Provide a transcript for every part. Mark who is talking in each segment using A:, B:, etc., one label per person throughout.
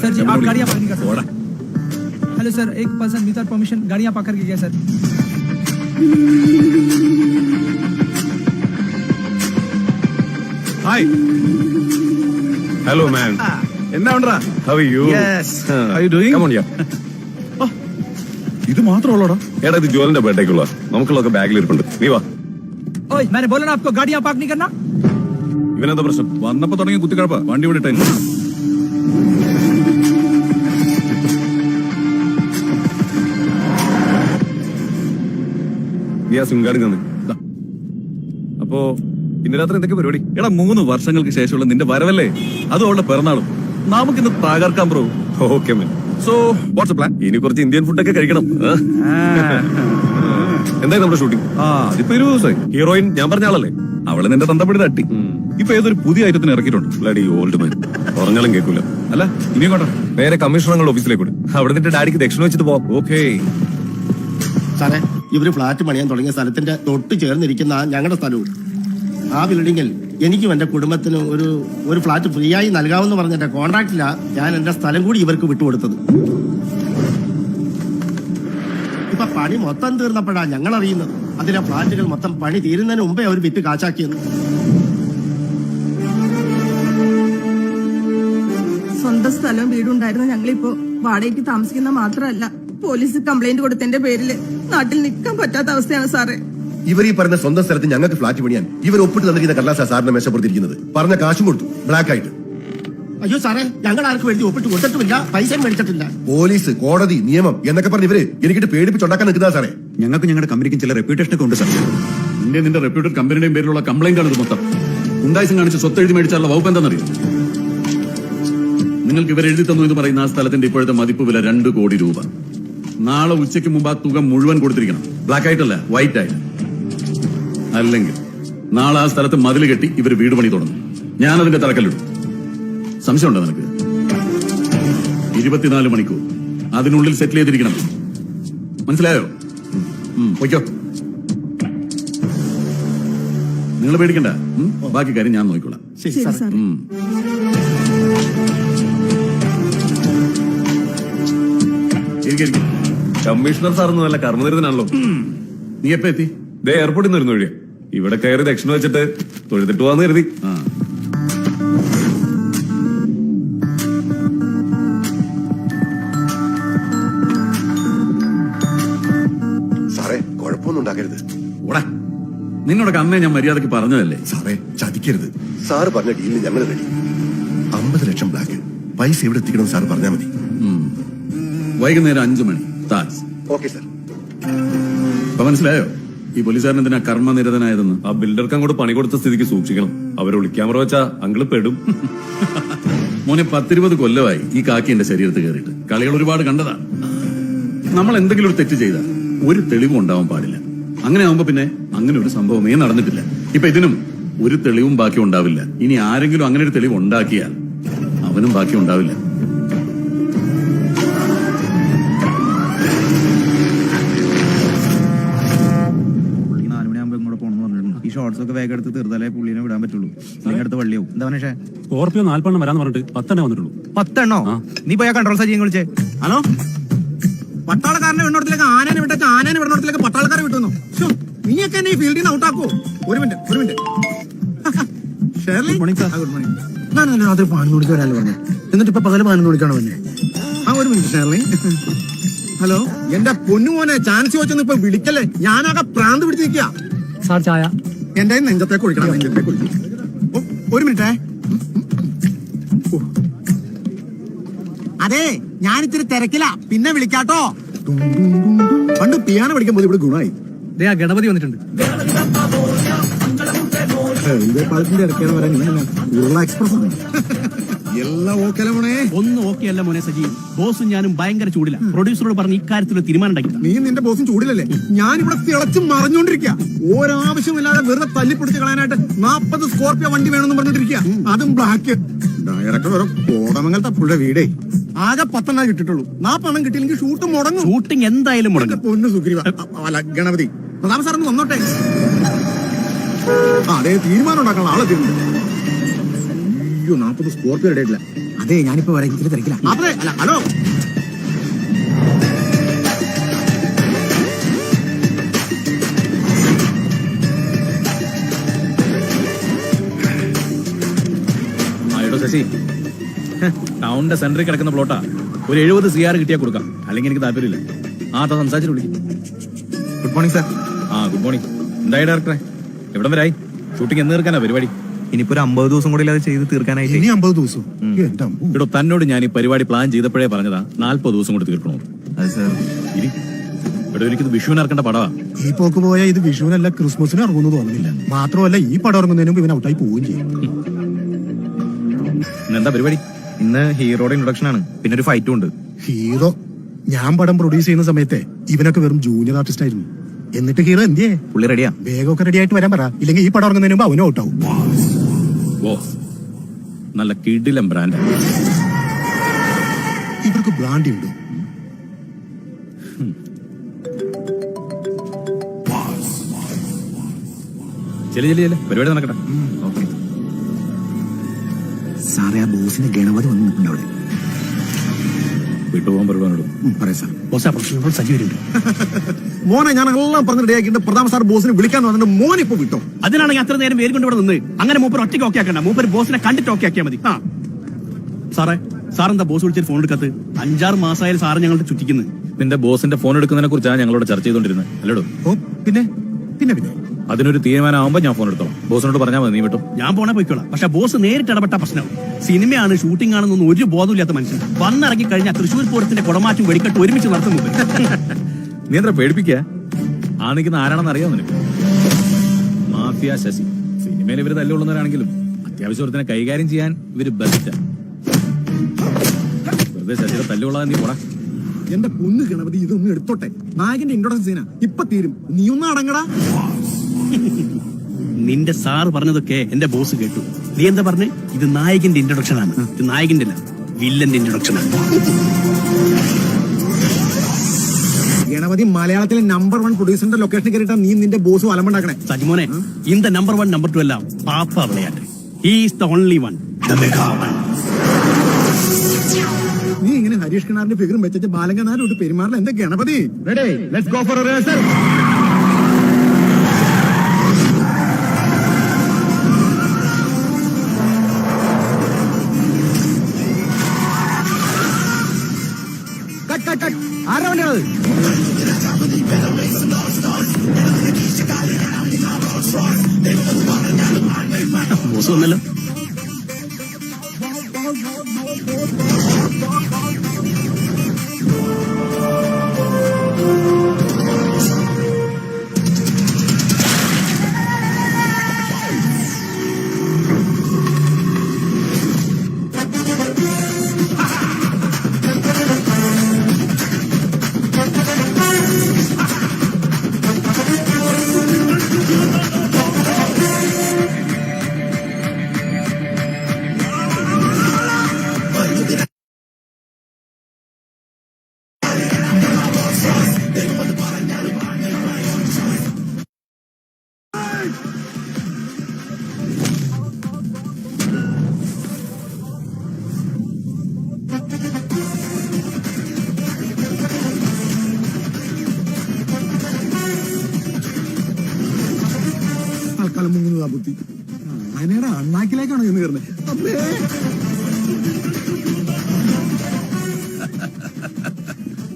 A: Sir जी आप गाड़ियाँ parking कर सकते हैं। हेलो सर, एक पर्सन विदाउट परमिशन गाड़ियाँ पार्क करके गया सर।
B: ഹായ്
C: ഹലോ മാൻ,
B: എന്നാ ഉണ്ടാ?
C: How are you?
B: How you doing?
C: Come on, yeah.
B: ഇത് മാത്രമുള്ളോടാ?
C: എടാ ഇത് ജോലിന്റെ ബർത്ത്ഡേക്കുള്ള നമുക്കുള്ളതൊക്കെ ബാഗിൽ ഇരിപ്പുണ്ട്. നീ വാ.
A: ओए मैंने बोला ना आपको गाड़ियाँ पार्क नहीं करना।
C: ഇവനെന്താ പ്രശ്നം?
B: വന്നപ്പോ തുടങ്ങി കുത്തിക്കഴപ്പ. വണ്ടി വിടട്ടെ.
C: നീ ആ സിം കാർഡ് തന്നെ. അപ്പോ ഇന്ന് രാത്രി എന്തൊക്കെ പരിപാടി?
B: എടാ 3 വർഷങ്ങൾക്ക് ശേഷമുള്ള നിന്റെ വരവല്ലേ, അതും അവളുടെ പിറന്നാളും. നമുക്കിന്ന് തകർക്കാൻ bro.
C: Okay man.
B: So what's plan?
C: ഇനി കുറച്ച് ഇന്ത്യൻ ഫുഡൊക്കെ കഴിക്കണം. എന്തായി നമ്മുടെ ഷൂട്ടിംഗ്?
B: അതിപ്പോ 20 ദിവസമായി.
C: ഹീറോയിൻ ഞാൻ പറഞ്ഞ ആളല്ലേ?
B: അവളെ നിന്റെ തന്തപ്പടി തട്ടി. ഇപ്പൊ ഏതൊരു പുതിയ ഐറ്റത്തിന് ഇറക്കിയിട്ടുണ്ട്.
C: Bloody old man. പറഞ്ഞാലും കേൾക്കൂല.
B: അല്ല ഇനിയും കേട്ടോ,
C: നേരെ കമ്മീഷണറുടെ ഓഫീസിലേക്ക് വിടും. അവിടെ നിന്റെ ഡാഡിക്ക് ദക്ഷിണ വെച്ചിട്ട് പോവാം.
B: ഓക്കേ
D: സാറേ, ഇവര് ഫ്ലാറ്റ് പണിയാൻ തുടങ്ങിയ സ്ഥലത്തിന്റെ തൊട്ട് ചേർന്നിരിക്കുന്ന ഞങ്ങളുടെ സ്ഥലവും ആ ബിൽഡിങ്ങിൽ എനിക്കും എന്റെ കുടുംബത്തിനും ഒരു ഫ്ലാറ്റ് ഫ്രീ ആയി നൽകാമെന്ന് പറഞ്ഞിട്ട് കോൺട്രാക്റ്റിലാ ഞാൻ എന്റെ സ്ഥലം കൂടി ഇവർക്ക് വിട്ടുകൊടുത്തത്. ഇപ്പൊ പണി മൊത്തം തീർന്നപ്പോഴാ ഞങ്ങൾ അറിയുന്നത് അതിലെ ഫ്ലാറ്റുകൾ മൊത്തം പണി തീരുന്നതിന് മുമ്പേ അവർ വിറ്റ് കാശാക്കിയെന്ന്.
E: സ്വന്തം സ്ഥലവും വീടുണ്ടായിരുന്ന ഞങ്ങളിപ്പോ വാടകയ്ക്ക് താമസിക്കുന്ന മാത്രമല്ല, പോലീസ് കംപ്ലൈന്റ് കൊടുത്തതിന്റെ പേരില് നാട്ടിൽ നിൽക്കാൻ പറ്റാത്ത അവസ്ഥയാണ് സാറേ.
F: ഇവർ ഈ പറഞ്ഞ സ്വന്തം സ്ഥലത്ത് ഞങ്ങൾക്ക് ഫ്ലാറ്റ് പണിയാൻ ഇവർ ഒപ്പിട്ട് തന്നിരിക്കുന്ന കടലാസാ സാറിന്റെ മേശപ്പുറത്തിരിക്കുന്നത്. പറഞ്ഞ കാശും കൊടുത്തു, ബ്ലാക്ക് ആയിട്ട്.
D: അയ്യോ സാറേ, ഞങ്ങൾ ആർക്കും വേണ്ടി ഒപ്പിട്ട് കൊടുത്തിട്ടുമില്ല, പൈസയും മേടിച്ചിട്ടില്ല.
F: പോലീസ്, കോടതി, നിയമം എന്നൊക്കെ പറഞ്ഞ് ഇവര് എനിക്കിട്ട് പേടിപ്പിച്ചുണ്ടാക്കാൻ നിൽക്കുന്നതാ സാറേ.
G: ഞങ്ങൾക്ക് ഞങ്ങളുടെ കമ്പനിക്കും ചില റെപ്യൂട്ടേഷൻ ഒക്കെ ഉണ്ട് സാർ.
B: നിന്റെ റെപ്യൂട്ടഡ് കമ്പനിയുടെയും പേരിലുള്ള കംപ്ലൈന്റ് ആണ് ഇത് മൊത്തം. ഉണ്ടായിസം കാണിച്ച് സ്വത്ത് എഴുതി മേടിച്ചാലുള്ള വകുപ്പ് എന്താണെന്നറിയോ? നിങ്ങൾക്ക് ഇവർ എഴുതി തന്നു എന്ന് പറയുന്ന ആ സ്ഥലത്തിന്റെ ഇപ്പോഴത്തെ മതിപ്പ് വില 2 കോടി രൂപ. നാളെ ഉച്ചയ്ക്ക് മുമ്പ് ആ തുക മുഴുവൻ കൊടുത്തിരിക്കണം. ബ്ലാക്ക് ആയിട്ടല്ല, വൈറ്റ് ആയിട്ട്. അല്ലെങ്കിൽ നാളെ ആ സ്ഥലത്ത് മതിൽ കെട്ടി ഇവർ വീട് പണി തുടങ്ങും. ഞാനതിന്റെ തറക്കല്ലിടും. സംശയമുണ്ടോ നിനക്ക്? 24 മണിക്കൂർ അതിനുള്ളിൽ സെറ്റിൽ ചെയ്തിരിക്കണം. മനസ്സിലായോ? പൊയ്ക്കോ. നിങ്ങൾ പേടിക്കണ്ട, ബാക്കി കാര്യം ഞാൻ നോക്കിക്കോളാം.
D: ശരി സാർ.
C: കമ്മീഷണർ സാറൊന്നും നല്ല കർമ്മനിരതനാണല്ലോ.
B: നീ എപ്പോ എത്തി?
C: എയർപോർട്ടിൽ നിന്ന് വരുന്ന വഴിയാ. ഇവിടെ കയറി ദക്ഷിണ വെച്ചിട്ട് തൊഴുതിട്ട് പോവാന്ന് കരുതി.
F: സാറേ, കുഴപ്പമൊന്നും ഉണ്ടാക്കരുത്.
B: ഓടാ, നിന്നോടൊക്കെ അന്നേ ഞാൻ മര്യാദക്ക് പറഞ്ഞതല്ലേ.
F: സാറേ, ചതിക്കരുത്. സാറ് പറഞ്ഞ ഡീലിന് ഞങ്ങൾ റെഡി. 50 ലക്ഷം ബ്ലാക്ക്. പൈസ എവിടെ എത്തിക്കണം സാറ് പറഞ്ഞാൽ മതി.
B: വൈകുന്നേരം 5 മണി താജ്.
F: Okay sir.
B: ഇപ്പൊ മനസ്സിലായോ? ഈ പോലീസുകാരൻ എന്തിനാ കർമ്മനിരതനായതെന്ന്?
C: ആ ബിൽഡർക്ക് അങ്ങോട്ട് പണി കൊടുത്ത സ്ഥിതിക്ക് സൂക്ഷിക്കണം. അവർ ഒളിക്യാമറ വെച്ചാ അങ്കിള് പെടും.
B: മോനെ 10-20 കൊല്ലമായി ഈ കാക്കി എന്റെ ശരീരത്ത് കയറിയിട്ട്. കളികൾ ഒരുപാട് കണ്ടതാ. നമ്മൾ എന്തെങ്കിലും ഒരു തെറ്റ് ചെയ്താൽ ഒരു തെളിവും ഉണ്ടാവാൻ പാടില്ല. അങ്ങനെ ആവുമ്പോ പിന്നെ അങ്ങനെ ഒരു സംഭവമേ നടന്നിട്ടില്ല. ഇപ്പൊ ഇതിനും ഒരു തെളിവും ബാക്കി ഉണ്ടാവില്ല. ഇനി ആരെങ്കിലും അങ്ങനെ ഒരു തെളിവ് ഉണ്ടാക്കിയാൽ അവനും ബാക്കി ഉണ്ടാവില്ല.
G: പുള്ളി 4 മണിയാകുമ്പോ ഇങ്ങോട്ട് പോകണമെന്ന് പറഞ്ഞിട്ടുണ്ട്. ഈ ഷോർട്സ് ഒക്കെ വേഗം എടുത്ത് തീർത്താലേ പുള്ളിനെ വിടാൻ പറ്റുള്ളൂ. അടുത്ത് വള്ളിയാവും. എന്താ മനീഷേ?
C: സ്കോർപ്പിയോ 4 വരാന്ന് പറഞ്ഞിട്ട് 10 വന്നിട്ടുള്ളൂ.
G: 10 നീ പോയാ കൺട്രോൾ സജീവം വിളിച്ചേ.
H: ഹലോ, പട്ടാളക്കാരനെ വിടണത്തിലേക്ക് ആനനെ വിട്ടേക്ക്, ആനനെ വിടണത്തിലേക്ക് പട്ടാളക്കാരെ വിട്ടുന്നു. നീയൊക്കെ എന്നെ ഈ ഫീൽഡിൽ നിന്ന് ഔട്ടാക്കോ? ഒരു മിനിറ്റ്. Shirley, good morning. ഞാനല്ലേ രാത്രി 11 മണിക്ക് വരാനല്ലേ പറഞ്ഞു, എന്നിട്ട് ഇപ്പൊ പകല് 11 മണിക്കാണ് വന്നെ. ഒരു മിനിറ്റ് ഷേർലി. ഹലോ, എന്റെ പൊന്നുമോനെ ചാൻസ് വെച്ചൊന്നും ഇപ്പൊ വിളിക്കല്ലേ, ഞാനാകെ പ്രാന്ത് പിടിച്ച് നിൽക്കുക.
A: സാർ ചായ.
H: എന്റെ നെഞ്ചത്തേക്ക് ഒഴിക്കണം, നെഞ്ചത്തേക്ക് ഒഴിക്കും. ഒരു മിനിറ്റേ. അതെ, ഞാനിത്തിരി തിരക്കില്ല, പിന്നെ വിളിക്കാട്ടോ. പണ്ട് പിയാനോ പഠിക്കാൻ പോലും ഇവിടെ ഗുണമായി.
A: ഗണപതി വന്നിട്ടുണ്ട്.
H: പാലത്തിന്റെ ഇടയ്ക്കാണ് വരാൻ ഉരുള എക്സ്പ്രസ് ആണ്. എല്ലാം ഓക്കെ മോനെ?
I: ഒന്നും ഓക്കെ അല്ല മോനെ സജി. ബോസും ഞാനും ഭയങ്കര ചൂടില്ല. പ്രൊഡ്യൂസറോട് പറഞ്ഞ് ഇക്കാര്യത്തിൽ ഒരു തീരുമാനം ഉണ്ടാക്കി.
H: നീ നിന്റെ ബോസും ചൂടിലല്ലേ? ഞാനിവിടെ തിളച്ച് മറിഞ്ഞോണ്ടിരിക്കുക. ഒരാവശ്യമില്ലാതെ വെറുതെ തല്ലിപ്പൊടിച്ച് കളയാനായിട്ട് 40 സ്കോർപ്പിയോ വണ്ടി വേണമെന്ന് പറഞ്ഞിട്ടിരിക്കുക. അതും ബ്ലാക്ക്. ഡയറക്ടർ ഓരോ കോടമംഗലത്തെ പുള്ളിയുടെ വീടേ ആകെ 10 കിട്ടിട്ടുള്ളൂ. 40 കിട്ടിയില്ലെങ്കിൽ ഷൂട്ട് മുടങ്ങും.
I: ഷൂട്ടിംഗ് എന്തായാലും മുടങ്ങും.
H: പൊന്നു സുഗ്രീവ, അല്ല ഗണപതി, പ്രധാന സാറൊന്ന് വന്നോട്ടെ. അതെ, തീരുമാനം ഉണ്ടാക്കണം. ആളെ തീരുമാനം. അയ്യോ, 40 സ്കോർപ്പിയോ ഇടയില്ല. അതെ, ഞാനിപ്പോ വരാം, ഇത്തിരി തിരക്കില്ല. അതെ, അല്ല, ഹലോ.
C: ശശി, ടൗണിന്റെ സെന്ററിൽ കിടക്കുന്ന പ്ലോട്ടാ. ഒരു 70 CR കിട്ടിയാൽ കൊടുക്കാം, അല്ലെങ്കിൽ എനിക്ക് താല്പര്യമില്ല. സംസാരിച്ചിട്ട് വിളിക്കും.
G: Good morning sir.
C: Good morning. എന്തായി ഡയറക്ടറെ, എവിടം വരായി? ഷൂട്ടിംഗ് എന്ന് തീർക്കാനാ പരിപാടി?
G: ഇനിയിപ്പോ ഒരു 50 ദിവസം കൂടി അത് ചെയ്ത് തീർക്കാനായിട്ട്.
H: ഇനി 50 ദിവസം?
C: ഇവിടെ തന്നോട് ഞാൻ ഈ പരിപാടി പ്ലാൻ ചെയ്തപ്പോഴേ പറഞ്ഞതാ 40 ദിവസം കൊണ്ട് തീർക്കണമെന്ന്.
G: അത് സാർ,
C: ഇവിടെ ഒരിക്കലും വിഷുവിന് ഇറക്കേണ്ട പടവാ.
H: ഈ പോക്ക് പോയാൽ ഇത് വിഷുവിനല്ല ക്രിസ്മസിന് ഇറങ്ങുന്നു തോന്നുന്നില്ല. മാത്രമല്ല, ഈ പടം ഇറങ്ങുന്നതിന് മുമ്പ് ഇവൻ ഔട്ടായി പോവുകയും ചെയ്യും.
C: എന്താ പരിപാടി?
G: ഇന്ന് ഹീറോയുടെ ഇൻട്രൊഡക്ഷൻ ആണ്, പിന്നെ ഒരു ഫൈറ്റും ഉണ്ട്.
H: ഹീറോ? ഞാൻ പടം പ്രൊഡ്യൂസ് ചെയ്യുന്ന സമയത്തെ ഇവനൊക്കെ വെറും ജൂനിയർ ആർട്ടിസ്റ്റ് ആയിരുന്നു. എന്നിട്ട് ഹീറോ എന്തിയേ?
G: പുള്ളി റെഡിയാ.
H: വേഗമൊക്കെ റെഡി ആയിട്ട് വരാൻ പറ, ഇല്ലെങ്കിൽ ഈ പടം ഇറങ്ങുന്നതിന് മുമ്പ് അവനും ഔട്ടാവും.
C: ഓ, നല്ല കിടിലം ബ്രാൻഡ്.
H: ഇവർക്ക് ബ്രാൻഡി ഉണ്ടോ?
C: ചെല്ല് പരിപാടി നടക്കട്ടെ.
G: ഓക്കെ
H: സാറേ, ആ ബോസിന്റെ ഗണപതി വന്ന് നിൽക്കുന്നുണ്ട് അവിടെ.
C: വിട്ടുപോകാൻ പരിപാടി
H: പറയാം സാർ.
I: ബോസാ, പ്രൊഡ്യൂസർ സജി വരുന്നുണ്ട്.
H: മോനെ, ഞാൻ എല്ലാം പറഞ്ഞ് റെഡിയാക്കിയിട്ട് പ്രധാന സാർ ബോസിനെ വിളിക്കാന്ന് പറഞ്ഞിട്ട് മോനെ ഇപ്പൊ വിട്ടോ.
I: അതിനാണെങ്കിൽ അത്ര നേരം പേര് കൊണ്ട് ഇവിടെ നിന്ന് അങ്ങനെ മൂപ്പർ ഒറ്റയ്ക്ക് ഓക്കെ ആക്കണ്ട. മൂപ്പർ ബോസിനെ കണ്ടിട്ട് ഓക്കെ ആക്കിയാൽ മതി. സാറെന്താ ബോസ് വിളിച്ചിട്ട് ഫോൺ എടുക്കാത്ത? 5-6 മാസമായാലും സാറ് ഞങ്ങളുടെ ചുറ്റിക്കുന്നത്.
C: നിന്റെ ബോസിന്റെ ഫോൺ എടുക്കുന്നതിനെ കുറിച്ചാണ് ഞങ്ങളോട് ചർച്ച ചെയ്തോണ്ടിരുന്നത്, അല്ലടോ?
H: ഓ, പിന്നെ പിന്നെ പിന്നെ
C: അതിനൊരു തീരുമാനമാകുമ്പോ ഞാൻ ഫോൺ എടുത്തോളാം. ബോസിനോട് പറഞ്ഞാൽ മതി, നീ വിട്ടോ.
I: ഞാൻ പോണേ പോയിക്കോളാം. പക്ഷെ ബോസ് നേരിട്ട് ഇടപെട്ട പ്രശ്നവും. സിനിമയാണ്, ഷൂട്ടിംഗ് ആണെന്നൊന്നും ഒരു ബോധമില്ലാത്ത മനുഷ്യൻ വന്നിറങ്ങി കഴിഞ്ഞാൽ തൃശ്ശൂർ പൂരത്തിന്റെ കുടമാറ്റും വെടിക്കെട്ട് ഒരുമിച്ച് നടത്തുന്നു.
C: നീ എന്താ പേടിപ്പിക്കുക? നിൽക്കുന്ന ആരാണെന്ന് അറിയാമോ നിനക്ക്? മാഫിയ ശശി. സിനിമയിൽ ഇവര് തല്ലുകൊള്ളുന്നവരാണെങ്കിലും അത്യാവശ്യത്തിനെ കൈകാര്യം ചെയ്യാൻ ഇവര് ബെസ്റ്റാ. വെറുതെ ശശിയുടെ തല്ലുകൊള്ളാൻ നീ പോടാ.
H: എന്റെ പൊന്ന് ഗണപതി, ഇതൊന്നും എടുത്തോട്ടെ. നായകന്റെ ഇൻട്രോഡക്ഷൻ സീന ഇപ്പൊ തീരും. നീ ഒന്ന് അടങ്ങടാ.
I: നിന്റെ സാറ് പറഞ്ഞതൊക്കെ എന്റെ ബോസ് കേട്ടു. നീ എന്താ പറഞ്ഞേ? ഇത് നായകന്റെ ഇൻട്രൊഡക്ഷൻ ആണ്. ഇത് നായകന്റെ അല്ല, വില്ലന്റെ ഇൻട്രൊഡക്ഷൻ ആണ്.
H: ഗണപതി, മലയാളത്തിലെ നമ്പർ 1 പ്രൊഡ്യൂസറിന്റെ ലൊക്കേഷൻ കയറിയിട്ടാ നീ നിന്റെ ബോസ് അലമ്പുണ്ടാക്കണേ.
I: സജിമോനെ, ഇൻ ദ നമ്പർ 1 നമ്പർ 2 എല്ലാം പാപ്പ വിളയാട്ട്. He is the only one, the mega one.
H: നീ ഇങ്ങനെ ഹരീഷ് കിണാറിന്റെ ഫിഗറും വെച്ചിട്ട് ബാലങ്കനാരോട്ട് പെരുമാറില്ല എന്റെ Ganapathi. Ready, let's go for a rehearsal. ആരാ വേണ്ടത്?
I: ബോസ് വന്നല്ലോ.
H: ആ ബുദ്ധി. ആനയുടെ അണ്ണാക്കിലേക്കാണ് ചെന്ന് കയറുന്നത്. അപ്പേ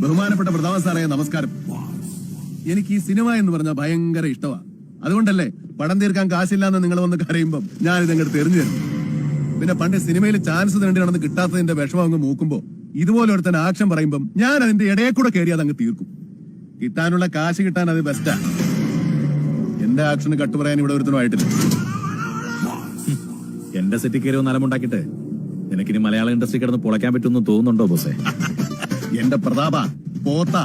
F: ബഹുമാനപ്പെട്ട പ്രതാപ സാറേ, നമസ്കാരം. എനിക്ക് ഈ സിനിമ എന്ന് പറഞ്ഞാൽ ഭയങ്കര ഇഷ്ടമാണ്. അതുകൊണ്ടല്ലേ പടം തീർക്കാൻ കാശില്ലാന്ന് നിങ്ങൾ വന്ന് കരയുമ്പം ഞാൻ ഇതങ്ങോട്ട് തെരഞ്ഞു തരുന്നു. പിന്നെ പണ്ട് സിനിമയിൽ ചാൻസ് നേടി നടന്ന് കിട്ടാത്തതിന്റെ വിഷമം അങ്ങ് മൂക്കുമ്പോ ഇതുപോലെ ഒരുത്തൻ ആക്ഷൻ പറയുമ്പം ഞാൻ അതിന്റെ ഇടയിൽ കൂടെ കയറി അതങ്ങ് തീർക്കും. കിട്ടാനുള്ള കാശ് കിട്ടാൻ അത് ബെസ്റ്റാ. എന്റെ ആക്ഷന് കട്ടു പറയാൻ ഇവിടെ ഒരുത്തനും ആയിട്ടില്ല.
C: എന്റെ സെറ്റിൽ കയറി ഒന്ന് അലമുണ്ടാക്കിയിട്ട് നിനക്കിനി മലയാള ഇൻഡസ്ട്രി കിടന്ന് പൊളയ്ക്കാൻ പറ്റുമെന്ന് തോന്നുന്നുണ്ടോ ബോസേ?
F: എന്റെ പ്രതാപ പോത്ത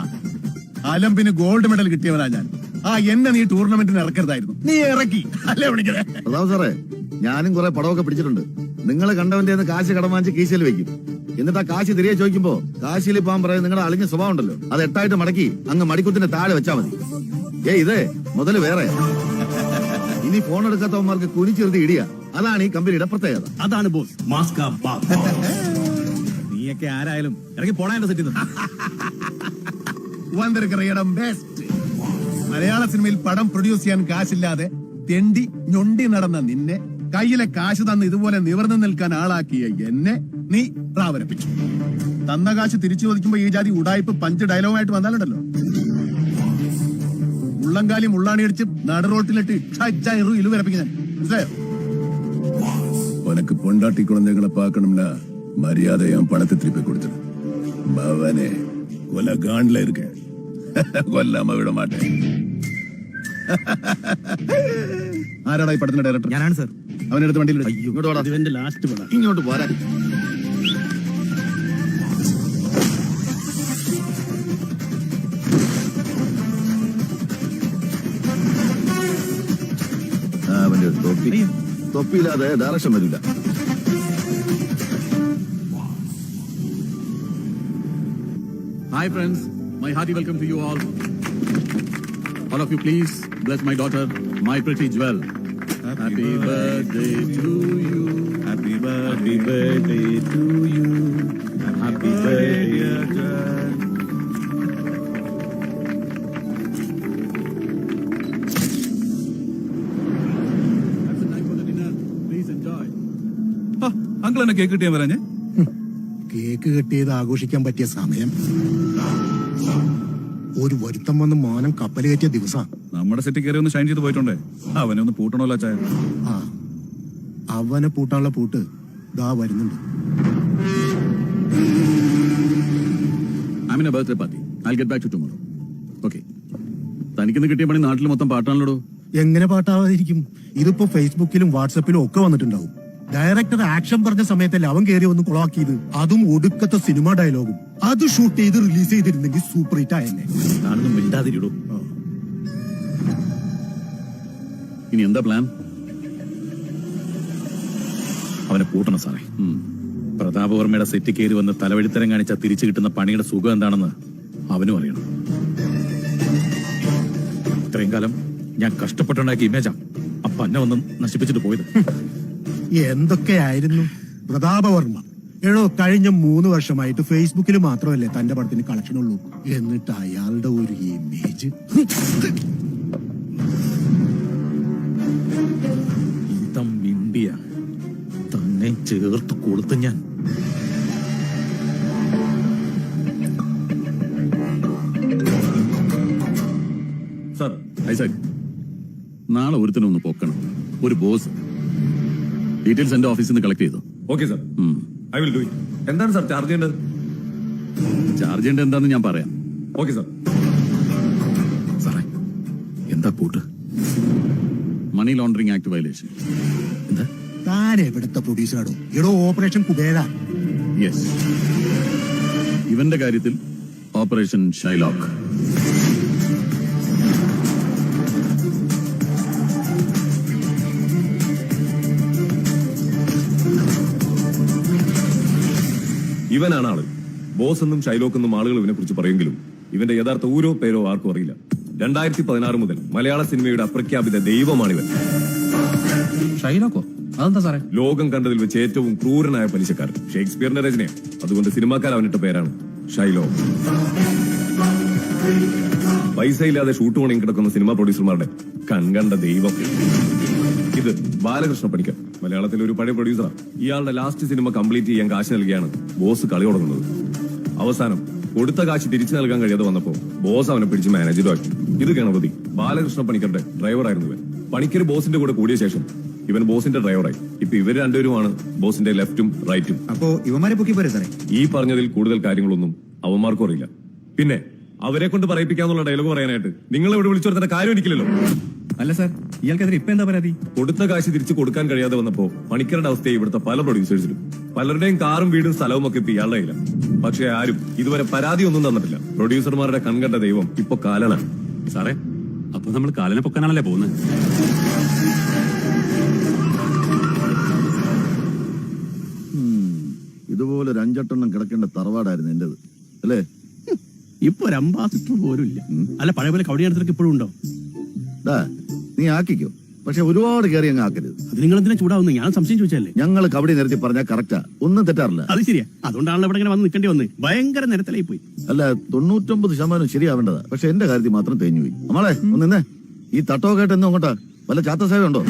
F: അലമ്പിന് ഗോൾഡ് മെഡൽ കിട്ടിയവനാ ഞാൻ. എന്നെ നീ ടൂർണമെന്റിന് ഇറക്കരുതായിരുന്നു. നീ ഇറക്കി അല്ലേ വിളിക്കണേ?
J: പ്രതാപ് സാറേ, ഞാനും കുറെ പടമൊക്കെ പിടിച്ചിട്ടുണ്ട്. നിങ്ങൾ കണ്ടവന്റെ കാശ് കടം വാങ്ങിച്ച് കീശയിൽ വെക്കും. എന്നിട്ട് ആ കാശ് തിരികെ ചോദിക്കുമ്പോ കാശിൽ പോകാൻ പറയും നിങ്ങളുടെ അളിഞ്ഞ സ്വഭാവം ഉണ്ടല്ലോ, അത് 8 മടക്കി അങ്ങ് മടിക്കുത്തിന്റെ താഴെ വെച്ചാ മതി. ഇതേ മുതല് വേറെ. ഇനി ഫോൺ എടുക്കാത്തവന്മാർക്ക് കുനിച്ചെറുതി ഇടിയ. അതാണ് ഈ കമ്പനിയുടെ പ്രത്യേകത.
I: അതാണ് ബോസ് മാസ്ക ബാസ്.
C: നീയൊക്കെ ആരായാലും ഇറങ്ങി പോടാ എന്റെ സെറ്റിൽ നിന്ന്.
F: വന്നിരിക്കണം ബെസ്റ്റ്. മലയാള സിനിമയിൽ പടം പ്രൊഡ്യൂസ് ചെയ്യാൻ കാശില്ലാതെ തെണ്ടി ഞൊണ്ടി നടന്ന നിന്നെ കയ്യിലെ കാശ് തന്ന് ഇതുപോലെ നിവർന്നു നിൽക്കാൻ ആളാക്കിയ എന്നെ നീ പ്രാവരപ്പിച്ചു. തന്ന കാശ് തിരിച്ചു ചോദിക്കുമ്പോ ഈ ജാതി ഉടായ്പ് പഞ്ച് ഡയലോഗായിട്ട് വന്നാലുണ്ടല്ലോ, ഉള്ളംകാലി മുള്ളാണി അടിച്ച് നടുറോട്ടിലിട്ട് ഇലുവരപ്പിക്കാൻ. മനസ്സിലായോ? ഉനക്ക് പൊണ്ടാട്ടി കുഴന്തകളെ പാക്കണമെന്ന മര്യാദ ഞാൻ പണത്തെ തിരിപ്പി കൊടുത്തത്. ഭവനെ കൊല ഗാണ്ടില ഇരിക്ക കൊല്ലാമ വിട മാട്ടെ. ആരാടാ ഈ പടത്തിന്റെ ഡയറക്ടർ?
G: ഞാനാണ് സാർ.
F: അവനെടുത്ത് വണ്ടിയിൽ
J: ഇങ്ങോട്ട് വാടാ.
I: ഇവന്റെ ലാസ്റ്റ് പടം.
J: ഇങ്ങോട്ട് പോരാ. അവന്റെ തൊപ്പിയില്ലാതെ ഡയറക്ഷൻ വരില്ല.
B: Hi friends, my hearty welcome to you all. All of you please bless my daughter, my pretty Jewel. Happy birthday to you.
C: Happy birthday to you. Happy birthday.
B: That's the time for the dinner. Please enjoy.
C: Uncle എന്നെ cake കിട്ടിയാ പറഞ്ഞേ.
H: Cake കെട്ടിയത് ആഘോഷിക്കാൻ പറ്റിയ സമയം. ഒരു വരുത്തം വന്ന് മാനം കപ്പൽ കയറ്റിയ ദിവസം.
C: നമ്മുടെ സെറ്റിൽ കയറി ഒന്ന് ഷൈൻ ചെയ്ത് പോയിട്ടുണ്ടേ. അവനെ ഒന്ന് പൂട്ടണമല്ലോ ചായ.
H: അവനെ പൂട്ടാനുള്ള പൂട്ട് ദാ വരുന്നുണ്ട്.
B: I'm in a birthday party. I'll get back to you tomorrow. Okay. തനിക്കിന്ന് കിട്ടിയ പണി നാട്ടിൽ മൊത്തം പാട്ടാണല്ലോ.
H: എങ്ങനെ പാട്ടാവാതിരിക്കും? ഇതിപ്പോ ഫേസ്ബുക്കിലും വാട്സപ്പിലും ഒക്കെ വന്നിട്ടുണ്ടാവും. ഡയറക്ടർ ആക്ഷൻ പറഞ്ഞ സമയത്തല്ലേ അവൻ കയറി ഒന്ന് കൊളാക്കിയത്. അതും ഒടുക്കത്തെ സിനിമ ഡയലോഗും. അത് ഷൂട്ട് ചെയ്ത് റിലീസ് ചെയ്തിരുന്നെങ്കിൽ സൂപ്പർ ഹിറ്റ് ആയെന്നെ.
C: ഞാനൊന്നും മിണ്ടാതിരിടൂ.
B: ഇനി എന്താ പ്ലാൻ?
C: അവനെ പൂട്ടണം സാറേ. പ്രതാപവർമ്മയുടെ സെറ്റിൽ കയറി വന്ന് തലവഴിത്തരം കാണിച്ചാൽ തിരിച്ചു കിട്ടുന്ന പണിയുടെ സുഖം എന്താണെന്ന് അവനും അറിയണം. ഇത്രയും കാലം ഞാൻ കഷ്ടപ്പെട്ടുണ്ടാക്കിയ ഇമേജാ അപ്പൊ എന്നെ വന്ന് നശിപ്പിച്ചിട്ട് പോയത്.
H: എന്തൊക്കെയായിരുന്നു പ്രതാപവർമ്മ. കഴിഞ്ഞ 3 വർഷമായിട്ട് ഫേസ്ബുക്കിൽ മാത്രമല്ലേ തന്റെ പടത്തിന് കളക്ഷൻ ഉള്ളൂ. എന്നിട്ട് അയാളുടെ ഒരു ഇമേജ്.
C: ഇന്ത്യ തന്നെ ചേർത്ത് കൊടുത്ത് ഞാൻ.
B: സാർ ഐസാക്, നാളെ ഒരുത്തനൊന്ന് പൊക്കണം. ഒരു ബോസ്. ഡീറ്റെയിൽസ് എന്റെ ഓഫീസിൽ നിന്ന് കളക്ട് ചെയ്തു.
C: Okay sir, I will do it. എന്താണ് സാർ ചാർജ് ചെയ്യേണ്ടത്?
B: ചാർജ് ചെയ്യേണ്ടത് എന്താന്ന് ഞാൻ പറയാം.
C: Okay sir. സാറേ എന്താ പൂട്ട്?
B: Money laundering act violation.
C: എന്താ?
H: താൻ എവിടുത്തെ പ്രൊഡ്യൂസറാണോ? ഓപ്പറേഷൻ കുബേര.
B: യെസ്, ഇവന്റെ കാര്യത്തിൽ ഓപ്പറേഷൻ ഷൈലോക്ക്.
K: ഇവനാണ് ആള്. ബോസ് എന്നും ഷൈലോക്ക് എന്നും ആളുകൾ ഇവനെ കുറിച്ച് പറയുമെങ്കിലും ഇവന്റെ യഥാർത്ഥ ഊരോ പേരോ ആർക്കും അറിയില്ല. 2016 മുതൽ മലയാള സിനിമയുടെ അപ്രഖ്യാപിത ദൈവമാണിവൻ.
C: ഷൈലോക്കോ? അതെന്താ സാറേ?
K: ലോകം കണ്ടതിൽ വെച്ച് ഏറ്റവും ക്രൂരനായ പലിശക്കാരൻ. ഷേക്സ്പിയറിന്റെ രചനയാണ്. അതുകൊണ്ട് സിനിമാക്കാർ അവനിട്ട പേരാണ് ഷൈലോക്ക്. പൈസ ഇല്ലാതെ ഷൂട്ട് പണിയും കിടക്കുന്ന സിനിമാ പ്രൊഡ്യൂസർമാരുടെ കൺകണ്ട ദൈവം. ഇത് ബാലകൃഷ്ണ പണിക്കർ, മലയാളത്തിലെ ഒരു പഴയ പ്രൊഡ്യൂസറാണ്. ഇയാളുടെ ലാസ്റ്റ് സിനിമ കംപ്ലീറ്റ് ചെയ്യാൻ കാശ് നൽകിയാണ് ബോസ് കളി തുടങ്ങുന്നത്. അവസാനം കൊടുത്ത കാശ് തിരിച്ചു നൽകാൻ കഴിയാതെ വന്നപ്പോ ബോസ് അവനെ പിടിച്ച് മാനേജറും ആക്കി. ഇത് ഗണപതി, ബാലകൃഷ്ണ പണിക്കരുടെ ഡ്രൈവറായിരുന്നു ഇവൻ. പണിക്കർ ബോസിന്റെ കൂടെ കൂടിയ ശേഷം ഇവൻ ബോസിന്റെ ഡ്രൈവറായി. ഇപ്പൊ ഇവർ രണ്ടുപേരുമാണ് ബോസിന്റെ ലെഫ്റ്റും റൈറ്റും.
G: അപ്പോ ഇവന്മാരെ പൊക്കി പോരെ സാറേ?
K: ഈ പറഞ്ഞതിൽ കൂടുതൽ കാര്യങ്ങളൊന്നും അവന്മാർക്കും അറിയില്ല. പിന്നെ അവരെ കൊണ്ട് പറയിപ്പിക്കാന്നുള്ള ഡയലോഗ് പറയാനായിട്ട് നിങ്ങൾ ഇവിടെ വിളിച്ചു വരുത്തേണ്ട കാര്യം എനിക്കില്ലല്ലോ.
C: അല്ല സാർ, ഇയാൾക്കെതിരെ ഇപ്പൊ എന്താ പരാതി?
K: കൊടുത്ത കാശ് തിരിച്ചു കൊടുക്കാൻ കഴിയാതെ വന്നപ്പോ പണിക്കരുടെ അവസ്ഥയെ ഇവിടുത്തെ പല പ്രൊഡ്യൂസേഴ്സിലും. പലരുടെയും കാറും വീടും സ്ഥലവും ഒക്കെ ഇപ്പൊ ഇയാളുടെ കയ്യില. പക്ഷെ ആരും ഇതുവരെ പരാതി ഒന്നും തന്നിട്ടില്ല. പ്രൊഡ്യൂസർമാരുടെ കൺകണ്ട ദൈവം ഇപ്പൊ കാലനാണ്.
I: സാറേ, അപ്പൊ നമ്മൾ കാലിനെ പൊക്കാനാണല്ലേ പോകുന്നത്?
J: ഇതുപോലെ ഒരു 5-8 കിടക്കേണ്ട തറവാടായിരുന്നു എന്റേത്, അല്ലേ?
I: ഇപ്പൊ ഒരു അംബാസിഡർ പോലും ഇല്ല. അല്ല, പഴയ പോലെ കവടി നടത്തിലൊക്കെ ഇപ്പോഴും ഉണ്ടോ?
J: നീ ആക്കിക്കോ, പക്ഷെ ഒരുപാട് കയറി അങ്ങ് ആക്കരുത്.
I: അത് നിങ്ങൾ എന്തിനാ ചൂടാവുന്നു? ഞാൻ സംശയം ചോദിച്ചല്ലേ.
J: ഞങ്ങൾ കബഡി നിരത്തി പറഞ്ഞാൽ കറക്റ്റാ, ഒന്നും തെറ്റാറില്ല.
I: അത് ശരിയാ, അതുകൊണ്ടാണല്ലോ ഇവിടെ ഇങ്ങനെ വന്ന് നിൽക്കേണ്ടി വന്ന്. ഭയങ്കര നിരത്തിലായി പോയി.
J: അല്ല, 99% ശരിയാവേണ്ടതാ, പക്ഷെ എന്റെ കാര്യത്തിൽ മാത്രം തേഞ്ഞുപോയി. നമ്മളെ ഒന്നിന്നേ, ഈ തട്ടമൊക്കെ ആയിട്ട് എന്നും അങ്ങോട്ടാ വല്ല ചാത്ത സേവ ഉണ്ടോ?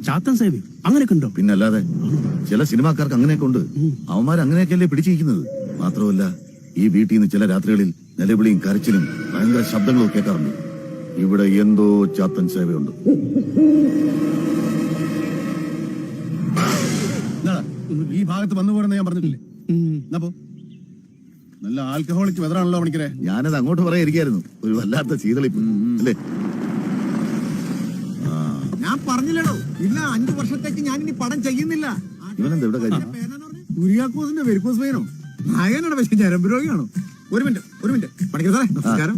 I: ചാത്തൻ സേവ അങ്ങനെയൊക്കെ ഉണ്ടോ?
J: പിന്നല്ലാതെ ചില സിനിമാക്കാർക്ക് അങ്ങനെയൊക്കെ ഉണ്ട്. അവന്മാർ അങ്ങനെയൊക്കെയല്ലേ പിടിച്ചിരിക്കുന്നത്. മാത്രമല്ല, ഈ വീട്ടിൽ നിന്ന് ചില രാത്രികളിൽ നിലവിളിയും കരച്ചിലും ഭയങ്കര ശബ്ദങ്ങളും കേൾക്കാറുണ്ട്. ഇവിടെ എന്തോ ചാത്തൻ സേവയുണ്ട്.
F: ഈ ഭാഗത്ത് വന്നു പോരെന്ന് ഞാൻ പറഞ്ഞിട്ടില്ലേ? എന്നപ്പോ നല്ല ആൽക്കഹോളിക് വെതറാണല്ലോ പണിക്കരെ.
J: ഞാനത് അങ്ങോട്ട് പറയാതിരിക്കായിരുന്നു, ഒരു വല്ലാത്ത ശീതളിപ്പ് അല്ലേ?
H: ഞാൻ പറഞ്ഞില്ലടോ, ഇല്ല 5 വർഷത്തേക്ക് ഞാൻ ഇനി പടം ചെയ്യുന്നില്ല.
J: ഇവനെന്താ ഇവിടെ കാര്യം?
H: കുര്യാക്കോസിന്റെ വെരിക്കോസ് വെയിനോ നായകനാണ്, പക്ഷെ ഞരമ്പ് രോഗിയാണോ? ഒരു മിനിറ്റ് പണിക്കർ സാറേ, നമസ്കാരം.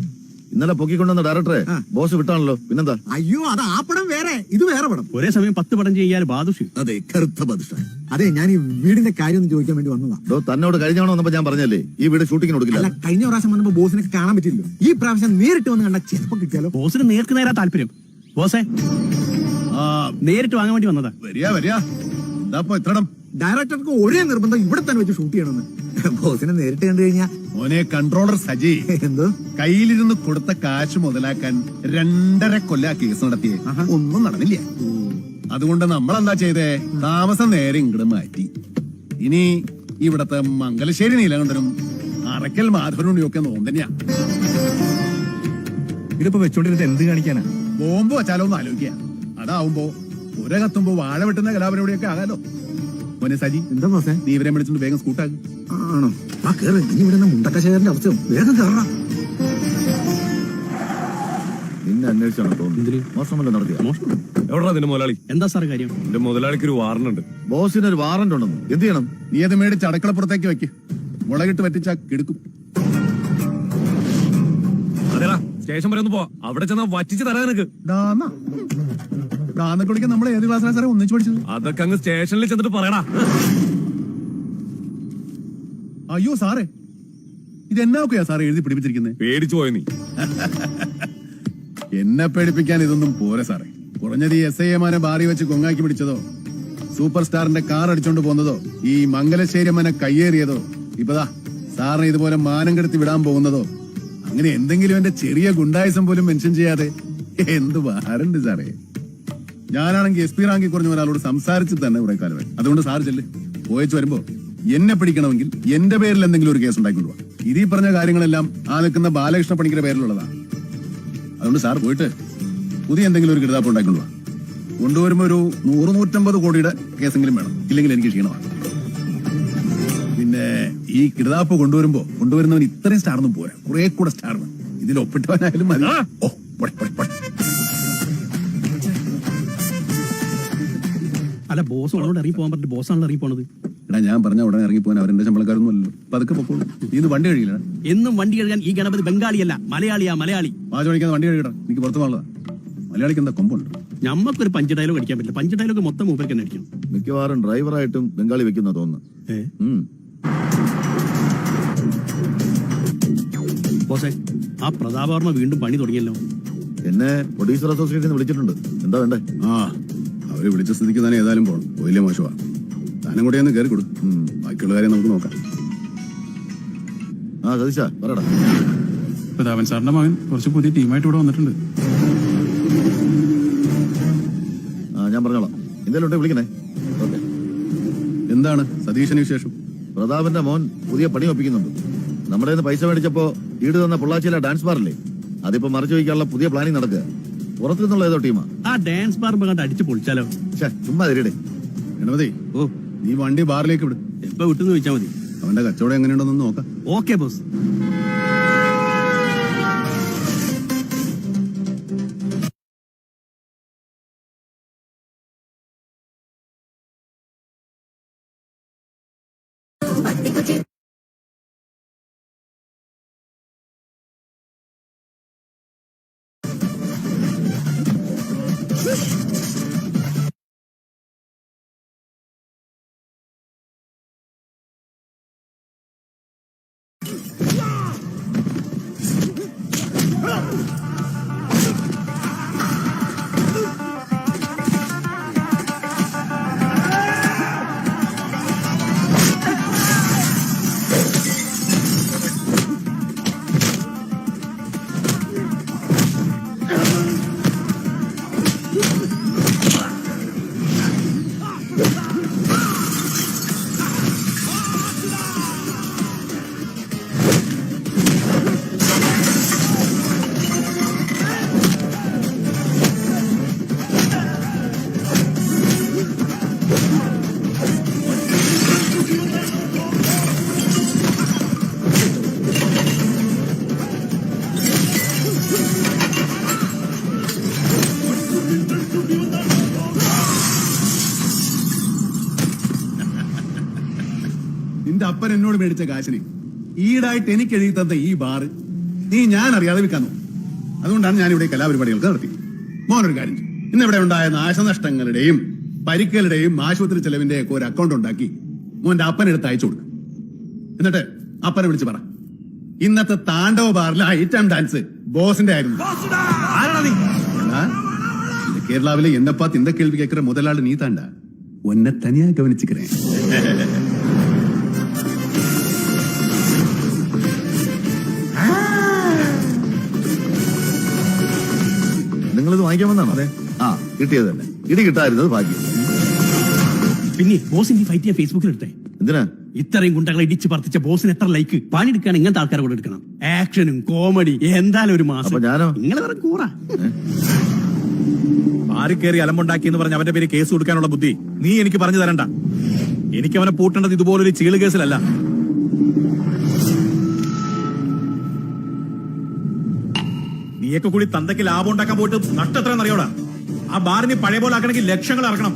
J: ഇന്നലെ പൊക്കിക്കൊണ്ടുവന്ന ഡയറക്ടറെ ബോസ് വിട്ടാണല്ലോ, പിന്നെന്താ?
H: അയ്യോ, അത് ആ പടം വേറെ, ഇത് വേറെ പടം.
I: ഒരേ സമയം 10 പടം ചെയ്യാൻ ബാദുഷി.
J: അതെ, കറുത്ത ബാദുഷ.
H: അതെ, ഞാൻ ഈ വീടിന്റെ കാര്യം ഒന്ന് ചോദിക്കാൻ വേണ്ടി വന്നതാ.
J: തന്നോട് കഴിഞ്ഞാണോ വന്നപ്പോ ഞാൻ പറഞ്ഞല്ലേ ഈ വീട് ഷൂട്ടിങ്ങിന് കൊടുക്കില്ല.
H: അല്ല, കഴിഞ്ഞ പ്രാവശ്യം വന്നപ്പോ ബോസിനെ കാണാൻ പറ്റില്ലോ. ഈ പ്രാവശ്യം നേരിട്ട് വന്ന് കണ്ട ചിലപ്പോ കിട്ടിയാലോ.
I: ബോസിന് നേർക്ക് നേരാ താല്പര്യം. ബോസേ, നേരിട്ട് വാങ്ങാൻ വേണ്ടി വന്നതാ.
F: വരിക എന്താപ്പോ ഇത്രടം?
H: ഡയറക്ടർക്ക് ഒരേ നിർബന്ധം ഇവിടെ തന്നെ വെച്ച് ഷൂട്ട് ചെയ്യണമെന്ന്. ബോസിനെ നേരിട്ട് കണ്ടു കഴിഞ്ഞാ
F: മോനെ കൺട്രോളർ സജി,
H: എന്തോ
F: കയ്യിലിരുന്ന് കൊടുത്ത കാശ് മുതലാക്കാൻ 2.5 കൊല്ലാ കേസ് നടത്തിയേ, ഒന്നും നടന്നില്ല. അതുകൊണ്ട് നമ്മളെന്താ ചെയ്തേ? താമസം നേരെ ഇങ്ങോട്ട് മാറ്റി. ഇനി ഇവിടത്തെ മംഗലശ്ശേരി നീലകണ്ഠനും അറക്കൽ മാധവനുണ്ണിയും ഒക്കെ നോം തന്നെയാ.
C: ഇതിപ്പോ വെച്ചോണ്ടിരുന്നത് എന്ത് കാണിക്കാനാ?
F: ബോംബ് വച്ചാലോ ഒന്ന് ആലോചിക്കുക. അതാവുമ്പോ പുര കത്തുമ്പോ വാഴ വെട്ടുന്ന കലാപരിപാടിയൊക്കെ ആകാലോ. മോനെ സജി,
H: എന്താ ബോസേ?
F: നീ ഇവരെ വിളിച്ചിട്ട് വേഗം സ്കൂട്ടാകും.
H: ആണോ? ആ കേറ്, ഇനി ഇവിടെ മുണ്ടക്കശേഖരന്റെ അവസ്ഥ വേഗം കയറാം.
J: നിന്നെ അന്വേഷിച്ചാണ് തോന്നുന്നു. മോശമല്ല നടത്തിയ
K: എവിടാ നിന്റെ മുതലാളി?
I: എന്താ സാർ കാര്യം?
K: എന്റെ മുതലാളിക്ക് ഒരു വാറണ്ടുണ്ട്.
J: ബോസിനൊരു വാറന്റ് ഉണ്ടെന്ന്. എന്ത് ചെയ്യണം?
F: നീ അത് മേടിച്ച് അടുക്കളപ്പുറത്തേക്ക് വെക്ക്. മുളകിട്ട് വറ്റിച്ചാ കിടക്കും.
K: അതെടാ, സ്റ്റേഷൻ വരെ ഒന്ന് പോ. അവിടെ ചെന്നാ വറ്റിച്ച് തരാൻ നിനക്ക്.
F: ഡാന്നൊക്കെ വിളിക്കാൻ നമ്മൾ ഏത് ക്ലാസ്സിലാണ് സാറേ ഒന്നിച്ച് പഠിച്ചത്?
K: അതൊക്കെ അങ്ങ് സ്റ്റേഷനിൽ ചെന്നിട്ട് പറയടാ.
F: അയ്യോ സാറേ, ഇതെന്നാക്കെയാ സാറേ എഴുതി പിടിപ്പിച്ചിരിക്കുന്നത്?
K: പേടിച്ചു പോയ നീ.
F: എന്നെ പേടിപ്പിക്കാൻ ഇതൊന്നും പോരെ സാറേ. കുറഞ്ഞത് ഈ SIA-മാരെ ബാറി വെച്ച് കൊങ്ങാക്കി പിടിച്ചതോ, സൂപ്പർ സ്റ്റാറിന്റെ കാർ അടിച്ചോണ്ട് പോകുന്നതോ, ഈ മംഗലശ്ശേരി അമ്മനെ കയ്യേറിയതോ, ഇപ്പതാ സാറിന് ഇതുപോലെ മാനം കെടുത്തി വിടാൻ പോകുന്നതോ, അങ്ങനെ എന്തെങ്കിലും എന്റെ ചെറിയ ഗുണ്ടായുസം പോലും മെൻഷൻ ചെയ്യാതെ എന്ത് വാറുണ്ട് സാറേ. ഞാനാണെങ്കിൽ SP റാങ്കിൽ കുറഞ്ഞ ഒരാളോട് സംസാരിച്ച് തന്നെ കുറെ കാലമായി. അതുകൊണ്ട് സാർ ചെല്ല്, പോയച്ചു വരുമ്പോ എന്നെ പിടിക്കണമെങ്കിൽ എന്റെ പേരിൽ എന്തെങ്കിലും ഒരു കേസ് ഉണ്ടാക്കിക്കൊണ്ടു പോവാ. ഇതീ പറഞ്ഞ കാര്യങ്ങളെല്ലാം ആ നിൽക്കുന്ന ബാലകൃഷ്ണ പണിക്കരുടെ പേരിലുള്ളതാണ്. അതുകൊണ്ട് സാർ പോയിട്ട് പുതിയ എന്തെങ്കിലും ഒരു കിടതാപ്പ് ഉണ്ടാക്കിക്കൊണ്ടു പോവാ. കൊണ്ടുവരുമ്പോ ഒരു 100-150 കോടിയുടെ കേസെങ്കിലും വേണം, ഇല്ലെങ്കിൽ എനിക്ക് ക്ഷീണമാണ്. പിന്നെ ഈ കിടതാപ്പ് കൊണ്ടുവരുന്നവൻ ഇത്രയും സ്റ്റാറൊന്നും പോരാ, കുറെ കൂടെ സ്റ്റാർ വേണം. ഇതിൽ ഒപ്പിട്ടവനായാലും മതി. ഓ,
I: അല്ല, ബോസ് ഉള്ളോട് ഇറങ്ങി പോകാൻ പറ്റില്ല. ബോസാണല്ലോ ഇറങ്ങി പോണത്.
F: എടാ, ഞാൻ പറഞ്ഞ ഉടനെ ഇറങ്ങി പോകാൻ അവരെന്റെ ശമ്പളക്കാരൊന്നും അല്ലല്ലോ. പതുക്കെ പൊക്കോളൂ. ഇന്ന് വണ്ടി കഴിയില്ല.
I: എന്നും വണ്ടി കഴുകാൻ ഈ ഗണപതി ബംഗാളിയല്ല, മലയാളിയാ. മലയാളി
F: വാചോടിക്കാതെ വണ്ടി കഴുകടാ. എനിക്ക് പുറത്തു പോകാനുള്ളതാ. മലയാളിക്ക് എന്താ കൊമ്പുണ്ട്?
I: ഞമ്മക്കൊരു പഞ്ച് ഡയലോഗ് അടിക്കാൻ പറ്റില്ല. പഞ്ച് ഡയലോഗ് മൊത്തം മൂപ്പർക്ക് തന്നെ അടിക്കണം.
J: മിക്കവാറും ഡ്രൈവറായിട്ടും ബംഗാളി വെക്കുന്ന തോന്നുന്നു.
I: ബോസേ, ആ പ്രതാപവർമ്മ വീണ്ടും പണി തുടങ്ങിയല്ലോ.
J: എന്നെ പ്രൊഡ്യൂസർ അസോസിയേഷൻ വിളിച്ചിട്ടുണ്ട്. എന്താ വേണ്ടേ?
F: അവര് വിളിച്ച സ്ഥിതിക്ക് തന്നെ ഏതായാലും പോകണം. വലിയ മോശമാ. താനും കൂടെ ഒന്ന് കയറി കൊടുക്കും. ബാക്കിയുള്ള കാര്യം നമുക്ക് നോക്കാം.
J: സതീശ പറയടാ.
A: പ്രതാപൻ സാറിന്റെ മകൻ കുറച്ച് പുതിയ ടീമായിട്ട് ഇവിടെ വന്നിട്ടുണ്ട്.
J: ഞാൻ പറഞ്ഞോളാം. എന്തെങ്കിലും ഉണ്ടെങ്കിൽ വിളിക്കണേ. ഓക്കെ.
F: എന്താണ് സതീശന് വിശേഷം?
J: പ്രതാപന്റെ മോൻ പുതിയ പണി ഒപ്പിക്കുന്നുണ്ട്. നമ്മുടെ കയ്യിൽ നിന്ന് പൈസ മേടിച്ചപ്പോ ഈട് തന്ന പൊള്ളാച്ചിയിലെ ഡാൻസ് ബാറില്ലേ, അതിപ്പോ മറച്ചു വയ്ക്കാനുള്ള പുതിയ പ്ലാനിങ് നടക്കുക. പുറത്തു നിന്നുള്ള ഏതോ ടീമാ.
I: ആ ഡാൻസ് ബാർ കണ്ട് അടിച്ചു പൊളിച്ചാലോ?
J: ചുമ്മാ തരികടേ.
F: ഗണപതി, നീ വണ്ടി ബാറിലേക്ക് വിടും.
I: എപ്പോ വിട്ടെന്ന് ചോദിച്ചാൽ മതി.
F: അവന്റെ കച്ചവടം എങ്ങനെയുണ്ടെന്ന് നോക്കാം.
I: Okay boss.
F: നിന്റെ അപ്പൻ എന്നോട് മേടിച്ച കാശിന് ഈടായിട്ട് എനിക്ക് എഴുതി തന്ന ഈ ബാറ് നീ ഞാൻ അറിയാതെ വിൽക്കാന്നു. അതുകൊണ്ടാണ് ഞാൻ ഇവിടെ കലാപരിപാടികൾക്ക് നടത്തി. മോനൊരു കാര്യം ചെയ്യും. ഇന്നിവിടെ ഉണ്ടായ നാശനഷ്ടങ്ങളുടെയും പരിക്കലുടെയും ആശുപത്രി ചെലവിന്റെ ഒക്കെ ഒരു അക്കൗണ്ട് ഉണ്ടാക്കി മോന്റെ അപ്പനെടുത്ത് അയച്ചു കൊടുക്കും. എന്നിട്ട് അപ്പനെ വിളിച്ച് പറ, ഇന്നത്തെ താണ്ഡവ ബാറിലെ ഐറ്റം ഡാൻസ് ബോസിന്റെ ആയിരുന്നു. കേരളാവിലെ എന്നപ്പാ തിന്ത കേൾവി കേൾക്കുന്ന മുതലാളി നീ താണ്ട ഒന്നെ തനിയാ ഗവനിച്ചിക്കണേ.
J: നിങ്ങളിത് വാങ്ങിക്കാൻ വന്നാണോ? അതെ. ആ, കിട്ടിയത് തന്നെ. ഇടി കിട്ടായിരുന്നത് ഭാഗ്യം.
I: പിന്നെ ബോസിന്റെ ഫൈറ്റ് ചെയ്യാൻ ഫേസ്ബുക്കിൽ എടുത്തേ.
J: എന്തിനാ?
I: ഇത്രയും ഗുണ്ടകളെ ഇടിച്ച് പറത്തിച്ച ബോസിന് എത്ര ലൈക്ക്. പണിയെടുക്കാൻ ഇങ്ങനത്തെ ആൾക്കാരെ കൂടെ എടുക്കണം. ആക്ഷനും കോമഡി എന്തായാലും ഒരു മാസം.
J: അപ്പൊ ഞാനോ?
I: നിങ്ങൾ വേറെ കൂറ
C: ആര് കയറി അലമ്പുണ്ടാക്കി എന്ന് പറഞ്ഞ് അവന്റെ പേര് കേസ് കൊടുക്കാനുള്ള ബുദ്ധി നീ എനിക്ക് പറഞ്ഞു തരണ്ട. എനിക്ക് അവനെ പൂട്ടേണ്ടത് ഇതുപോലൊരു ചീള് കേസിലല്ല. നീയൊക്കെ കൂടി തന്തയ്ക്ക് ലാഭം ഉണ്ടാക്കാൻ പോയിട്ട് നഷ്ടം എത്രയെന്ന് അറിയോടാ? ആ ബാറിന് പഴയ പോലെ ആക്കണമെങ്കിൽ ലക്ഷങ്ങൾ ഇറക്കണം.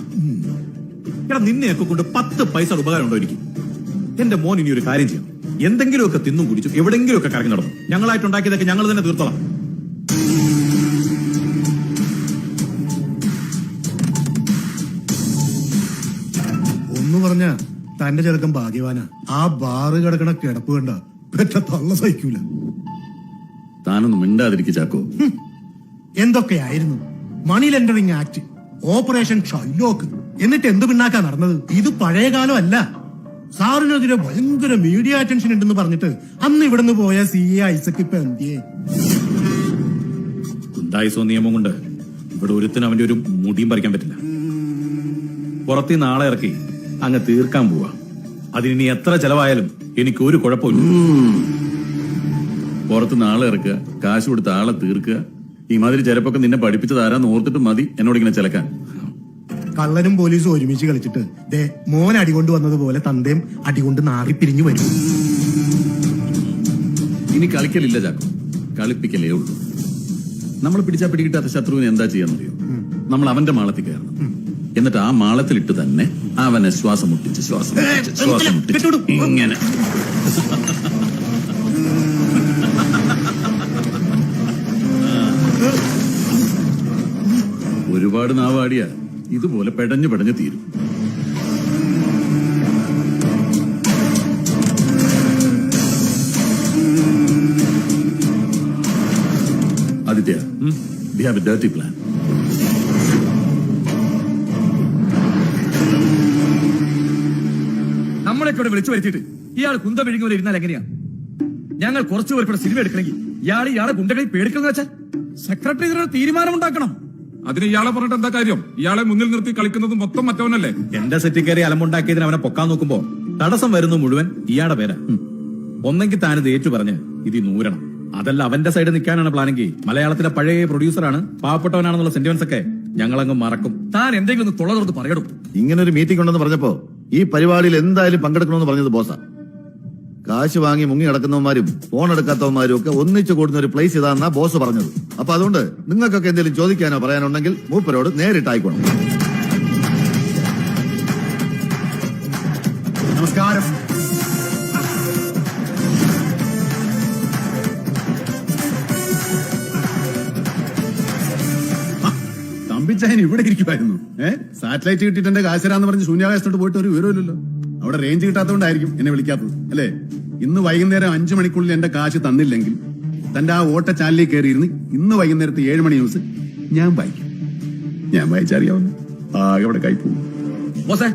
C: എടാ, നിന്നെയൊക്കെ കൊണ്ട് 10 പൈസ ഉപകാരം ഉണ്ടോ എനിക്ക്? എന്റെ മോൻ ഇനി ഒരു കാര്യം ചെയ്യാം. എന്തെങ്കിലുമൊക്കെ തിന്നും കുടിച്ചു എവിടെങ്കിലുമൊക്കെ കറങ്ങി നടന്നു. ഞങ്ങളായിട്ടുണ്ടാക്കിയതൊക്കെ ഞങ്ങൾ തന്നെ തീർത്തോളാം.
L: ഒന്ന് പറഞ്ഞ തന്റെ ചെറുക്കൻ ഭാഗ്യവാനാ. ആ ബാറ് കിടക്കണ കിടപ്പ് കണ്ട പെറ്റ തള്ള സഹിക്കൂല.
B: താനൊന്നും മിണ്ടാതിരിക്കും ചാക്കോ.
L: എന്തൊക്കെയായിരുന്നു മണി ലെൻഡറിംഗ് ആക്ട്, ഓപ്പറേഷൻ ഷൈലോക്ക്, എന്നിട്ട് എന്ത് പിന്നാക്കാ നടന്നത്? ഇത് പഴയകാലം അല്ല. സാറിനെതിരെ ഭയങ്കര മീഡിയ അറ്റൻഷൻ ഉണ്ടെന്ന് പറഞ്ഞിട്ട് അന്ന് ഇവിടുന്ന് പോയ CA ഐസക് ഇപ്പൊ എന്തിയേ?
C: ഗുണ്ടായിസോ നിയമം കൊണ്ട് ഇവിടെ ഒരുത്തിന് അവന്റെ ഒരു മുടിയും പറിക്കാൻ പറ്റില്ല. പുറത്ത് നാളെ ഇറക്കി അങ്ങ് തീർക്കാൻ പോവാ. അതിനി എത്ര ചെലവായാലും എനിക്ക് ഒരു കുഴപ്പമില്ല.
B: പുറത്ത് നാളെ ഇറക്കുക, കാശ് കൊടുത്ത് ആളെ തീർക്കുക. ഈ മാതിരി ചിലപ്പൊക്കെ നിന്നെ പഠിപ്പിച്ചത് ആരാന്ന് ഓർത്തിട്ട് മതി എന്നോട് ഇങ്ങനെ ചിലക്കാൻ.
L: കള്ളനും പോലീസും ഒരുമിച്ച് കളിച്ചിട്ട് ദേ മോൻ അടികൊണ്ട് വന്നതുപോലെ തന്തയും അടികൊണ്ട് നാറി പിരിഞ്ഞു വരും.
B: ഇനി കളിക്കലില്ല ചാക്കോ, കളിപ്പിക്കലേ ഉള്ളൂ. നമ്മൾ പിടിച്ചാ പിടികിട്ടാത്ത ശത്രുവിനെ എന്താ ചെയ്യാന്നറിയോ? നമ്മൾ അവന്റെ മാളത്തിൽ കയറണം. എന്നിട്ട് ആ മാളത്തിലിട്ട് തന്നെ അവനെ ശ്വാസം മുട്ടിച്ച് ഇങ്ങനെ ഒരുപാട് നാവാടിയ ഇതുപോലെ പെടഞ്ഞു പെടഞ്ഞു തീരും. Aditya, we have a dirty plan.
M: നമ്മളൊക്കെ ഇവിടെ വിളിച്ചു വരുത്തിയിട്ട് ഇയാൾ കുന്ത വിഴുങ്ങി ഇരുന്നാൽ എങ്ങനെയാ? ഞങ്ങൾ കുറച്ചു പേർക്കൂടെ സിനിമ എടുക്കണമെങ്കിൽ ഇയാളെ ഗുണ്ടകളിൽ പേടിക്കുന്ന വെച്ചാൽ
A: സെക്രട്ടറി ഇതിനൊരു തീരുമാനമുണ്ടാക്കണം.
K: അതിന് ഇയാളെ പറഞ്ഞിട്ട് എന്താ കാര്യം? ഇയാളെ മുന്നിൽ നിർത്തി കളിക്കുന്നത് മൊത്തം മറ്റവനല്ലേ?
C: എന്റെ സെറ്റിൽ കയറി അലമ്പുണ്ടാക്കിയതിന് അവനെ പൊക്കാൻ നോക്കുമ്പോ തടസ്സം വരുന്നു മുഴുവൻ ഇയാളുടെ പേരാ. ഒന്നെങ്കിൽ താനിത് ഏറ്റു പറഞ്ഞ് ഇത് നൂരണം. അതല്ല അവന്റെ സൈഡ് നിൽക്കാനാണ് പ്ലാനെങ്കിൽ മലയാളത്തിലെ പഴയ പ്രൊഡ്യൂസറാണ്, പാവപ്പെട്ടവനാണെന്നുള്ള സെന്റിമെന്റ്സ് ഒക്കെ ഞങ്ങളങ്ങ് മറക്കും.
M: താൻ എന്തെങ്കിലും ഒന്ന് തുള തുറന്ന് പറയണം.
J: ഇങ്ങനെ ഒരു മീറ്റിംഗ് ഉണ്ടെന്ന് പറഞ്ഞപ്പോ ഈ പരിപാടിയിൽ എന്തായാലും പങ്കെടുക്കണമെന്ന് പറഞ്ഞത് ബോസാ. കാശ് വാങ്ങി മുങ്ങി നടക്കുന്നവന്മാരും ഫോൺ എടുക്കാത്തവന്മാരും ഒക്കെ ഒന്നിച്ചു കൂടുന്ന ഒരു പ്ലേസ് ഇതാന്നാ ബോസ് പറഞ്ഞത്. അപ്പൊ അതുകൊണ്ട് നിങ്ങൾക്കൊക്കെ എന്തെങ്കിലും ചോദിക്കാനോ പറയാനുണ്ടെങ്കിൽ മൂപ്പരോട് നേരിട്ടായിക്കോണം.
F: നമസ്കാരം. തമ്പിച്ചായൻ ഇവിടെ ഇരിക്കുമായിരുന്നു. സാറ്റലൈറ്റ് കിട്ടിയിട്ട് എന്റെ കാശരാന്ന് പറഞ്ഞ് ശൂന്യാകാശത്തോട്ട് പോയിട്ട് ഒരു വിവരമില്ലല്ലോ. അവിടെ റേഞ്ച് കിട്ടാത്തതുകൊണ്ടായിരിക്കും എന്നെ വിളിക്കാത്തത് അല്ലേ? ഇന്ന് വൈകുന്നേരം 5 മണിക്കുള്ളിൽ എന്റെ കാശ് തന്നില്ലെങ്കിൽ തന്റെ ആ ഓട്ട ചാനലിൽ കയറിയിരുന്ന് ഇന്ന് വൈകുന്നേരത്ത് 7 മണി ന്യൂസ് ഞാൻ വായിക്കും. ഞാൻ വായിച്ചറിയാവുന്ന ആകെ അവിടെ കൈ പോകും.
M: ബോസേ,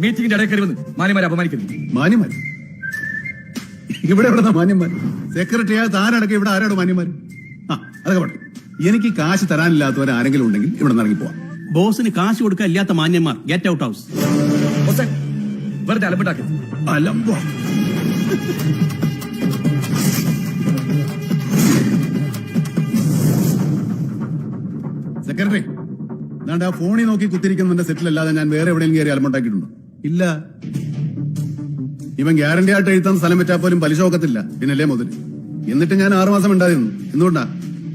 M: മീറ്റിംഗിന്റെ ഇടയിൽ കയറി വന്ന് മാന്യന്മാരെ അപമാനിക്കുന്നു.
F: മാന്യന്മാർ ഇവിടെ എവിടെ മാന്യന്മാർ? സെക്രട്ടറി താനടക്കം ഇവിടെ ആരോട് മാന്യന്മാർ? അതൊക്കെ പോട്ടെ. എനിക്ക് കാശ് തരാനില്ലാത്തവർ ആരെങ്കിലും ഉണ്ടെങ്കിൽ ഇവിടെ നിന്ന് ഇറങ്ങി പോവാം.
I: ബോസിന് കാശ് കൊടുക്കാൻ ഇല്ലാത്ത മാന്യന്മാർ ഗെറ്റ് ഔട്ട് ഹൗസ്.
M: ബോസേ, വെറുതെ അലമ്പുണ്ടാക്കി.
F: അലമ്പോ സെക്രട്ടറി, ആ ഫോണിൽ നോക്കി കുത്തിരിക്കുന്നതിന്റെ സെറ്റിലല്ലാതെ ഞാൻ വേറെ എവിടെയെങ്കിലും കയറി അലമ്പുണ്ടാക്കിയിട്ടുണ്ടോ? ഇല്ല. ഇവൻ ഗ്യാരണ്ടി ആയിട്ട് എഴുത്താൻ സ്ഥലം വെച്ചാൽ പോലും പലിശ നോക്കത്തില്ല. പിന്നല്ലേ മുതൽ. എന്നിട്ട് ഞാൻ 6 മാസം ഉണ്ടായിരുന്നു. എന്തുകൊണ്ടാ?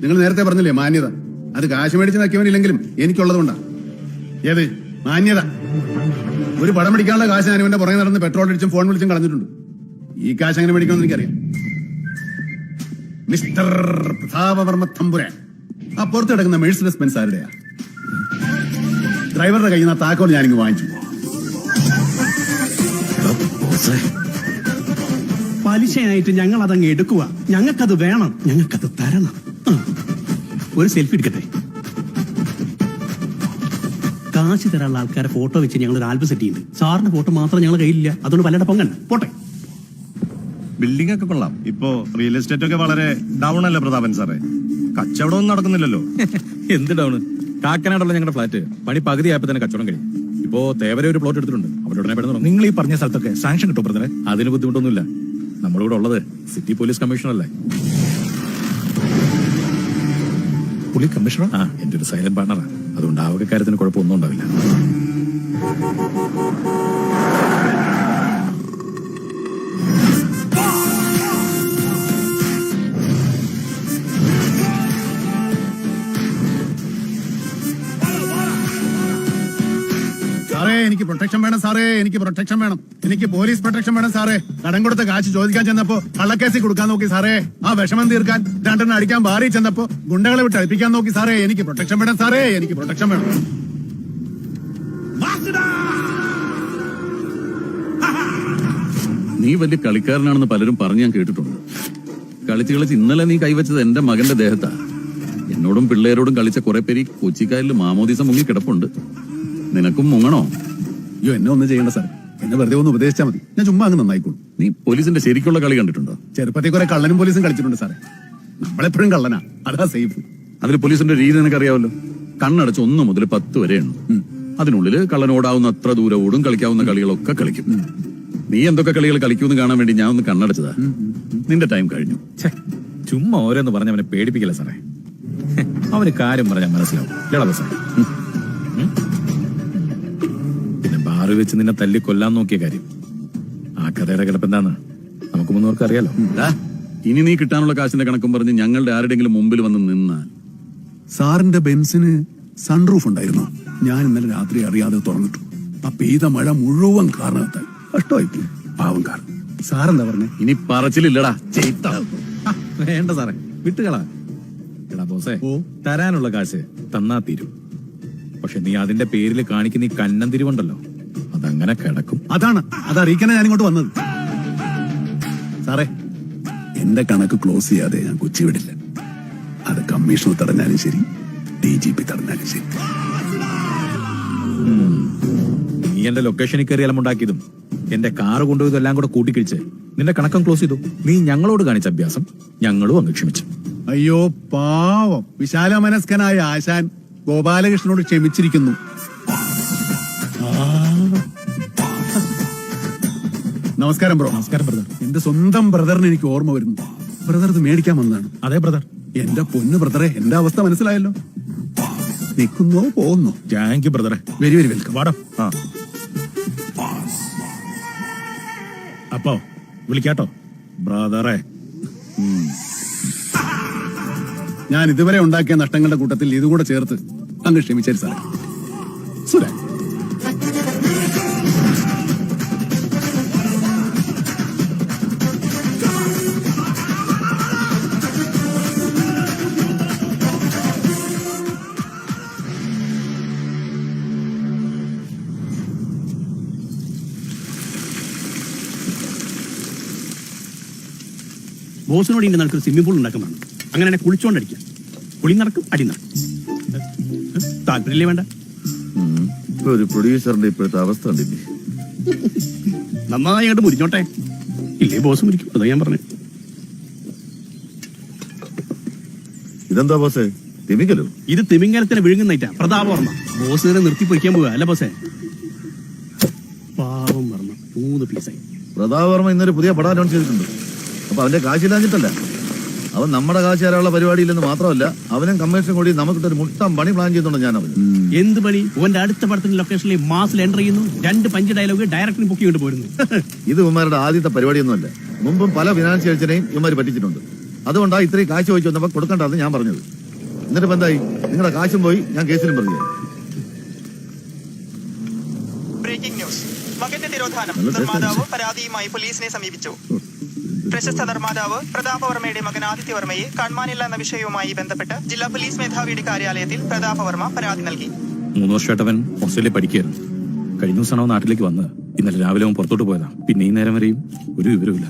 F: നിങ്ങൾ നേരത്തെ പറഞ്ഞില്ലേ മാന്യത. അത് കാശ് മേടിച്ച് നക്കിയവനില്ലെങ്കിലും എനിക്കുള്ളതുകൊണ്ടാ. ഏത് മാന്യത? ഒരു പടം പിടിക്കാനുള്ള കാശ് ഞാൻ ഇവന്റെ പുറകെ നടന്ന് പെട്രോൾ അടിച്ചും ഫോൺ വിളിച്ചും കളഞ്ഞിട്ടുണ്ട്. ഈ കാശ് എങ്ങനെ മേടിക്കണമെന്ന് എനിക്കറിയാം. മിസ്റ്റർ പ്രതാപവർമ്മ തമ്പുരാൻ, ആ പുറത്ത് കിടക്കുന്ന മെഴ്സിഡസ് ബെൻസ് ആരുടെയാ? ഡ്രൈവറുടെ കയ്യിൽ നിന്ന് താക്കോൽ ഞാനിങ്ങ് വാങ്ങിച്ചു.
I: പലിശയായിട്ട് ഞങ്ങൾ അതങ്ങ് എടുക്കുക. ഞങ്ങൾക്കത് വേണം, ഞങ്ങൾക്കത് തരണം. ഒരു സെൽഫി എടുക്കട്ടെ. കാശ് തരാനുള്ള ആൾക്കാരെ ഫോട്ടോ വെച്ച് ഞങ്ങൾ ഒരു ആൽബം സെറ്റ് ചെയ്യുന്നുണ്ട്. സാറിന്റെ ഫോട്ടോ മാത്രം ഞങ്ങളുടെ കയ്യിലില്ല. അതുകൊണ്ട് പലരുടെ പൊങ്ങൻ പോട്ടെ.
K: ബിൽഡിംഗ് ഒക്കെ കൊള്ളാം. ഇപ്പോ റിയൽ എസ്റ്റേറ്റ് ഒക്കെ വളരെ ഡൗൺ അല്ലേ പ്രതാപൻ സാറേ? കച്ചവടമൊന്നും നടക്കുന്നില്ലല്ലോ.
C: എന്ത് ഡൗണ്? കാക്കനാടുള്ള ഞങ്ങളുടെ ഫ്ലാറ്റ് പണി പകുതി ആയപ്പോ തന്നെ കച്ചവടം കഴിയും. ഇപ്പോ തേവരെ ഒരു പ്ലോട്ട് എടുത്തിട്ടുണ്ട്. അവരുടെ പെടുന്നു. നിങ്ങൾ ഈ പറഞ്ഞ സ്ഥലത്തൊക്കെ സാങ്ഷൻ കിട്ടും ബ്രദറെ? അതിന് ബുദ്ധിമുട്ടൊന്നുമില്ല. നമ്മളിവിടെ ഉള്ളത് സിറ്റി പോലീസ് കമ്മീഷണർ അല്ലേ?
K: പുള്ളി കമ്മീഷണർ?
C: ആ, എന്റെ ഒരു സൈലന്റ് പാർട്ണറാ. അതുകൊണ്ട് ആ ഒരു കാര്യത്തിന് കുഴപ്പമൊന്നും ഉണ്ടാവില്ല.
F: സാറേ, എനിക്ക് പ്രൊട്ടക്ഷൻ വേണം സാറേ. എനിക്ക് പ്രൊട്ടക്ഷൻ വേണം. എനിക്ക് പോലീസ് പ്രൊട്ടക്ഷൻ വേണം സാറേ. കടം കൊടുത്ത കാശ് ചോദിക്കാൻ ചെന്നപ്പോ കള്ളക്കേസിൽ കൊടുക്കാൻ നോക്കി സാറേ. ആ വിഷമം തീർക്കാൻ 2 അടിക്കാൻ ബാറി ചെന്നപ്പോ ഗുണ്ടകളെ വിട്ട് അഴിപ്പിക്കാൻ നോക്കി സാറേ. എനിക്ക് പ്രൊട്ടക്ഷൻ വേണം സാറേ. എനിക്ക് പ്രൊട്ടക്ഷൻ വേണം.
B: നീ വലിയ കളിക്കാരനാണെന്ന് പലരും പറഞ്ഞു ഞാൻ കേട്ടിട്ടുണ്ട്. കളിച്ച് ഇന്നലെ നീ കൈവച്ചത് എന്റെ മകന്റെ ദേഹത്താ. എന്നോടും പിള്ളേരോടും കളിച്ച കുറെ പേര് കൊച്ചിക്കാരിൽ മാമോദീസം മുങ്ങി കിടപ്പുണ്ട്. നിനക്കും മുങ്ങണോ?
F: അയ്യോ, എന്നെ ഒന്നും ചെയ്യണ്ട സാർ. എന്നെ വെറുതെ ഒന്ന് ഉപദേശിച്ചാൽ മതി. ഞാൻ ചുമ്മാ അങ്ങ് നന്നായിക്കോളും.
B: നീ പോലീസിന്റെ ശരിക്കുള്ള കളി കണ്ടിട്ടുണ്ടോ?
F: ചെറുപ്പത്തിൽ കുറെ കള്ളനും പോലീസും കളിച്ചിട്ടുണ്ട് സാറേ. നമ്മളെപ്പോഴും കള്ളനാ, അതാ സേഫ്.
B: അതിൽ പോലീസിന്റെ രീതി നിനക്കറിയാവല്ലോ. കണ്ണടച്ച് 1 മുതൽ 10 വരെയാണ്. അതിനുള്ളിൽ കള്ളൻ ഓടാവുന്ന അത്ര ദൂരം ഓടും. കളിക്കാവുന്ന കളികളൊക്കെ കളിക്കും. നീ എന്തൊക്കെ കളികൾ കളിക്കുമെന്ന് കാണാൻ വേണ്ടി ഞാൻ ഒന്ന് കണ്ണടച്ചതാ. നിന്റെ ടൈം കഴിഞ്ഞു.
C: ചുമ്മാ ഓരോന്ന് പറഞ്ഞ് അവനെ പേടിപ്പിക്കില്ല സാറേ. അവന് കാര്യം പറഞ്ഞാൽ മനസ്സിലാവും. പിന്നെ ബാറ് വെച്ച് നിന്നെ തല്ലി കൊല്ലാൻ നോക്കിയ കാര്യം, ആ കഥയുടെ കിടപ്പെന്താന്ന് നമുക്ക് മുന്നോർക്ക് അറിയാലോ.
B: ഇനി നീ കിട്ടാനുള്ള കാശിന്റെ കണക്കും പറഞ്ഞ് ഞങ്ങളുടെ ആരുടെങ്കിലും മുമ്പിൽ വന്ന് നിന്നാൽ.
F: സാറിന്റെ ബെൻസിന് സൺറൂഫ് ഉണ്ടായിരുന്നു. ഞാൻ ഇന്നലെ രാത്രി അറിയാതെ തുറന്നിട്ടു. ആ പെയ്ത മഴ മുഴുവൻ കാരണത്തായി കഷ്ടമായി പാവം കാർ. സാറെന്താ പറഞ്ഞേ?
B: ഇനി പറച്ചിലില്ലടാ.
C: വേണ്ട സാറേ, വിട്ടുകളാ. എടാ ബോസേ, തരാനുള്ള കാശ് തന്നാ തീരും. പക്ഷെ നീ അതിന്റെ പേരിൽ കാണിക്കുന്ന ഈ കന്നം തിരിവുണ്ടല്ലോ, അതങ്ങനെ കിടക്കും.
F: അതറിയിക്കാനാ ഞാൻ ഇങ്ങോട്ട് വന്നത്. സാറേ, എന്റെ കണക്ക് ക്ലോസ് ചെയ്യാതെ ഞാൻ കൊച്ചി വിടില്ല. അത് കമ്മീഷണർ തടഞ്ഞാലും ശരി, DGP തടഞ്ഞാലും ശരി.
C: നീ എന്റെ ലൊക്കേഷനിൽ കയറി അലമുണ്ടാക്കിയതും എന്റെ കാറ് കൊണ്ടുപോയതും എല്ലാം കൂടെ കൂട്ടിക്കിഴിച്ച് നിന്റെ കണക്കം ക്ലോസ് ചെയ്തു. നീ ഞങ്ങളോട് കാണിച്ച അഭ്യാസം ഞങ്ങളും അങ്ങ് ക്ഷമിച്ചു.
F: അയ്യോ പാവം വിശാല മനസ്കനായ ആശാൻ ഗോപാലകൃഷ്ണനോട് ക്ഷമിച്ചിരിക്കുന്നു. നമസ്കാരം ബ്രോ.
L: നമസ്കാരം ബ്രദർ.
F: എന്റെ സ്വന്തം ബ്രദറിന് എനിക്ക് ഓർമ്മ വരുന്നു. ബ്രദർ ഇത് മേടിക്കാൻ വന്നതാണ്.
L: അതെ ബ്രദർ.
F: എന്റെ പൊന്ന് ബ്രദറെ, എന്റെ അവസ്ഥ മനസ്സിലായല്ലോ. നിൽക്കുന്നോ പോകുന്നു.
L: താങ്ക് യു ബ്രദറെ.
F: Very very welcome.
L: വാടോ. അപ്പോ വിളിക്കാട്ടോ ബ്രദറെ.
F: ഞാൻ ഇതുവരെ ഉണ്ടാക്കിയ നഷ്ടങ്ങളുടെ കൂട്ടത്തിൽ ഇതുകൂടെ ചേർത്ത് അങ്ങ് ക്ഷമിച്ചേരി സാറേ. സുരാ,
I: ബോസിനോട് ഇന്റെ നടക്കുന്ന സ്വിമ്മിംഗ് പൂൾ ഉണ്ടാക്കാൻ വേണം. അങ്ങനെ കുളിച്ചോണ്ടടിക്കാം. കുളി നടക്കും, അടി നടക്കും. താല്പര്യമില്ലേ? വേണ്ട.
J: ഇപ്പൊ ഒരു പ്രൊഡ്യൂസറിന്റെ ഇപ്പോഴത്തെ അവസ്ഥ കണ്ടില്ലേ?
I: നന്നായി അങ്ങോട്ട് മുരിഞ്ഞോട്ടെ. ഇല്ലേ ബോസ് മുരിക്കും. അതാ ഞാൻ പറഞ്ഞു.
J: ഇതെന്താ ബോസേ, തിമിക്കലോ?
I: ഇത് തിമിംഗലത്തിന് വിഴുങ്ങുന്നേറ്റാ. പ്രതാപവർമ്മ ബോസ് നിർത്തി പൊരിക്കാൻ പോവുക അല്ല ബോസേ? പാവം വർമ്മ 3 പീസായി.
J: പ്രതാപവർമ്മ ഇന്നൊരു പുതിയ പടം അനൗൺസ് ചെയ്തിട്ടുണ്ട്. അപ്പൊ അവന്റെ കാശില്ലാഞ്ഞിട്ടല്ല, അവൻ നമ്മുടെ കാശ് തരാനുള്ള പരിപാടിയില്ലെന്ന് മാത്രമല്ല, അവനും കമ്മീഷൻ കൂടി നമുക്കിട്ടൊരു മുട്ടം പണി പ്ലാൻ ചെയ്യുന്നുണ്ട്. ഞാൻ അവൻ
I: എന്ത് പണി? ഓന്റെ അടുത്ത പടത്തിന്റെ ലൊക്കേഷനിൽ മാസിൽ എൻ്റർ ചെയ്യുന്നു. 2 പഞ്ച് ഡയലോഗ് ഡയറക്ടറിന് പൊക്കിക്കൊണ്ട് പോരുന്നു.
J: ഇത് ഇവന്മാരുടെ ആദ്യത്തെ പരിപാടിയൊന്നുമല്ല. മുമ്പും പല ഫിനാൻഷ്യൽസിനെയും ഇവന്മാർ പറ്റിച്ചിട്ടുണ്ട്. അതുകൊണ്ടാണ് ഇത്രയും കാശ് ചോദിച്ചു വന്നപ്പോ കൊടുക്കണ്ടെന്ന് ഞാൻ പറഞ്ഞത്. എന്നിട്ട് എന്തായി? നിങ്ങളുടെ കാശും പോയി, ഞാൻ കേസിലും പ്രതിയായി.
N: Breaking news. മകന്റെ തിരോധാനം. നിർമ്മാതാവ് പരാതിയുമായി പോലീസിനെ സമീപിച്ചു. പ്രശസ്ത നിർമ്മാതാവ് പ്രതാപവർമ്മയുടെ മകൻ ആദിത്യവർമ്മയെ കാണാനില്ല എന്ന വിഷയവുമായി ബന്ധപ്പെട്ട് ജില്ലാ പോലീസ് മേധാവിയുടെ കാര്യാലയത്തിൽ പ്രതാപവർമ്മ പരാതി നൽകി.
C: 3 വർഷമായിട്ട് അവൻ ഓസ്ട്രേലിയ പഠിക്കുകയായിരുന്നു. കഴിഞ്ഞ ദിവസമാണ് അവൻ നാട്ടിലേക്ക് വന്നത്. ഇന്നലെ രാവിലെ അവൻ പുറത്തോട്ട് പോയതാ. പിന്നെ ഈ നേരം വരെയും ഒരു വിവരമില്ല.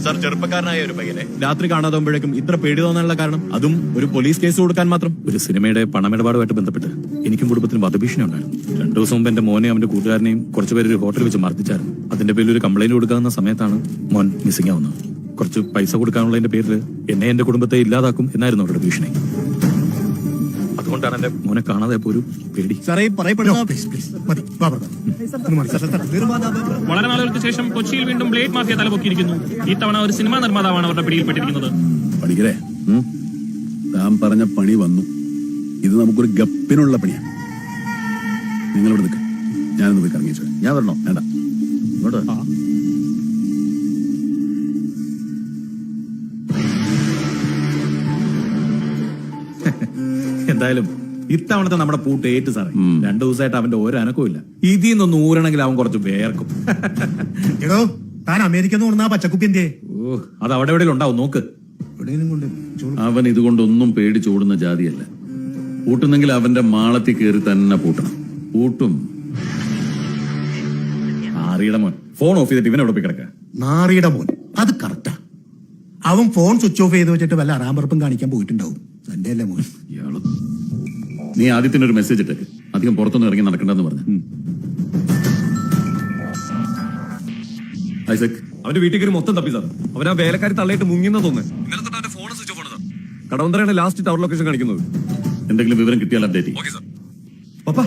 K: സാർ, ചെറുപ്പക്കാരനായ ഒരു പയ്യനെ രാത്രി കാണാതാകുമ്പോഴേക്കും ഇത്ര പേടി തോന്നാനുള്ള കാരണം, അതും ഒരു പോലീസ് കേസ് കൊടുക്കാൻ മാത്രം?
C: ഒരു സിനിമയുടെ പണമിടപാടുമായിട്ട് ബന്ധപ്പെട്ട് എനിക്കും കുടുംബത്തിനും വധഭീഷണി ഉണ്ടായിരുന്നു. 2 ദിവസം മുമ്പ് എന്റെ മോനെ അവന്റെ കൂട്ടുകാരനെയും കുറച്ചുപേര് ഒരു ഹോട്ടലിൽ വെച്ച് മർദ്ദിച്ചായിരുന്നു. അതിന്റെ പേരിൽ ഒരു കംപ്ലൈന്റ് കൊടുക്കാവുന്ന സമയത്താണ് മോൻ മിസ്സിംഗ് ആവുന്നത്. കുറച്ച് പൈസ കൊടുക്കാനുള്ളതിന്റെ പേരിൽ എന്നെ എന്റെ കുടുംബത്തെ ഇല്ലാതാക്കും എന്നായിരുന്നു അവരുടെ ഭീഷണി. അതുകൊണ്ടാണ് എന്റെ മോനെ കാണാതെ ഒരു പേടി.
O: വളരെ നാളുകൾക്ക് ശേഷം കൊച്ചിയിൽ വീണ്ടും ബ്ലേഡ് മാഫിയ തലപൊക്കിയിരിക്കുന്നു. ഇത്തവണ ഒരു സിനിമാ നിർമ്മാതാവാണ് അവരുടെ പിടിയിൽപ്പെട്ടിരിക്കുന്നത്.
F: പഠിക്കരേ, താൻ പറഞ്ഞ പണി വന്നു. ഇത് നമുക്കൊരു ഗപ്പിനുള്ള പണിയാണ്. നിങ്ങളോട് നിൽക്ക, ഞാനൊന്ന് പോയി കറങ്ങിച്ചു.
J: ഞാൻ വരണോ?
F: വേണ്ട,
J: ഇങ്ങോട്ട്.
C: എന്തായാലും ഇത്തവണത്തെ നമ്മുടെ പൂട്ട് ഏറ്റ് സാറേ. 2 ദിവസമായിട്ട് അവന്റെ ഒരു അനക്കവും ഇല്ല. ഇതിൽ നിന്നൊന്ന് ഊരണമെങ്കിൽ അവൻ കുറച്ച് വേർക്കും.
L: എടോ, താൻ അമേരിക്കന്ന് കൊണ്ടുവന്ന പച്ചക്കുപ്പി എന്തേ?
C: അത് അവിടെ എവിടെയും ഉണ്ടാവും, നോക്ക്.
B: അവൻ ഇതുകൊണ്ടൊന്നും പേടിച്ചോടുന്ന ജാതിയല്ല. പൂട്ടുന്നെങ്കിൽ അവന്റെ മാളത്തിൽ കയറി തന്നെ പൂട്ടണം. പൂട്ടും.
C: ആറിയുടെ മോൻ ഫോൺ ഓഫ് ചെയ്തിട്ട് ഇവൻ എവിടെ പോയി കിടക്കുക?
L: നാറിയുടെ മോൻ. അത് കറക്റ്റാ. അവൻ ഫോൺ സ്വിച്ച് ഓഫ് ചെയ്ത് വെച്ചിട്ട് വല്ല അറാമ്പറപ്പും കാണിക്കാൻ പോയിട്ടുണ്ടാവും. എന്റെ അല്ലേ മോൻ?
B: ഇയാള് നീ ആദ്യത്തിനൊരു മെസ്സേജ് ഇട്ടേക്ക്. അധികം പുറത്തൊന്നും ഇറങ്ങി നടക്കണ്ടെന്ന് പറഞ്ഞു. ഐസക്,
K: അവന്റെ വീട്ടിൽ കയറി മൊത്തം തപ്പി സാർ. അവൻ ആ വേലക്കാരി തള്ളയിട്ട് മുങ്ങിയെന്ന് തോന്നുന്നു. ഇന്നലെ തൊട്ട് അവന്റെ ഫോൺ സ്വിച്ച് ഓഫ് ആണ് സാർ. കടവന്തരയുടെ ലാസ്റ്റ് ടവർ ലൊക്കേഷൻ കാണിക്കുന്നത്.
B: എന്തെങ്കിലും വിവരം കിട്ടിയാൽ അപ്ഡേറ്റ് ചെയ്യും.
K: Okay sir.
C: പപ്പാ,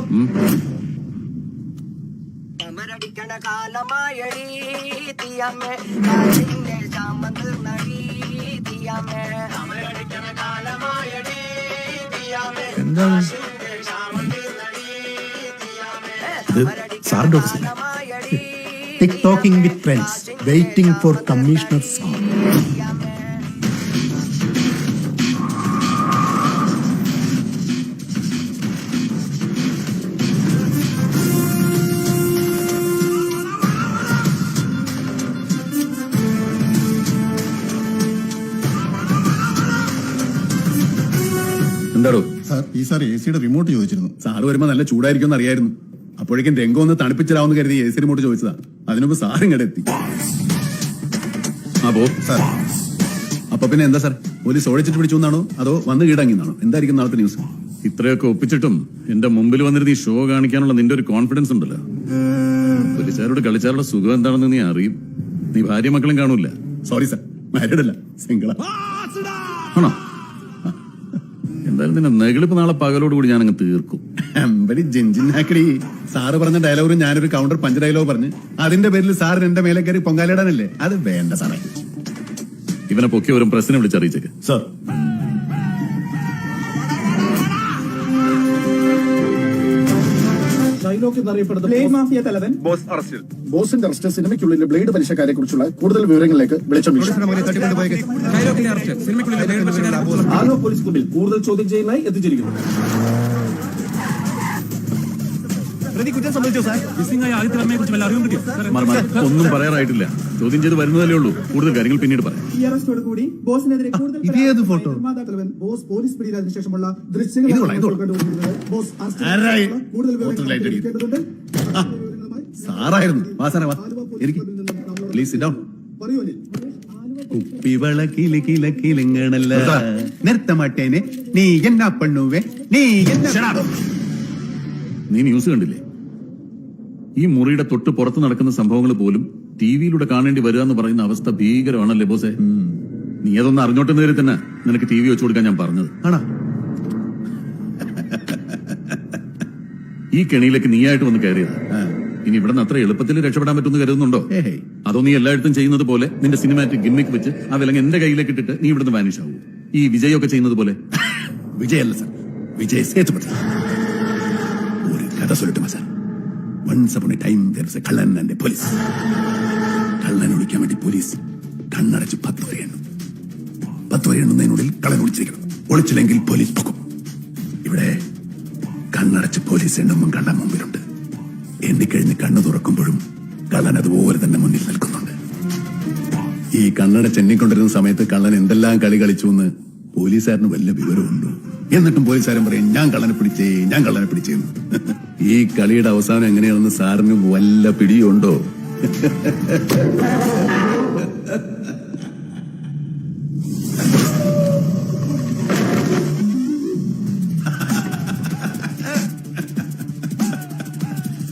I: ഇത് സാറിന്റെ office.
L: Tick talking with friends, waiting for commissioner sir.
B: എന്താടോ?
F: സാർ, ഈ സാർ AC യുടെ റിമോട്ട് ചോദിച്ചിരുന്നു. സാറ് വരുമ്പോ നല്ല ചൂടായിരിക്കും അറിയായിരുന്നു. അപ്പോഴേക്കും രംഗം ഒന്ന് തണുപ്പിച്ചിടാവുന്ന കരുതി AC റിമോട്ട് ചോദിച്ചതാ. അതിനുമ്പ് സാർ ഇങ്ങടെ എത്തി. സാർ, അപ്പൊ പിന്നെ എന്താ സാർ, പോലീസ് ഓടിച്ചിട്ട് പിടിച്ചു എന്നാണോ അതോ വന്ന് കീഴടങ്ങിയെന്നാണോ? എന്തായിരിക്കും നാളത്തെ ന്യൂസ്?
B: ഇത്രയൊക്കെ ഒപ്പിച്ചിട്ടും എന്റെ മുമ്പിൽ വന്നിരുന്ന് ഈ ഷോ കാണിക്കാനുള്ള നിന്റെ ഒരു കോൺഫിഡൻസ് ഉണ്ടല്ലോ. പോലീസുകാരോട് കളിച്ചാലുള്ള സുഖം എന്താണെന്ന് നീ അറിയും. നീ ഭാര്യ മക്കളും കാണൂല.
F: സോറി സാർ, മാരീഡ് അല്ല, സിംഗിളാ.
B: ആണോ? എന്തായാലും നിന്നെ നെഗളിപ്പ് നാളെ പകലോടുകൂടി ഞാൻ അങ്ങ് തീർക്കും.
F: അമ്പടി ജിഞ്ചിനാക്കടി. സാറ് പറഞ്ഞ ഡയലോഗ് ഞാനൊരു കൗണ്ടർ പഞ്ച് ഡയലോഗ് പറഞ്ഞ് അതിന്റെ പേരിൽ സാറിന് എന്റെ മേലെ കയറി പൊങ്കാലിടാനല്ലേ? അത് വേണ്ട സാറേ.
B: ഇവനെ പൊക്കിയവരും പ്രസിനെ വിളിച്ചറിയിച്ചേക്ക്.
F: സാർ,
L: ഷൈലോക്ക് എന്നറിയപ്പെടുന്ന ബ്ലേഡ് മാഫിയ തലവൻ ബോസ് അറസ്റ്റിൽ. ബോസിന്റെ അറസ്റ്റ് സിനിമയ്ക്കുള്ളിലെ ബ്ലേഡ് പലിശക്കാരെ കുറിച്ചുള്ള കൂടുതൽ വിവരങ്ങളിലേക്ക് വെളിച്ചം വീശും. ആലുവ പോലീസ് ക്ലബിൽ കൂടുതൽ ചോദ്യം ചെയ്യലിനായി എത്തിച്ചിരിക്കുന്നു.
B: ഒന്നും പറയാറായിട്ടില്ല. ചോദ്യം ചെയ്ത് വരുന്നതല്ലേ ഉള്ളൂ. കൂടുതൽ കാര്യങ്ങൾ പിന്നീട് പറയാം.
L: ഈ അറസ്റ്റോട് കൂടി ബോസിനെതിരെ കൂടുതൽ
F: ഫോട്ടോ
L: തലവൻ ബോസ് പോലീസ് പിടിയിലായതിനു ശേഷമുള്ള ദൃശ്യങ്ങൾ ബോസ് കൂടുതൽ വിവരങ്ങൾ
F: സാറായിരുന്നു. വാ സാറേ, വാ. Please sit down. കുപ്പിവള കില കില കിലങ്ങണല്ല നിർത്ത മാട്ടേനെ നീ എന്നാ പണ്ണുവേ നീ
B: നീ ന്യൂസ് കണ്ടില്ലേ? ഈ മുറിയുടെ തൊട്ട് പുറത്ത് നടക്കുന്ന സംഭവങ്ങൾ പോലും ടിവിയിലൂടെ കാണേണ്ടി വരിക എന്ന് പറയുന്ന അവസ്ഥ ഭീകരമാണല്ലേ ബോസേ? നീ അതൊന്ന് അറിഞ്ഞോട്ടെന്ന് കയറി തന്നെ നിനക്ക് ടി വി വെച്ചു കൊടുക്കാൻ ഞാൻ പറഞ്ഞത്.
F: ആണോ?
B: ഈ കെണിയിലേക്ക് നീയായിട്ട് വന്ന് കയറിയത്. ഇനി ഇവിടെ നിന്ന് അത്ര എളുപ്പത്തിൽ രക്ഷപ്പെടാൻ പറ്റുമെന്ന് കരുതുന്നുണ്ടോ? അതോ നീ എല്ലായിടത്തും ചെയ്യുന്നത് പോലെ നിന്റെ സിനിമാറ്റിക് ഗിമ്മിക്ക് വെച്ച് ആ വിലങ്ങ് എന്റെ കയ്യിലേക്ക് ഇട്ടിട്ട് നീ ഇവിടുന്ന് വാനിഷ് ആവൂ? ഈ വിജയൊക്കെ ചെയ്യുന്നത് പോലെ?
F: വിജയല്ല സാർ, വിജയ് സേതുപതി. ഒരു കഥ சொல்லட்டுமா sir? Once upon a time there was a കള്ളൻ and a police. കള്ളൻ ഒളിക്കാൻ വേണ്ടി പോലീസ് കണ്ണടച്ച് 10 വരെ എണ്ണും. 10 വരെ എണ്ണുന്നതിനുള്ളിൽ കള്ളൻ ഒളിച്ചിരിക്കണം. ഒളിച്ചില്ലെങ്കിൽ പോലീസ് പൊക്കും. ഇവിടെ കണ്ണടച്ച് പോലീസ് എണ്ണുമ്പം കള്ളൻ മുമ്പിലുണ്ട്. എണ്ണിക്കഴിഞ്ഞ് കണ്ണു തുറക്കുമ്പോഴും കള്ളൻ അതുപോലെ തന്നെ മുന്നിൽ നിൽക്കുന്നുണ്ട്. ഈ കണ്ണടച്ച് എണ്ണിക്കൊണ്ടിരുന്ന സമയത്ത് കള്ളൻ എന്തെല്ലാം കളി കളിച്ചു എന്ന് പോലീസുകാരന് വല്ല വിവരമുണ്ടോ? എന്നിട്ടും പോലീസുകാരൻ പറയും ഞാൻ കള്ളനെ പിടിച്ചേന്ന്. ഈ കളിയുടെ അവസാനം എങ്ങനെയാണെന്ന് സാറിന് വല്ല പിടിയുണ്ടോ?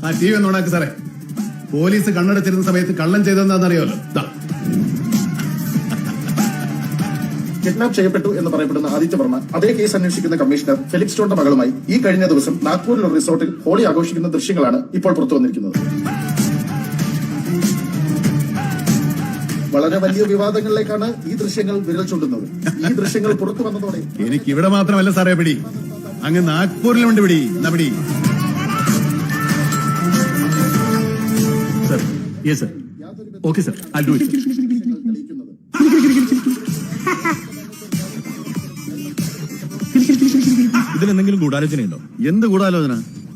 F: ആ ടി വി ഒന്ന് ഓണാക്ക് സാറേ. പോലീസ് കണ്ണടച്ചിരുന്ന സമയത്ത് കള്ളൻ ചെയ്തെന്താണെന്നറിയാമല്ലോ.
L: കിഡ്നാപ്പ് ചെയ്യപ്പെട്ടു എന്ന് പറയപ്പെടുന്ന ആദിത്യ വർമ്മ അതേ കേസ് അന്വേഷിക്കുന്ന കമ്മീഷണർ ഫെലിക്സ് ജോണിന്റെ മകളുമായി ഈ കഴിഞ്ഞ ദിവസം നാഗ്പൂരിലുള്ള റിസോർട്ടിൽ ഹോളി ആഘോഷിക്കുന്ന ദൃശ്യങ്ങളാണ് ഇപ്പോൾ പുറത്തു വന്നിരിക്കുന്നത്. വളരെ വലിയ വിവാദങ്ങളിലേക്കാണ് ഈ ദൃശ്യങ്ങൾ വിരൽ ചൂണ്ടുന്നത്. ഈ ദൃശ്യങ്ങൾ പുറത്തു വന്നതോടെ
F: എനിക്ക് ഇവിടെ മാത്രമല്ല സാറേ പിടി, അങ്ങ് നാഗ്പൂരിലുണ്ട് പിടി. എന്നാ പിടി.
B: Sir, yes sir, okay sir, I do it.
C: ഇതിലെന്തെങ്കിലും ഗൂഢാലോചനയുണ്ടോ?
J: എന്ത് ഗൂഢാലോചന?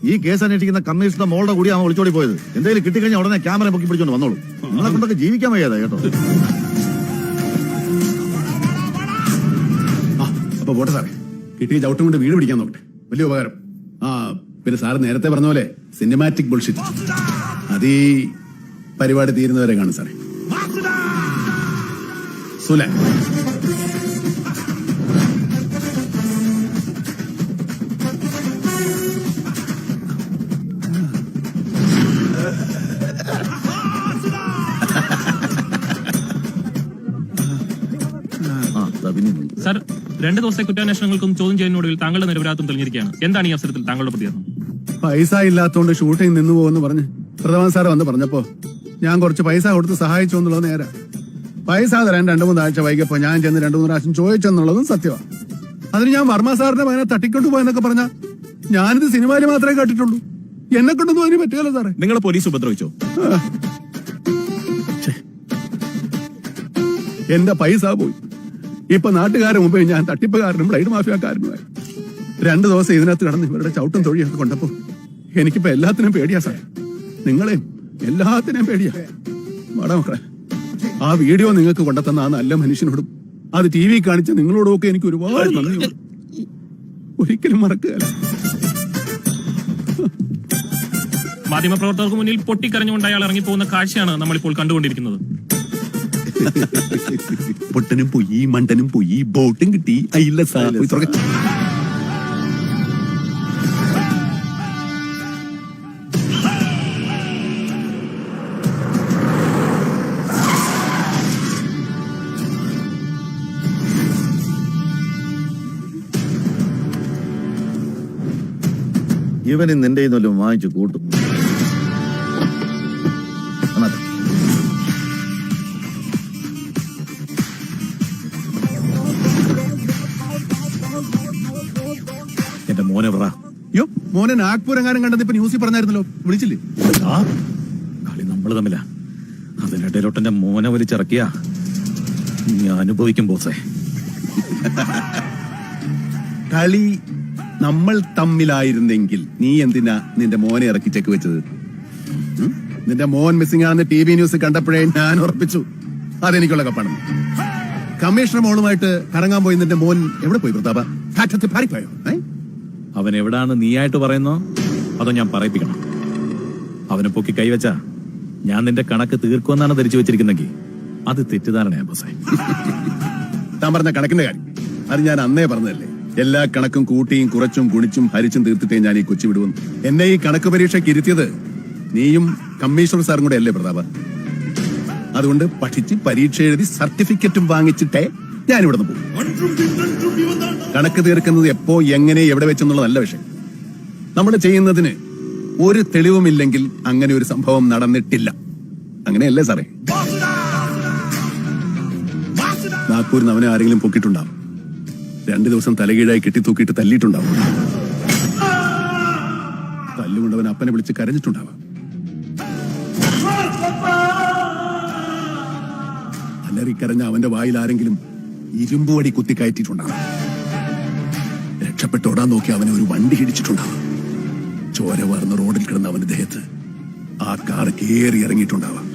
J: ഈ കേസ് അന്വേഷിക്കുന്ന കമ്മീഷണർ മോളുടെ കൂടി അവൻ ഒളിച്ചോടി പോയത്. എന്തെങ്കിലും കിട്ടിക്കഴിഞ്ഞാൽ ഉടനെ ക്യാമറ പൊക്കി പിടിച്ചോണ്ട് വന്നോളൂ. നിങ്ങളെ കൊണ്ടൊക്കെ ജീവിക്കാൻ വയ്യാതാ കേട്ടോ.
F: അപ്പൊ പോട്ടെ സാറേ, കിട്ടിയ ചവിട്ടും കൊണ്ട് വീട് പിടിക്കാൻ നോക്കട്ടെ. വലിയ ഉപകാരം. പിന്നെ സാറ് നേരത്തെ പറഞ്ഞ പോലെ സിനിമാറ്റിക് ബുൾഷിറ്റ് അത് ഈ പരിപാടി തീരുന്നവരെ കാണും സാറേ. സുല
O: സർ, 2 ദിവസത്തെ കുറ്റാന്വേഷണങ്ങൾക്കും ചോദ്യം ചെയ്യുന്നതിനൊടുവിൽ താങ്കളുടെ നിരപരാധിത്വം തെളിഞ്ഞിരിക്കുകയാണ്. എന്താണ് ഈ അവസരത്തിൽ താങ്കളുടെ പ്രതികരണം?
F: പൈസ ഇല്ലാത്തോണ്ട് ഷൂട്ടിംഗ് നിന്നു പോകുമെന്ന് പറഞ്ഞ് പ്രഥമൻ സാറ് വന്ന് പറഞ്ഞപ്പോ ഞാൻ കുറച്ച് പൈസ കൊടുത്ത് സഹായിച്ചു എന്നുള്ളത് നേരെ. പൈസ തരാൻ 2-3 ആഴ്ച വൈകിയപ്പോ ഞാൻ ചെന്ന് 2-3 പ്രാവശ്യം ചോദിച്ചെന്നുള്ളതും സത്യമാണ്. അതിന് ഞാൻ വർമ്മ സാറിന്റെ മകനെ തട്ടിക്കൊണ്ടു പോയെന്നൊക്കെ പറഞ്ഞാ ഞാനിത് സിനിമയിൽ മാത്രമേ കേട്ടിട്ടുള്ളൂ. എന്നെ കൊണ്ടൊന്നും അതിന് പറ്റുകയല്ലോ സാറേ.
C: നിങ്ങളെ പോലീസ് ഉപദ്രവിച്ചോ?
F: എന്റെ പൈസ പോയി. ഇപ്പൊ നാട്ടുകാരെ മുമ്പേ ഞാൻ തട്ടിപ്പുകാരനും ബ്ലൈഡ് മാഫിയക്കാരനുമായി 2 ദിവസം ഇതിനകത്ത് കിടന്ന് ഇവരുടെ ചവിട്ടും തൊഴിയൊക്കെ കൊണ്ടപ്പോ എനിക്കിപ്പോ എല്ലാത്തിനും പേടിയാ സാർ. നിങ്ങളെയും എല്ലാത്തിനെയും പേടിയാ. വാടാ മക്കളെ, ആ വീഡിയോ നിങ്ങൾക്ക് കൊണ്ടുതന്ന ആ നല്ല മനുഷ്യനോടും അത് TV കാണിച്ച നിങ്ങളോടും ഒക്കെ എനിക്ക് ഒരുപാട് നന്ദിയുണ്ട്. ഒരിക്കലും മറക്കുകയല്ല.
O: മാധ്യമപ്രവർത്തകർക്ക് മുന്നിൽ പൊട്ടിക്കരഞ്ഞുകൊണ്ട് അയാൾ ഇറങ്ങിപ്പോകുന്ന കാഴ്ചയാണ് നമ്മളിപ്പോൾ കണ്ടുകൊണ്ടിരിക്കുന്നത്.
F: പൊട്ടനും പോയി, മണ്ടനും പോയി, ബോട്ടും കിട്ടി. അയില്ല സാർ.
J: ഇവന് നിന്റെ വല്ലതും വാങ്ങിച്ചു കൂട്ടും. എന്നാ
C: എന്റെ മോനെ പറ.
F: യോ മോനെ നാഗ്പൂരെങ്ങാനും കണ്ടത് ഇപ്പൊ ന്യൂസിൽ പറഞ്ഞായിരുന്നല്ലോ, വിളിച്ചില്ലേ?
C: കളി നമ്മള് തമ്മിലാ. അതിനിടയിലോട്ട് എന്റെ മോനെ വലിച്ചിറക്കിയ നീ അനുഭവിക്കും ബോസേ.
F: കളി നമ്മൾ തമ്മിലായിരുന്നെങ്കിൽ നീ എന്തിനാ നിന്റെ മോനെ ഇറക്കി ചെക്ക് വെച്ചത്? നിന്റെ മോൻ മിസ്സിംഗ് ആണെന്ന് TV ന്യൂസ് കണ്ടപ്പോഴേ ഞാൻ ഉറപ്പിച്ചു അതെനിക്കുള്ള കപ്പാണ്. കമ്മീഷണർ മോളുമായിട്ട് കറങ്ങാൻ പോയി നിന്റെ മോൻ എവിടെ പോയി പ്രതാപ? കാറ്റത്ത് പാറിപ്പോയോ?
C: അവൻ എവിടാന്ന് നീയായിട്ട് പറയുന്നോ അതോ ഞാൻ പറയിപ്പിക്കണം? അവനെ പൊക്കി കൈവച്ചാ ഞാൻ നിന്റെ കണക്ക് തീർക്കുമെന്നാണ് ധരിച്ചു വെച്ചിരിക്കുന്നെങ്കിൽ അത് തെറ്റിദ്ധാരണയാ ബോസേ.
F: താൻ പറഞ്ഞ കണക്കിന്റെ കാര്യം അത് ഞാൻ അന്നേ പറഞ്ഞതല്ലേ. എല്ലാ കണക്കും കൂട്ടിയും കുറച്ചും ഗുണിച്ചും ഹരിച്ചും തീർത്തിട്ടേ ഞാൻ ഈ കൊച്ചി വിടുവന്നു. എന്നെ ഈ കണക്ക് പരീക്ഷയ്ക്ക് ഇരുത്തിയത് നീയും കമ്മീഷണർ സാറും കൂടെ അല്ലേ പ്രതാപ? അതുകൊണ്ട് പഠിച്ച് പരീക്ഷ എഴുതി സർട്ടിഫിക്കറ്റും വാങ്ങിച്ചിട്ടേ ഞാൻ ഇവിടെ നിന്ന് പോകും. കണക്ക് തീർക്കുന്നത് എപ്പോ എങ്ങനെ എവിടെ വെച്ചെന്നുള്ള നല്ല വിഷയം. നമ്മൾ ചെയ്യുന്നതിന് ഒരു തെളിവുമില്ലെങ്കിൽ അങ്ങനെ ഒരു സംഭവം നടന്നിട്ടില്ല. അങ്ങനെയല്ലേ സാറേ? നാഗ്പൂരിൽ അവനെ ആരെങ്കിലും പൊക്കിയിട്ടുണ്ടാവും. 2 ദിവസം തലകീഴായി കെട്ടിത്തൂക്കിയിട്ട് തല്ലിയിട്ടുണ്ടാവും. തല്ലുകൊണ്ടവൻ അപ്പനെ വിളിച്ച് കരഞ്ഞിട്ടുണ്ടാവാം. അലറിക്കരഞ്ഞ അവന്റെ വായിൽ ആരെങ്കിലും ഇരുമ്പുവടി കുത്തി കയറ്റിയിട്ടുണ്ടാവാം. രക്ഷപ്പെട്ടോടാൻ നോക്കി അവനെ ഒരു വണ്ടി ഇടിച്ചിട്ടുണ്ടാവാം. ചോര വാർന്ന റോഡിൽ കിടന്ന അവന്റെ ദേഹത്ത് ആ കാർ കേറി ഇറങ്ങിയിട്ടുണ്ടാവാം.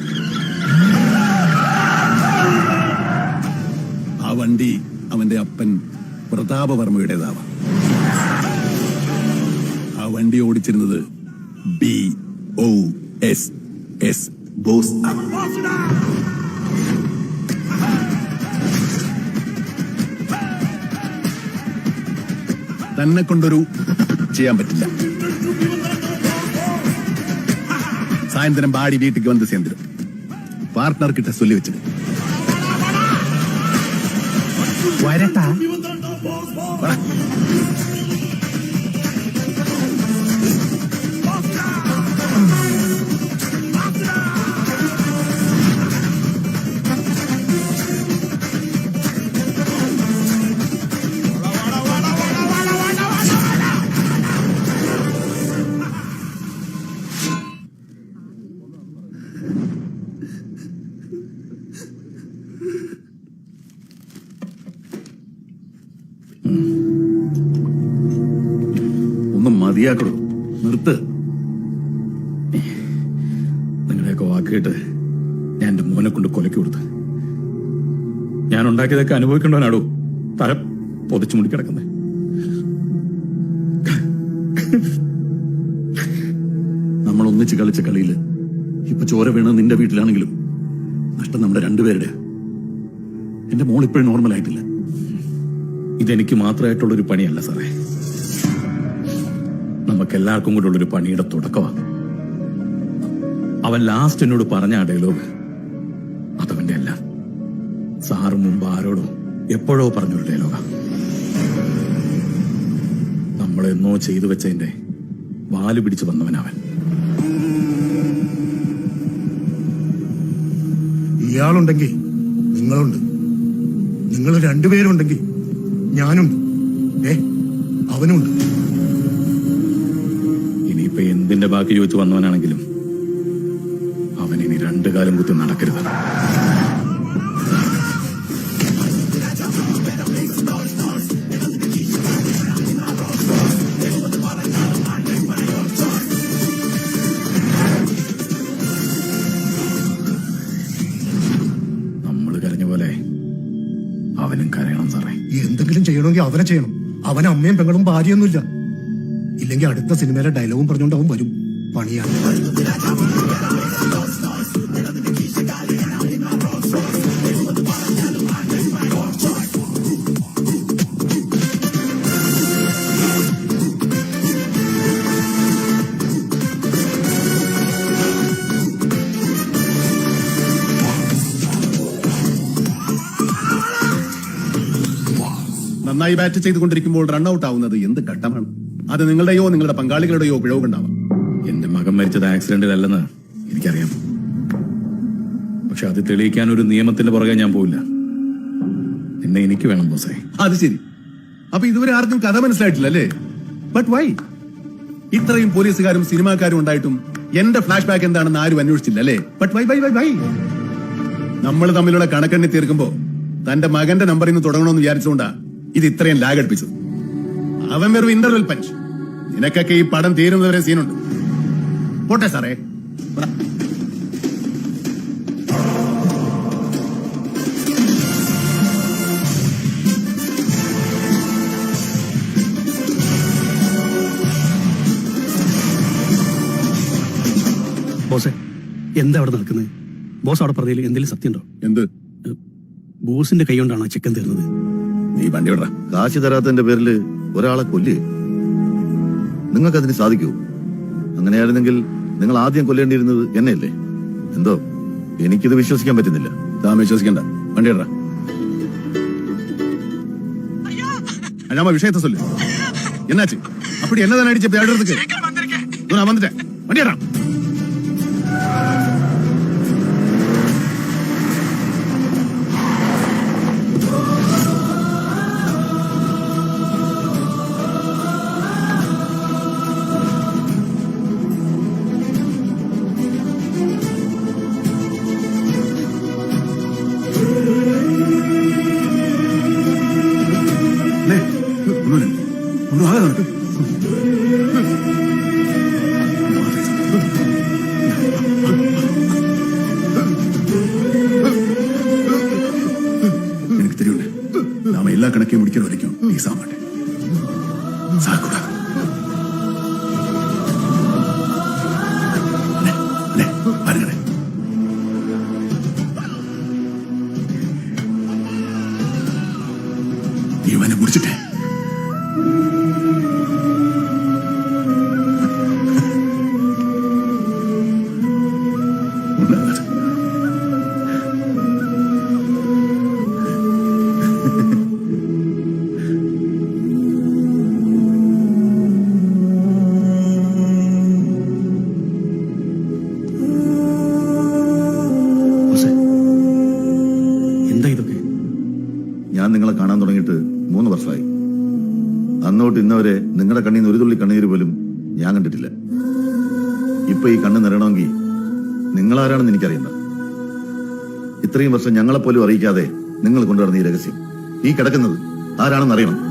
F: ആ വണ്ടി അവന്റെ അപ്പൻ പ്രതാപവർമ്മയുടേതാവാം. ആ വണ്ടി ഓടിച്ചിരുന്നത് BOSS ബോസ്. തന്നെ കൊണ്ടൊരു ചെയ്യാൻ പറ്റില്ല. സായന്തരം ബാടി വീട്ടിക്ക് വന്ന് ചേർന്നിരും. പാർട്ട്ണർക്കിட்ட ചൊല്ലി വെച്ചത് വരട്ടാ.
B: മതിയാക്കണോ? നിർത്ത്.
C: നിങ്ങളുടെയൊക്കെ വാക്കേട്ട് ഞാൻ എന്റെ മോനെ കൊണ്ട് കൊലക്ക് കൊടുത്ത് ഞാൻ ഉണ്ടാക്കിയതൊക്കെ അനുഭവിക്കേണ്ടവനാടോ തല പൊതിച്ചു മുടി കിടക്കുന്നത്.
B: നമ്മൾ ഒന്നിച്ച് കളിച്ച കളിയില് ഇപ്പൊ ചോര വീണ നിന്റെ വീട്ടിലാണെങ്കിലും നഷ്ടം നമ്മുടെ രണ്ടുപേരുടെ. എന്റെ മോൾ ഇപ്പോഴും നോർമൽ ആയിട്ടില്ല.
C: ഇതെനിക്ക് മാത്രമായിട്ടുള്ളൊരു പണിയല്ല സാറേ, നമുക്കെല്ലാവർക്കും കൂടെ ഉള്ളൊരു പണിയുടെ തുടക്കമാണ്. അവൻ ലാസ്റ്റ് എന്നോട് പറഞ്ഞ ആ ഡയലോഗ് അതവന്റെ അല്ല, സാറ് മുമ്പ് ആരോടോ എപ്പോഴോ പറഞ്ഞൊരു ഡയലോഗാ. നമ്മളെന്നോ ചെയ്തു വെച്ചതിന്റെ വാല് പിടിച്ചു വന്നവനവൻ.
L: ഇയാളുണ്ടെങ്കിൽ നിങ്ങളുണ്ട്, നിങ്ങൾ രണ്ടുപേരുണ്ടെങ്കിൽ ഞാനുണ്ട്, അവനുണ്ട്.
C: ഇനിയിപ്പോ എന്തിന്റെ ബാക്കി ചോദിച്ചു വന്നവനാണെങ്കിലും അവൻ ഇനി 2 കാലം കുത്തി നടക്കരുത്. നമ്മള് കരഞ്ഞ പോലെ അവനും കരയണം സാറേ.
L: എന്തെങ്കിലും ചെയ്യണമെങ്കിൽ അവനെ ചെയ്യണം. അവന് അമ്മയും പെങ്ങളും ഭാര്യയൊന്നുമില്ല. ഇല്ലെങ്കിൽ അടുത്ത സിനിമയിലെ ഡയലോഗും പറഞ്ഞുകൊണ്ട് അവൻ വരും. പണിയാണ്.
F: നന്നായി ബാറ്റ് ചെയ്തുകൊണ്ടിരിക്കുമ്പോൾ റൺഔട്ട് ആവുന്നത് എന്ത് ഘട്ടമാണ്. അത് നിങ്ങളുടെയോ നിങ്ങളുടെ പങ്കാളികളുടെയോ പിഴവ് കണ്ടാവാം.
B: എന്റെ മകൻ മരിച്ചത് ആക്സിഡന്റിലല്ലെന്ന് എനിക്കറിയാം. പക്ഷെ അത് തെളിയിക്കാൻ ഒരു നിയമത്തിന്റെ പുറകെ ഞാൻ പോവില്ല. നിന്നെ എനിക്ക് വേണം ബോസേ.
F: അത് ശരി. അപ്പൊ ഇതുവരെ ആർക്കും കഥ മനസ്സിലായിട്ടില്ല അല്ലേ? But Y? ഇത്രയും പോലീസുകാരും സിനിമാക്കാരും ഉണ്ടായിട്ടും എന്റെ ഫ്ലാഷ് ബാക്ക് എന്താണെന്ന് ആരും അന്വേഷിച്ചില്ല അല്ലേ? But why why why why? നമ്മൾ തമ്മിലുള്ള കണക്കെണ്ണി തീർക്കുമ്പോ തന്റെ മകന്റെ നമ്പറിൽ നിന്ന് തുടങ്ങണമെന്ന് വിചാരിച്ചുകൊണ്ടാ ഇത് ഇത്രയും ലാഗ് അടുപ്പിച്ചത്. അവൻ വെറും ഇന്റർവെൽ പഞ്ച്. നിനക്കൊക്കെ ഈ പടം തീരുന്നവരെ സീനുണ്ട്. പോട്ടെ സാറേ.
I: ബോസേ, എന്താ അവിടെ നടക്കുന്നത്? ബോസ് അവിടെ പറഞ്ഞതിൽ എന്തെങ്കിലും സത്യമുണ്ടോ?
F: എന്ത്?
I: ബോസിന്റെ കൈ കൊണ്ടാണ് ആ ചിക്കൻ തീർന്നത്.
F: നീ വണ്ടി വിട.
J: കാശ് തരാത്തതിന്റെ പേരിൽ ഒരാളെ കൊല്ലേ നിങ്ങൾക്കതിന് സാധിക്കൂ? അങ്ങനെയായിരുന്നെങ്കിൽ നിങ്ങൾ ആദ്യം കൊല്ലേണ്ടിയിരുന്നത് എന്നെയല്ലേ? എന്തോ എനിക്കിത് വിശ്വസിക്കാൻ പറ്റുന്നില്ല.
F: താൻ വിശ്വസിക്കണ്ട, വണ്ടി വിട. അല്ലാമ വിഷയത്തെ சொல்லு. என்னாச்சு? அப்படி என்னதான் அடிச்ச பேடுறதுக்கு? நான் வந்துட்டேன். வண்டி விடற. எனக்கு தெரியும், நாம எல்லா கணக்கையும் முடிக்கிற வரைக்கும் நீ சாக மாட்டேன். சாகக்கூடாது. பாருங்க, இவனை முடிச்சுட்டேன்.
J: ഞാൻ നിങ്ങളെ കാണാൻ തുടങ്ങിയിട്ട് 3 വർഷമായി. അന്നോട്ട് ഇന്നവരെ നിങ്ങളുടെ കണ്ണിൽ നിന്ന് ഒരു തുള്ളി കണ്ണീര് പോലും ഞാൻ കണ്ടിട്ടില്ല. ഇപ്പൊ ഈ കണ്ണ് നിറയണമെങ്കിൽ നിങ്ങളാരാണെന്ന് എനിക്കറിയണ്ട. ഇത്രയും വർഷം ഞങ്ങളെപ്പോലും അറിയിക്കാതെ നിങ്ങൾ കൊണ്ടുവരുന്ന ഈ രഹസ്യം, ഈ കിടക്കുന്നത് ആരാണെന്ന് അറിയണം.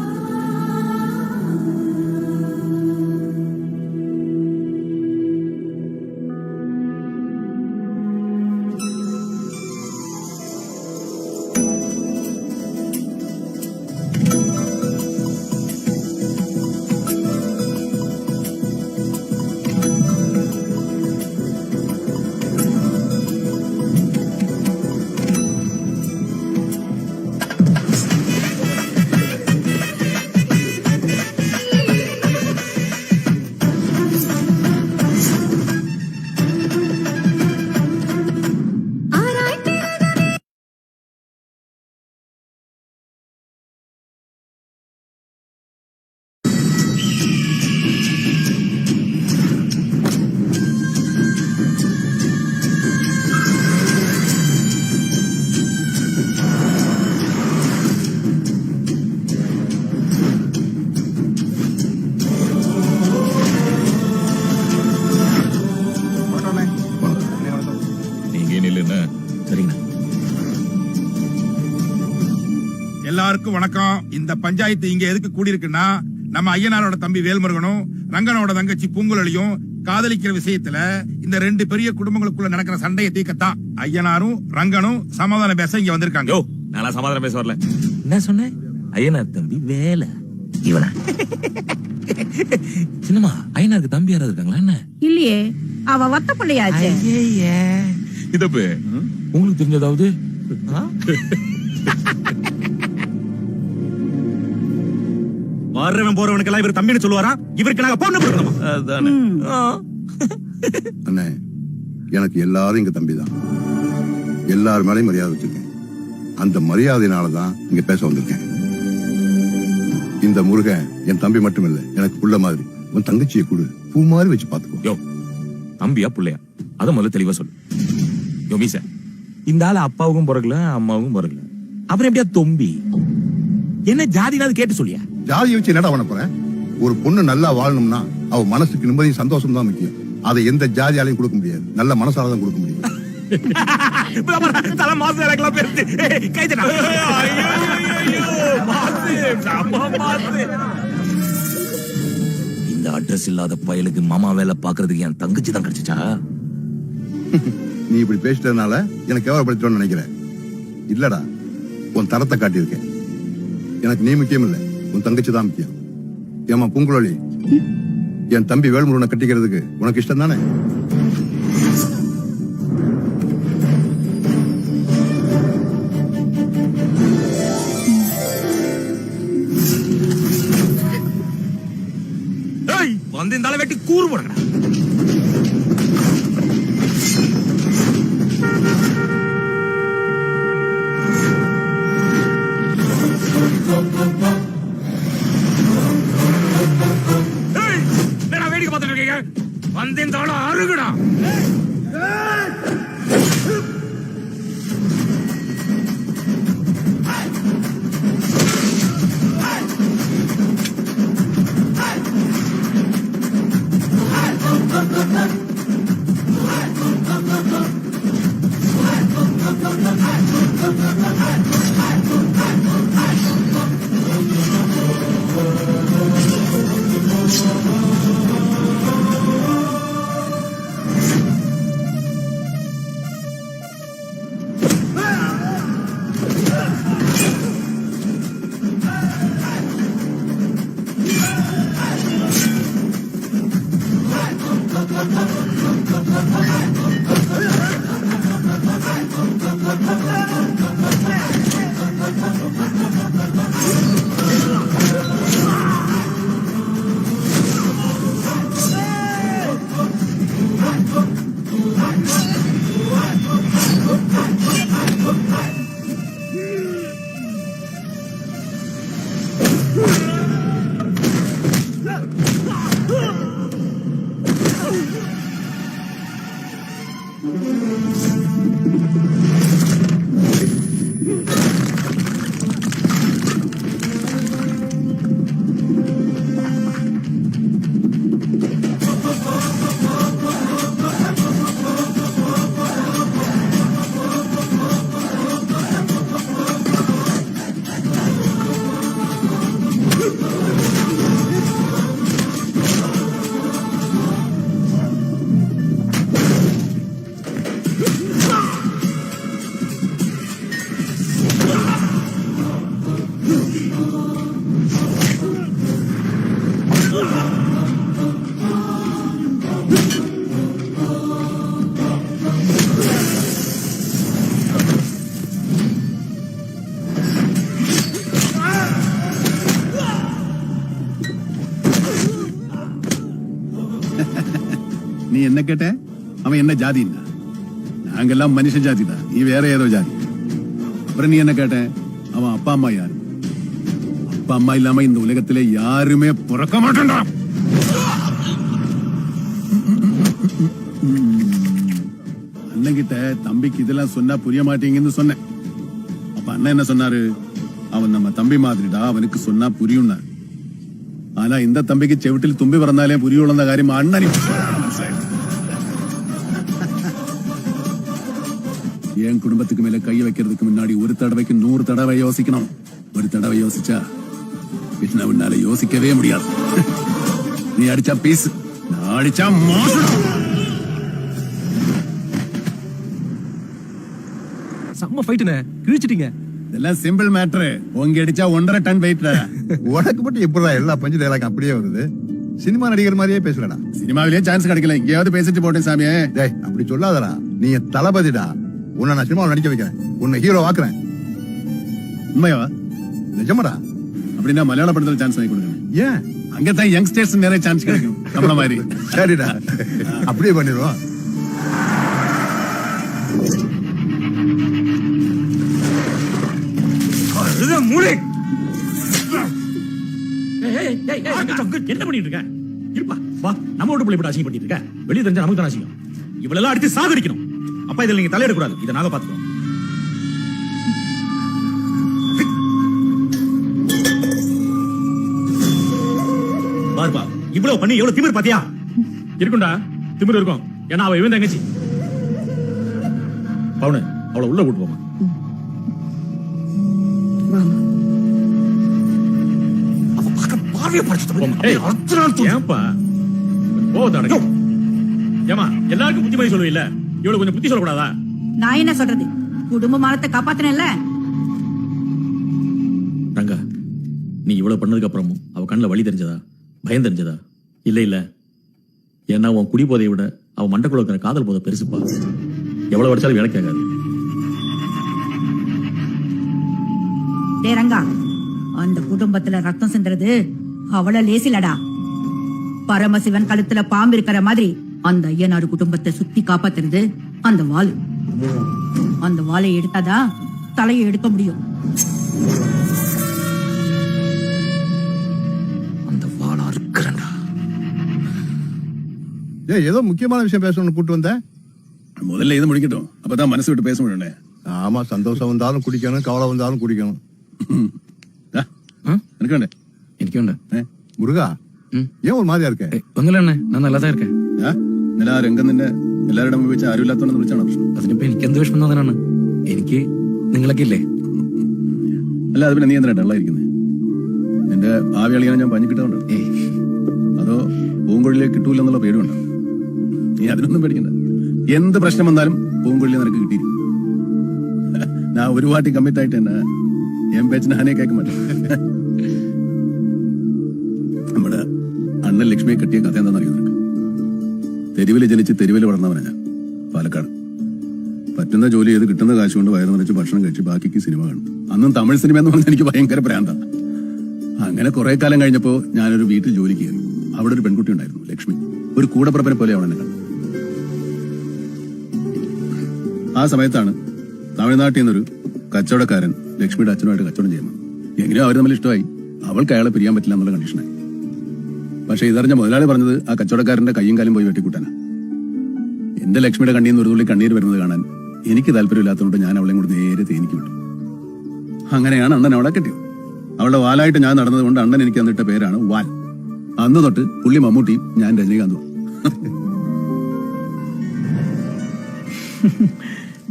P: எல்லாருக்கும் வணக்கம். இந்த பஞ்சாயத்து இங்க எதுக்கு கூடியிருக்குன்னா, நம்ம ஐயனாரோட தம்பி வேல்முருகனும் ரங்கனோட தங்கச்சி பூங்குழலியும் காதலிக்கிற விஷயத்துல இந்த 2 பெரிய குடும்பங்களுக்குள்ள நடக்கிற சண்டையை தீர்க்கத்தான் ஐயனாரும் ரங்கனும் சமாதானம் பேச இங்க வந்திருக்காங்க.
K: நான் சமாதானம் பேச வரல. என்ன சொன்ன? ஐயனார் தம்பி வேலை இவனா? சின்னமா, ஐயனாருக்கு தம்பி யாராவது இருக்காங்களா என்ன?
E: இல்லையே, அவ வத்த பிள்ளையாச்சே.
K: இதப்பு உங்களுக்கு தெரிஞ்சதாவது?
C: வர்றவன் போறவனுக்கெல்லாம் இவர் தம்பின்னு சொல்லுவாரா? இவருக்கு நாங்க பொண்ணு கொடுக்கணுமா?
K: அதானே.
F: அண்ணே, எனக்கு எல்லாரும் இங்க தம்பி தான். எல்லார் மேலையும் மரியாதை வச்சிருக்கேன். அந்த மரியாதையினாலதான் இங்க பேச வந்திருக்கேன். இந்த முருகன் என் தம்பி மட்டும் இல்ல, எனக்கு புள்ள மாதிரி. உன் தங்கச்சியை கொடு, பூ மாதிரி வச்சு பாத்துக்கோ.
K: யோ தம்பியா புள்ளையா அத முதல்ல தெளிவா சொல்லு. யோ மீச, இந்த ஆளு அப்பாவுக்கும் பிறகுல அம்மாவுக்கும் பிறகுல, அப்புறம் எப்படியா தொம்பி? என்ன ஜாதினாவது கேட்டு சொல்லியா?
F: ஜாதியை வச்சு என்னடா பண்ண போறேன்? ஒரு பொண்ணு நல்லா வாழணும்னா அவ மனசுக்கு நிம்மதியும் சந்தோஷம் தான் முக்கியம். அதை எந்த ஜாதியாலையும் கொடுக்க முடியாது, நல்ல மனசால தான் கொடுக்க முடியும்.
K: இந்த அட்ரஸ் இல்லாத பயலுக்கு மாமா வேலை பாக்குறதுக்கு என் தங்கச்சி தான் கிடைச்சிச்சா?
F: நீ இப்படி பேசிட்டதுனால எனக்கு கேவலப்படுத்தணும்னு நினைக்கிறேன். இல்லடா, உன் தரத்தை காட்டியிருக்கேன். எனக்கு நீ முக்கியம் இல்ல, உன் தங்கச்சி தான் முக்கியம். ஏமா பூங்குழலி, என் தம்பி வேல்முருகனை கட்டிக்கிறதுக்கு உனக்கு இஷ்டம் தானே?
K: வந்து இந்த ஆளை வெட்டி கூறு போடுங்க. வேடிக்கை பார்த்துட்டு இருக்கீங்க, வந்து இந்த ஆளை அருகுடா.
F: நீ என்ன கேட்ட? அவன் என்ன ஜாதின்னா? நாங்கெல்லாம் மனுஷ ஜாதி தான், நீ வேற ஏதோ ஜாதி. அப்புறம் நீ என்ன கேட்ட? அவன் அப்பா அம்மா யாரு? அப்பா அம்மா இல்லாம இந்த உலகத்திலே யாருமே பிறக்க மாட்டேன்டா. அண்ணன்கிட்ட தம்பிக்கு இதெல்லாம் சொன்னா புரிய மாட்டீங்கன்னு சொன்னேன். அப்ப அண்ணன் என்ன சொன்னாரு? அவன் நம்ம தம்பி மாதிரிடா, அவனுக்கு சொன்னா புரியும். ஆனா இந்த தம்பிக்கு செவிட்டில் தும்பி பிறந்தாலே புரியுள்ள காரியம் அண்ணன். என் குடும்பத்துக்கு மேல கை வைக்கிறதுக்கு முன்னாடி ஒரு தடவைக்கு 100 தடவை யோசிக்கணும். ஒரு தடவை யோசிச்சா என்ன உன்னால யோசிக்கவே முடியாது. நீ அடிச்சா பீஸ், நான் அடிச்சா மோசம்.
M: செம்ம ஃபைட்டுனே, கிழிச்சிட்டீங்க.
F: இதெல்லாம் சிம்பிள் மேட்டர். உங்க அடிச்சா 1.5 டன் வெயிட்ல. உனக்கு மட்டும் எப்படா எல்லா பஞ்சு டைலாக் அப்படியே வருது? சினிமா நடிகர் மாதிரியே பேசலடா. சினிமாவிலேயே சான்ஸ் கிடைக்கல, எங்கேயாவது பேசிட்டு போட்டேன் சாமியே. டேய் அப்படி சொல்லாதடா, நீ தளபதிடா. உன்னை நான் சினிமாவில் நடிக்க வைக்கிறேன், உன்னை ஹீரோ ஆக்குறேன். உண்மையாவா? நிஜமாடா? அப்படின்னா மலையாள படத்துல சான்ஸ் வாங்கி கொடுங்க. ஏன்? அங்கதான் யங்ஸ்டர்ஸ் நிறைய சான்ஸ் கிடைக்கும் நம்மள மாதிரி. சரிடா, அப்படியே பண்ணிடுவோம்.
I: என்ன பண்ணிட்டு இருக்க? இருப்பா வா, நம்ம வீட்டு பிள்ளை இப்படி அசிங்கம் பண்ணிட்டு இருக்க. வெளியே தெரிஞ்சா நமக்கு தான் அசிங்கம். இவளெல்லாம் அடிச்சு சாகடிக்கணும்.
C: அப்பா இதுல நீங்க தலையிடக்கூடாது, இதை நாங்க பாத்துக்கிறோம்.
I: பாருப்பா, இவ்வளவு பண்ணி எவ்வளவு திமிர் பாத்தியா? இருக்கும்டா, திமிர் இருக்கும். ஏன்னா அவ இவன் தங்கச்சி. பவுனு, அவளை உள்ள கூட்டு போமா. ஏன்பா போதாடா? ஏமா எல்லாருக்கும் புத்திமதி சொல்லுவீல்ல, இவ்வளவு கொஞ்சம் புத்தி சொல்லக்கூடாதா?
E: நான் என்ன சொல்றது? குடும்ப மானத்தை காப்பாத்தினேன்ல.
I: ரங்கா, நீ இவ்வளவு பண்ணதுக்கு அப்புறமும் அவ கண்ணுல வலி தெரிஞ்சதா, பயம் தெரிஞ்சதா? இல்ல இல்ல, ஏன்னா உன் குடி போதையை விட அவன் மண்டக்குள்ள இருக்கிற காதல் போதை பெருசுப்பா. எவ்வளவு வடிச்சாலும் வேலை கேட்காது.
E: டே ரங்கா, அந்த குடும்பத்துல ரத்தம் சிந்துறது அவள லேசிலடா. பரமசிவன் கழுத்துல பாம்பு இருக்கிற மாதிரி அந்த ஐயனார் குடும்பத்தை சுத்தி காப்பாத்துறது அந்த வாள். அந்த வாளை எடுத்தாதான் தலையை எடுக்க முடியும்.
I: அந்த வாளா இருக்கிறண்டா.
F: ஏதோ முக்கியமான விஷயம் பேசணும்னு கூட்டு வந்த. முதல்ல இது முடிக்கட்டும், அப்பதான் மனசு விட்டு பேச முடியும். ஆமா, சந்தோஷம் வந்தாலும் குடிக்கணும், கவலை வந்தாலும் குடிக்கணும்.
I: എനിക്ക് വേണ്ട
F: മുരുകാ, ഏൻ ഒരു മാതിരിയാ ഇരിക്കേ?
I: ഒന്നുമില്ല, ഞാൻ നല്ലതാ ഇരിക്കേ.
F: രംഗം നിന്നെ എല്ലാവരുടെ മുമ്പ് വെച്ച് ആരുമില്ലാത്തോണ്ടെന്ന് വിളിച്ചാണോ പ്രശ്നം?
I: അതിനിപ്പോ എനിക്ക് എന്ത് വിഷമം തോന്നാനാണ്? എനിക്ക് നിങ്ങളൊക്കെ ഇല്ലേ?
F: അല്ല, അത് പിന്നെ നീ എന്തിനാ ഡള്ളായിരിക്കുന്നത്? നിന്റെ ഭാവി അളിയാൻ ഞാൻ പഞ്ഞു കിട്ടാറുണ്ടോ? അതോ പൂങ്കൊഴിലേക്ക് കിട്ടൂല എന്നുള്ള പേടിയുണ്ടോ? നീ അതിനൊന്നും പേടിക്കണ്ട. എന്ത് പ്രശ്നം വന്നാലും പൂങ്കൊഴിലെ നിനക്ക് കിട്ടിയിരിക്കും. ഞാൻ ഒരു വാട്ടി കമ്മിറ്റ് ആയിട്ട് തന്നെ എൻ പേച്ചിന് ആനയെ കേൾക്കാൻ പറ്റും. നമ്മുടെ അണ്ണൻ ലക്ഷ്മിയെ കെട്ടിയ കഥ എന്താണെന്നറിയോ നിനക്ക്? തെരുവില് ജനിച്ച് തെരുവില് വളർന്നവനാ ഞാൻ, പാലക്കാട്. പറ്റുന്ന ജോലി ചെയ്ത് കിട്ടുന്ന കാശ് കൊണ്ട് വയറ് നിറച്ച് ഭക്ഷണം കഴിച്ച് ബാക്കിക്ക് സിനിമ കാണും. അന്നും തമിഴ് സിനിമ എന്ന് പറഞ്ഞാൽ എനിക്ക് ഭയങ്കര പ്രാന്ത. അങ്ങനെ കുറെ കാലം കഴിഞ്ഞപ്പോ ഞാനൊരു വീട്ടിൽ ജോലിക്ക് കയറി. അവിടെ ഒരു പെൺകുട്ടി ഉണ്ടായിരുന്നു, ലക്ഷ്മി. ഒരു കൂടപ്പുറപ്പിനെ പോലെ അവളെന്നെ കണ്ടു. ആ സമയത്താണ് തമിഴ്നാട്ടിൽ നിന്നൊരു കച്ചവടക്കാരൻ ലക്ഷ്മിയുടെ അച്ഛനുമായിട്ട് കച്ചവടം ചെയ്യുന്നത്. എങ്ങനെയോ അവർ തമ്മിൽ ഇഷ്ടമായി. അവൾക്ക് അയാളെ പിരിയാൻ പറ്റില്ല എന്നുള്ള കണ്ടീഷനായി. പക്ഷെ ഇതറിഞ്ഞ മുതലാളി പറഞ്ഞത് ആ കച്ചവടക്കാരന്റെ കയ്യും കാലും പോയി വെട്ടിക്കൂട്ടാനാ. എന്റെ ലക്ഷ്മിയുടെ കണ്ണിൽ നിന്ന് ഒരു തുള്ളി കണ്ണീര് വരുന്നത് കാണാൻ എനിക്ക് താല്പര്യമില്ലാത്തതുകൊണ്ട് ഞാൻ അവളെ കൂടെ നേരെ തേനിക്ക് വിട്ടു. അങ്ങനെയാണ് അണ്ണൻ അവളെ കെട്ടിയത്. അവളുടെ വാലായിട്ട് ഞാൻ നടന്നത് കൊണ്ട് അണ്ണൻ എനിക്ക് തന്നിട്ട പേരാണ് വാൽ. അന്ന് തൊട്ട് പുള്ളി മമ്മൂട്ടിയും ഞാൻ രജനീകാന്തും.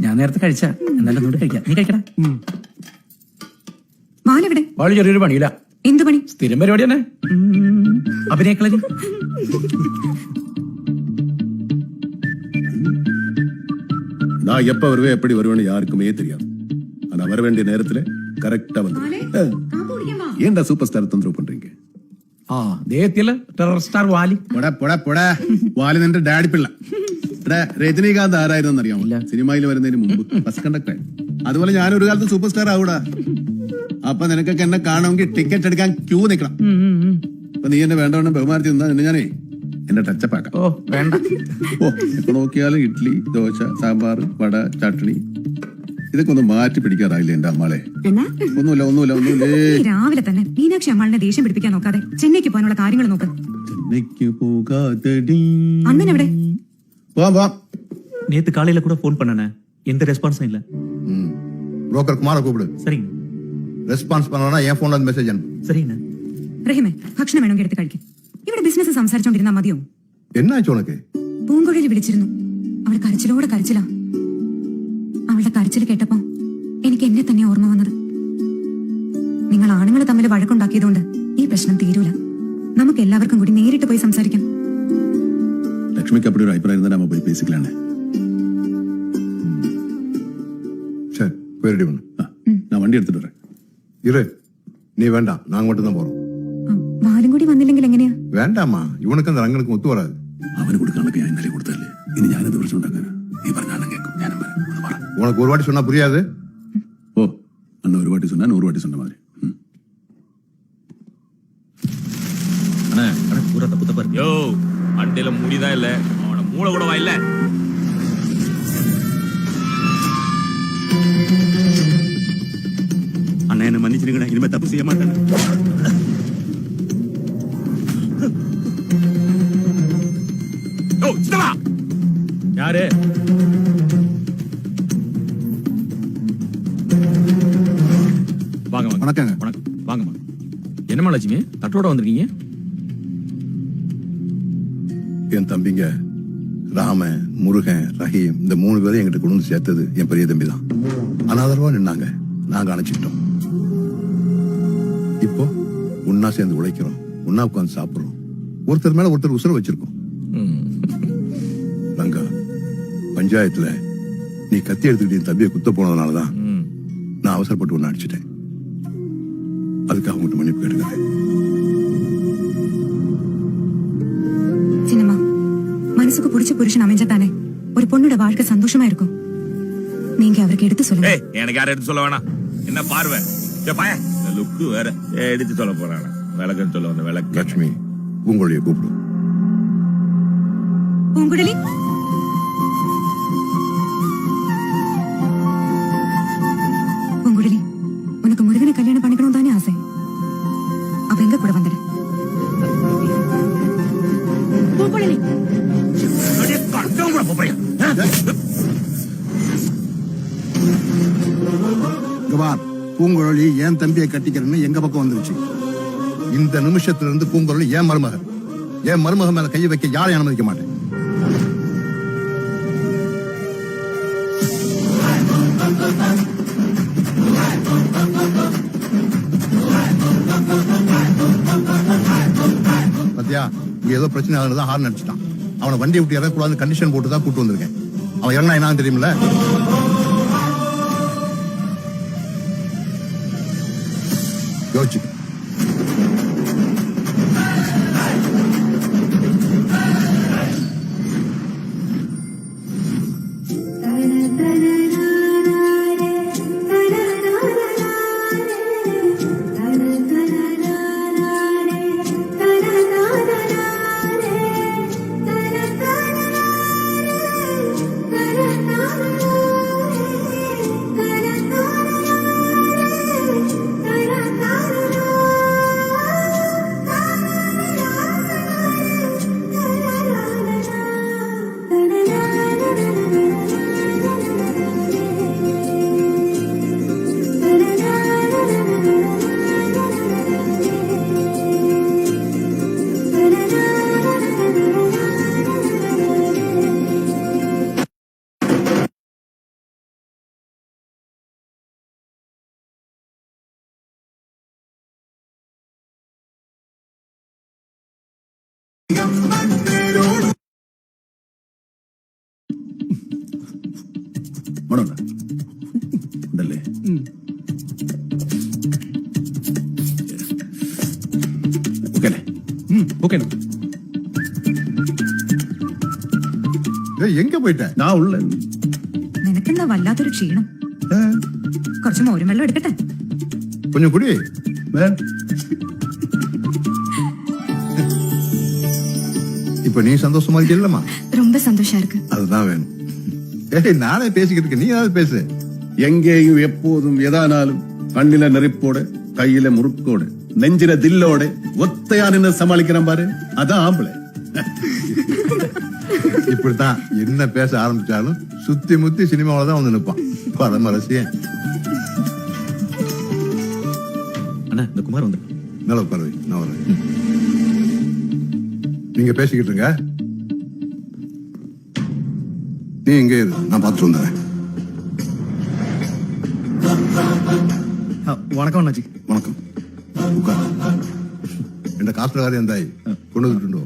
A: ഞാൻ നേരത്തെ കഴിച്ച, എന്നാലും ഒന്നുകൂടി കഴിക്കാം. നീ കഴിക്കടാ.
E: വാലെവിടെ?
A: വാള് ചെറിയൊരു പണിയില്ല.
E: എന്ത് പണി?
A: സ്ഥിരം പരിപാടി തന്നെ, അഭിനയക്കളരി.
F: நான் எப்ப வருவேன் எப்படி வருவேன்னு யாருக்குமே தெரியாது. ஆனா வர வேண்டிய நேரத்துல கரெக்டா வந்து. ஏன்டா சூப்பர் ஸ்டார் தொந்தரவு பண்றீங்க?
A: ആ ദേഹത്തില് ടെറർ സ്റ്റാർ വാലി.
F: വാലി നിന്റെ ഡാഡി പിള്ള. രജനീകാന്ത് ആരായിരുന്നു അറിയാമോ? സിനിമയിൽ വരുന്നതിന് മുമ്പ് ബസ് കണ്ടക്ടർ. അതുപോലെ ഞാനൊരു കാലത്ത് സൂപ്പർ സ്റ്റാർ ആവൂടാ. അപ്പൊ നിനക്കൊക്കെ എന്നെ കാണുമെങ്കിൽ ടിക്കറ്റ് എടുക്കാൻ ക്യൂ നിക്കണം. അപ്പൊ നീ എന്നെ വേണ്ടവണ്ണം ബഹുമാനത്തിൽ നിന്നാ നിന്നെ ഞാനേ എന്നെ ടച്ചപ്പ് ആക്കാം.
A: ഓ വേണ്ട.
F: ഓ, ഇപ്പൊ നോക്കിയാലും ഇഡ്ഡലി, ദോശ, സാമ്പാർ, വട, ചട്നി ഇതൊക്കെ ഒന്ന് മാറ്റി പിടിക്കാറായില്ലേ എന്റെ അമ്മാളെ? ഒന്നുമില്ല.
E: രാവിലെ തന്നെ മീനാക്ഷി അമ്മാളിനെ ദേഷ്യം പിടിപ്പിക്കാൻ നോക്കാതെ ചെന്നൈക്ക് പോകാനുള്ള കാര്യങ്ങൾ നോക്ക്.
F: ചെന്നൈക്ക് പോകാതടി.
E: അണ്ണൻ എവിടെ?
F: പോവാം.
I: நேத்து காலையில கூட போன் பண்ணனே, எந்த ரெஸ்பான்ஸும் இல்ல.
F: புரோக்கர் குமார கூப்பிடு.
I: சரிங்க.
F: ரெஸ்பான்ஸ் பண்ணலனா என் போன்ல வந்து மெசேஜ் அனுப்பு.
I: சரிங்க.
E: റഹിമേ, ഭക്ഷണം വേണമെങ്കിൽ എടുത്ത് കഴിക്കും. ഇവിടെ ബിസിനസ് സംസാരിച്ചോണ്ടിരുന്നാ മതിയോ?
F: എന്നാച്ചു ഉനക്ക്?
E: പൂങ്കൊഴിൽ വിളിച്ചിരുന്നു. അവൾ കരച്ചിലോടെ കരച്ചിലാ. അവളുടെ കരച്ചിൽ കേട്ടപ്പോ എനിക്ക് എന്നെ തന്നെ ഓർമ്മ വന്നത്. നിങ്ങൾ ആണുങ്ങൾ തമ്മിൽ വഴക്കുണ്ടാക്കിയതുകൊണ്ട് ഈ പ്രശ്നം തീരൂല. നമുക്ക് എല്ലാവർക്കും കൂടി നേരിട്ട് പോയി സംസാരിക്കാം.
F: ലക്ഷ്മിക്ക് அப்படி ஒரு அபிப்பிராயம் இருந்தா நாம போய் பேசிக்கலாம்னே. சரி, போயிடு. நான் வண்டி எடுத்துட்டு வரேன். இரு, நீ வேண்டாம், நாங்க மட்டும் தான் போறோம்.
E: വാലും കൂടി വന്നില്ലെങ്കിൽ എങ്ങനെയാ?
F: വേണ്ടാമാ, ഇവനക്ക് அந்த ரங்கனுக்கு ஒத்து வராது. அவனு கொடுக்கானக்கு ഞാൻ ഇന്നലെ കൊടുത്തല്ലേ. ഇനി ഞാൻ എന്ത് പ്രശ്നം ഉണ്ടാക്കാനാ? നീ പറഞ്ഞാലും കേൾക്കും, ഞാനും വരാം. உனக்கு ஒரு வாட்டி சொன்னா புரியாது. ஓ, அண்ணா ஒரு வாட்டி சொன்னா 100 வாட்டி சொன்ன மாதிரி.
I: அண்ணா பூரா தப்பு தப்பா இருக்கு. யோ, அண்டையில முடிதான் இல்ல, அவன மூளை கூட வாயில்ல. அண்ணா என்ன மன்னிச்சிருக்கணும், இனிமே தப்பு செய்ய மாட்டேன். யாரு? வாங்க வாங்க.
F: வணக்கங்க.
I: வணக்கம். வாங்கம்மா. என்னம்மா லட்சுமி தட்டோட வந்திருக்கீங்க?
F: என் தம்பிங்க ராமன், முருகன், ரஹீம் இந்த 3 பேரும் எங்கிட்ட கொண்டு வந்து சேர்த்தது என் பெரிய தம்பி தான். அனாதரவா நின்னாங்க, நாங்க அணைச்சிட்டோம். இப்போ ஒன்னா சேர்ந்து உழைக்கிறோம், ஒன்னா உட்காந்து சாப்பிடுறோம், ஒருத்தர் மேல ஒருத்தர் உசுர வச்சிருக்கோம். ரங்கா, பஞ்சாயத்துல நீ கத்தி எடுத்துக்கிட்டு என் தம்பியை குத்த போனதுனாலதான் நான் அவசரப்பட்டு ஒன்னு அடிச்சிட்டேன். அதுக்காக உங்கள்கிட்ட மன்னிப்பு கேட்டுக்கிறேன்.
E: சின்னம்மா, மனசுக்கு பிடிச்ச புருஷன் அமைஞ்சதானே ஒரு பொண்ணோட வாழ்க்கை சந்தோஷமா இருக்கும். நீங்க அவருக்கு எடுத்து சொல்லுங்க.
C: எனக்கு யாரும் எடுத்து சொல்ல வேணாம். என்ன பார்வை லுக்கு வேற எடுத்து சொல்ல போறாங்க. விளக்குன்னு சொல்ல வந்த விளக்கு.
F: லட்சுமி, உங்களுடைய கூப்பிடும்.
E: பூங்குழலி, பூங்குழலி, உனக்கு முருகனை கல்யாணம் பண்ணிக்கணும் தானே ஆசை? அவ எங்க கூட வந்துடு. பூங்குழலி,
F: பூங்குழலி என் தம்பியை கட்டிக்கிறேன்னு எங்க பக்கம் வந்துருச்சு. இந்த நிமிஷத்துல இருந்து பூங்குழலி என் மருமக மேல கையை வைக்க யாரையும் அனுமதிக்க மாட்டேன். பத்தியா, இங்க ஏதோ பிரச்சனை ஆகுதுதான் ஹார்ன் அடிச்சுட்டான். அவனை வண்டியை விட்டு இறக்கூடாது கண்டிஷன் போட்டு தான் கூட்டு வந்திருக்கேன். அவன் இறங்கினா என்ன தெரியுமில்ல? யோசிச்சு. ഉണ്ടല്ലേ? എങ്ക പോയിട്ടേ? ഞാൻ ഉള്ള
E: നിനക്കെന്താ വല്ലാത്തൊരു ക്ഷീണം? കുറച്ച് മോരും വെള്ളം എടുക്കട്ടെ?
F: கொஞ்சம் குடி. இப்ப நீ சந்தோஷமா இருக்கீல்லம்மா?
E: ரொம்ப சந்தோஷமா இருக்கு.
F: அதுதான் வேணும். ஏய், நானே பேசிக்கிட்டு இருக்கேன், நீ ஏதாவது பேசு. எங்கேயும் எப்போதும் எதானாலும் கண்ணில நெருப்போட, கையில முறுக்கோட, நெஞ்சில தில்லோட ஒத்தையா நின்று சமாளிக்கிறேன் பாரு, அதான் ஆம்பளை. இப்படித்தான் என்ன பேச ஆரம்பிச்சாலும் சுத்தி முத்தி சினிமாவில தான் வந்து நிற்பான். பரம ரசிகன்.
I: அண்ணா, இந்த குமார் வந்து
F: மேல உட்கார, நான் வரேன். நீங்க பேசிக்கிட்டு இருங்க, நீ இங்கே இரு, நான் பார்த்துட்டு வந்துடுறேன்.
G: வணக்கம் அண்ணாச்சி.
F: வணக்கம். ഉட்കാർ. എന്റെ കാർത്തുകാരി എന്തായി? കൊണ്ടുവന്നിട്ടുണ്ടോ?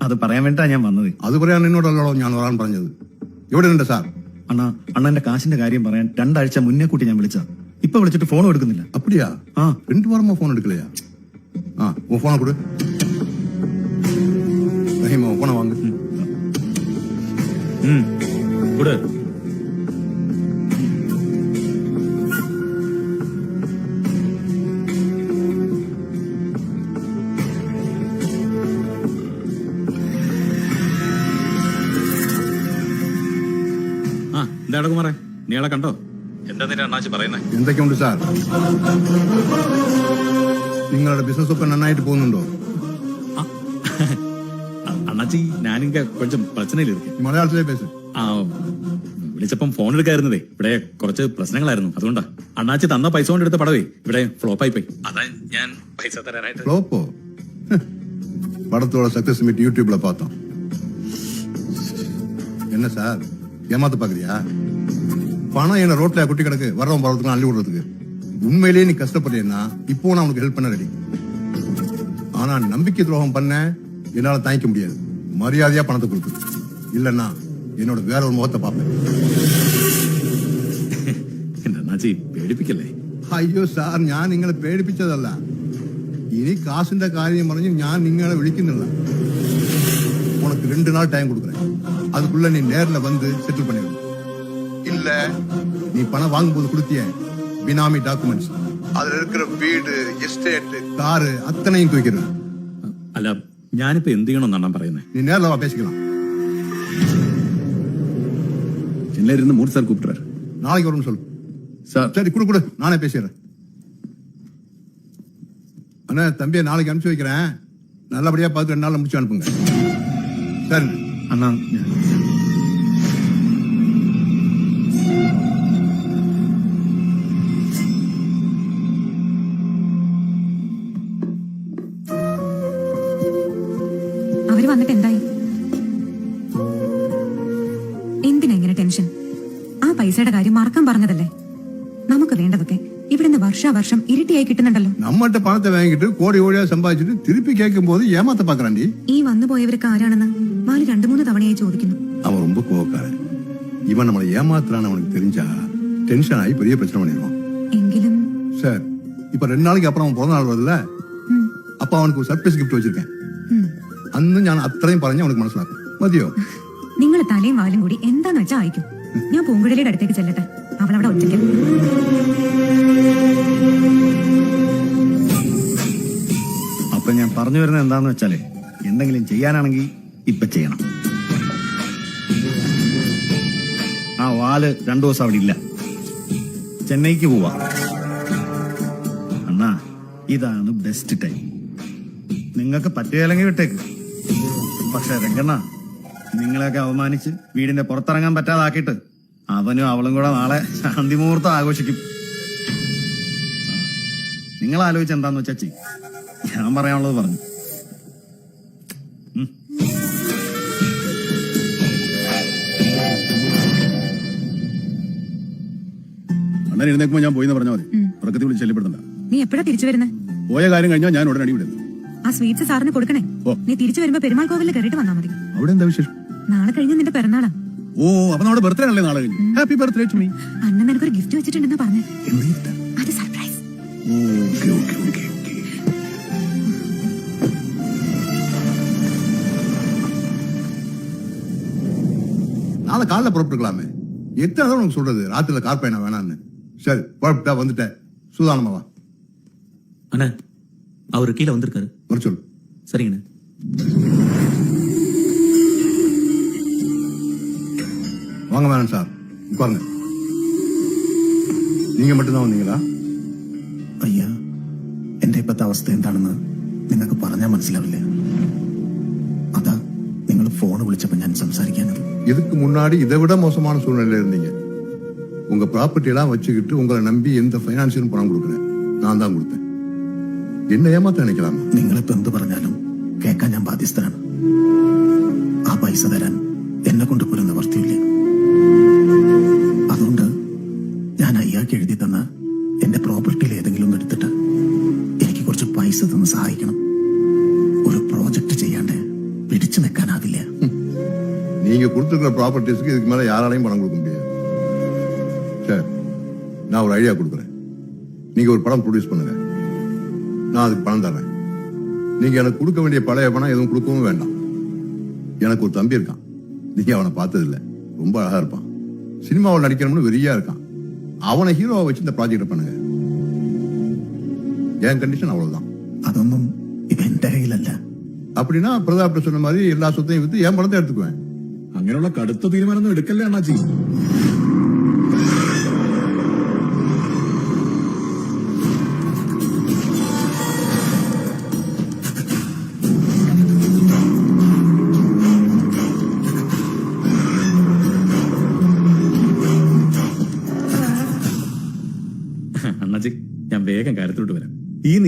G: അത് പറയാൻ വേണ്ടിട്ടാ ഞാൻ വന്നത്.
F: അത് പറയാൻ എന്നോടല്ലോ ഞാൻ വരാൻ പറഞ്ഞത്. എവിടെയുണ്ട് സാർ?
G: അണ്ണന്റെ കാശിന്റെ കാര്യം പറയാൻ 2 ആഴ്ച മുന്നേ കൂട്ടി ഞാൻ വിളിച്ചാ. ഇപ്പൊ വിളിച്ചിട്ട് ഫോൺ എടുക്കുന്നില്ല.
F: அப்படியா? 2 வாரமா போன் எடுக்கலையா? உன் போனை கொடு. ரஹீமா, போனை வாங்க.
I: கொடு.
B: എന്താ കുമാറേ, നീളെ കണ്ടോ? എന്താ നിന്റെ അണ്ണാച്ചി പറയുന്നേ?
F: എന്തൊക്കെയുണ്ട് സാർ? നിങ്ങളുടെ ബിസിനസ് ഒക്കെ നന്നായിട്ട് പോകുന്നുണ്ടോ?
I: അണ്ണാച്ചി ഞാനിങ്ക കൊഞ്ചം പ്രശ്നയിൽ ഇരിക്കും.
F: മലയാളത്തിലെ പേസ്.
I: ആ വിളിച്ചപ്പം ഫോൺ എടുക്കായിരുന്നതേ, ഇവിടെ കുറച്ച് പ്രശ്നങ്ങളായിരുന്നു, അതുകൊണ്ടാ. അണ്ണാച്ചി തന്ന പൈസ കൊണ്ട് എടുത്ത പടവേ ഇവിടെ ഫ്ലോപ്പായി പോയി, അതാ ഞാൻ പൈസ തരാനായിട്ട്.
F: ஃப்ளோப்போ படத்தோட சக்சஸ் மீட் யூடியூப்ல பார்த்தோம். என்ன சார் ஏமாத்த பாக்குறியா? பணம் என்ன ரோட்ல குட்டி கிடக்கு, வர்றவன் போறதுக்கு அள்ளி விடுறதுக்கு. உண்மையிலேயே நீ கஷ்டப்பட்டேன்னா இப்போ நான் உனக்கு ஹெல்ப் பண்ண ரெடி. ஆனா நம்பிக்கை துரோகம் பண்ண என்னால தாங்கிக்க முடியாது. மரியாதையா பணத்தை கொடுத்து, இல்லன்னா என்னோட வேற ஒரு முகத்தை பார்ப்பேன்.
I: അണ്ണാച്ചി പേടിപ്പിക്കല്ലേ?
F: അയ്യോ സാർ, ഞാൻ നിങ്ങളെ പേടിപ്പിച്ചതല്ല. ഇനി കാശിന്റെ കാര്യം പറഞ്ഞ് ഞാൻ നിങ്ങളെ വിളിക്കുന്നില്ല. உனக்கு 2 நாள் டைம் கொடுக்குறேன். அதுக்குள்ள நீ நேர்ல வந்து செட்டில் பண்ணிடு. இல்ல நீ பணம் வாங்கும்போது கொடுத்திய பினாமி டாக்குமெண்ட்ஸ், அதுல இருக்கிற வீடு, எஸ்டேட், காரு அத்தனையும் தூக்கிடுவேன்.
I: അല്ല ഞാനിപ്പോ എന്ത് ചെയ്യണമെന്നാണ് പറയുന്നത്?
F: நீ நேர்ல வா, பேசிக்கலாம்.
B: சென்னையில இருந்து மூர்த்தி சார் கூப்பிட்டுறாரு.
F: நாளைக்கு வரும்னு சொல்லு சார். சரி கொடு, நானே பேசிடுறேன். அண்ணா தம்பியை நாளைக்கு அனுப்பிச்சு வைக்கிறேன். நல்லபடியா பார்த்து 2 நாள்ல முடிச்சு அனுப்புங்க. சரி
G: അണ്ണാ
E: അവര് വന്നിട്ട് എന്തായി? എന്തിനാ ഇങ്ങനെ ടെൻഷൻ? ആ പൈസയുടെ കാര്യം മറക്കാൻ പറഞ്ഞതല്ലേ? നമുക്ക് വേണ്ടതൊക്കെ ഇവിടുന്ന് വർഷാവർഷം ഇരട്ടിയായി കിട്ടുന്നുണ്ടല്ലോ.
F: நம்மகிட்ட பணத்தை வாங்கிட்டு கோடி கோடியா சம்பாதிச்சுட்டு திருப்பி கேட்கும் போது ஏமாத்த பாக்குறாண்டி.
E: ഈ വന്നുപോയവർക്ക് ആരാണെന്ന് മാലി 2-3 തവണയായി ചോദിക്കുന്നു.
F: அவன் ரொம்ப கோவக்காரன். இவன் நம்மளை ஏமாத்துறான்னு அவனுக்கு தெரிஞ்சா டென்ஷன் ஆகி பெரிய பிரச்சனை பண்ணிடுவான்.
E: എങ്കിലും
F: சார், இப்ப 2 நாளைக்கு அப்புறம் அவன் பிறந்த நாள் வருதுல்ல, அப்ப அவனுக்கு ஒரு சர்ப்ரைஸ் கிஃப்ட் வச்சிருக்கேன். അന്ന് ഞാൻ അത്രയും പറഞ്ഞ് അവനക്ക് മനസ്സിലാക്കും. മതിയോ?
E: നിങ്ങൾ തലയും വാലും കൂടി എന്താന്ന് വെച്ചാ അയക്കും. ഞാൻ പൂങ്കുഴലിയുടെ അടുത്തേക്ക് ചെല്ലട്ടെ, അവളവിടെ ഒറ്റയ്ക്ക്.
G: അപ്പൊ ഞാൻ പറഞ്ഞു വരുന്നത് എന്താന്ന് വെച്ചാലേ, എന്തെങ്കിലും ചെയ്യാനാണെങ്കിൽ ഇപ്പൊ ചെയ്യണം. ആ വാല് 2 ദിവസം അവിടെ ഇല്ല, ചെന്നൈക്ക് പോവാ. അണ്ണാ ഇതാണ് ബെസ്റ്റ് ടൈം. നിങ്ങൾക്ക് പറ്റുകയില്ലെങ്കിൽ വിട്ടേക്ക്. പക്ഷെ രംഗണ്ണ, നിങ്ങളെയൊക്കെ അവമാനിച്ച് വീടിന്റെ പുറത്തിറങ്ങാൻ പറ്റാതാക്കിയിട്ട് അവനും അവളും കൂടെ നാളെ ശാന്തിമുഹൂർത്തം ആഘോഷിക്കും. നിങ്ങൾ ആലോചിച്ച് എന്താന്ന് വെച്ചാ ചെയ്യും. ഞാൻ പറയാനുള്ളത് പറഞ്ഞു.
F: അണ്ണൻ എഴുന്നേക്കുമ്പോ ഞാൻ പോയിന്ന് പറഞ്ഞാൽ മതി. ഉറക്കത്തിൽ വിളിച്ച് ശല്യപ്പെടുത്തണ്ട.
E: നീ എപ്പോഴാ തിരിച്ചു വരുന്നത്?
F: പോയ കാര്യം കഴിഞ്ഞാൽ ഞാൻ ഉടനടി വിടുന്നു.
E: ആ സ്വീറ്റ്സ് സാറിന് കൊടുക്കണേ. നീ തിരിച്ചു വരുമ്പോ പെരുമാൾ കോവിലിൽ കയറിയിട്ട് വന്നാ മതി.
F: അവിടെ എന്താ വിശേഷം?
E: നാളെ കഴിഞ്ഞ് നിന്റെ പിറന്നാളാ.
F: ഓ, അപ്പൊ നമ്മുടെ ബർത്ത്ഡേ ആണല്ലേ നാളെ കഴിഞ്ഞു. Happy birthday to me.
E: അണ്ണൻ നിനക്കൊരു ഗിഫ്റ്റ് വെച്ചിട്ടുണ്ടെന്നാ പറഞ്ഞേ. അത് സർപ്രൈസ്.
F: Okay okay okay. நாளை காலைல புறப்பட்டுக்கலாமே. எத்தனை தடவை உனக்கு சொல்றது ராத்திரில கார் பயணம் வேணான்னு? சரி புறப்பட்டா வந்துட்டேன். சூதானமா வா.
I: அண்ணா அவரு கீழே வந்திருக்காரு,
F: வர சொல்லு.
I: சரிங்கண்ணா.
F: வாங்க வேணாம் சார், உட்காருங்க. நீங்க மட்டும்தான் വന്നீங்களா?
G: അയ്യാ, എന്റെ ഇപ്പോഴത്തെ അവസ്ഥ എന്താണെന്ന് നിങ്ങൾക്ക് പറഞ്ഞാൽ മനസ്സിലാവില്ല. അതാ നിങ്ങൾ ഫോൺ വിളിച്ചപ്പോ ഞാൻ സംസാരിക്കാനത്.
F: இதுக்கு முன்னாடி இதை விட மோசமான சூழ்நிலையில இருந்தீங்க. உங்க ப்ராப்பர்ட்டி எல்லாம் வச்சுக்கிட்டு உங்களை நம்பி எந்த பைனான்சியலும் பணம் கொடுக்கல, நான் தான் கொடுத்தேன். என்ன ஏமாத்த நினைக்கலாமா?
G: നിങ്ങളിപ്പോ എന്ത് പറഞ്ഞാലും കേൾക്കാൻ ഞാൻ ബാധ്യസ്ഥനാണ്. ആ പൈസ തരാൻ എന്നെ കൊണ്ട് പോലും നിവർത്തിയില്ല. അതുകൊണ്ട് ഞാൻ അയ്യാക്ക് എഴുതി തന്ന എന്റെ പ്രോപ്പർട്ടിയിൽ ഏതെങ്കിലും ഒന്ന് എടുത്തിട്ട് എനിക്ക് കുറച്ച് പൈസ തന്ന് സഹായിക്കണം. ഒരു പ്രോജക്ട് ചെയ്യാണ്ട് പിടിച്ചു നിൽക്കാനാവില്ല.
F: நீங்க கொடுத்துருக்கிற ப்ராப்பர்ட்டிஸ்க்கு இதுக்கு மேல யாராலையும் பணம் கொடுக்க முடியாது. சரி, நான் ஒரு ஐடியா கொடுக்குறேன். நீங்க ஒரு படம் ப்ரொடியூஸ் பண்ணுங்க, நான் அதுக்கு பணம் தர்றேன். நீங்க எனக்கு கொடுக்க வேண்டிய பழைய பணம் எதுவும் கொடுக்கவும் வேண்டாம். எனக்கு ஒரு தம்பி இருக்கான், நீங்க அவனை பார்த்தது இல்ல, ரொம்ப அழகா இருப்பான். சினிமாவில் நடிக்கணும்னு வெறியா இருக்கான். அவனை ஹீரோவை வச்சு இந்த ப்ராஜெக்ட் பண்ணுங்க. என் கண்டிஷன் அவ்வளவுதான்.
G: അതൊന്നും ഇപ്പൊ എന്റെ കയ്യിലല്ല.
F: அப்படின்னா பிரதாப் சொன்ன மாதிரி எல்லா சொத்தையும் வித்து என் பணத்தை எடுத்துக்குவேன்.
B: അങ്ങനെയുള്ള കടുത്ത തീരുമാനമൊന്നും എടുക്കല്ലേ അണ്ണാച്ചി.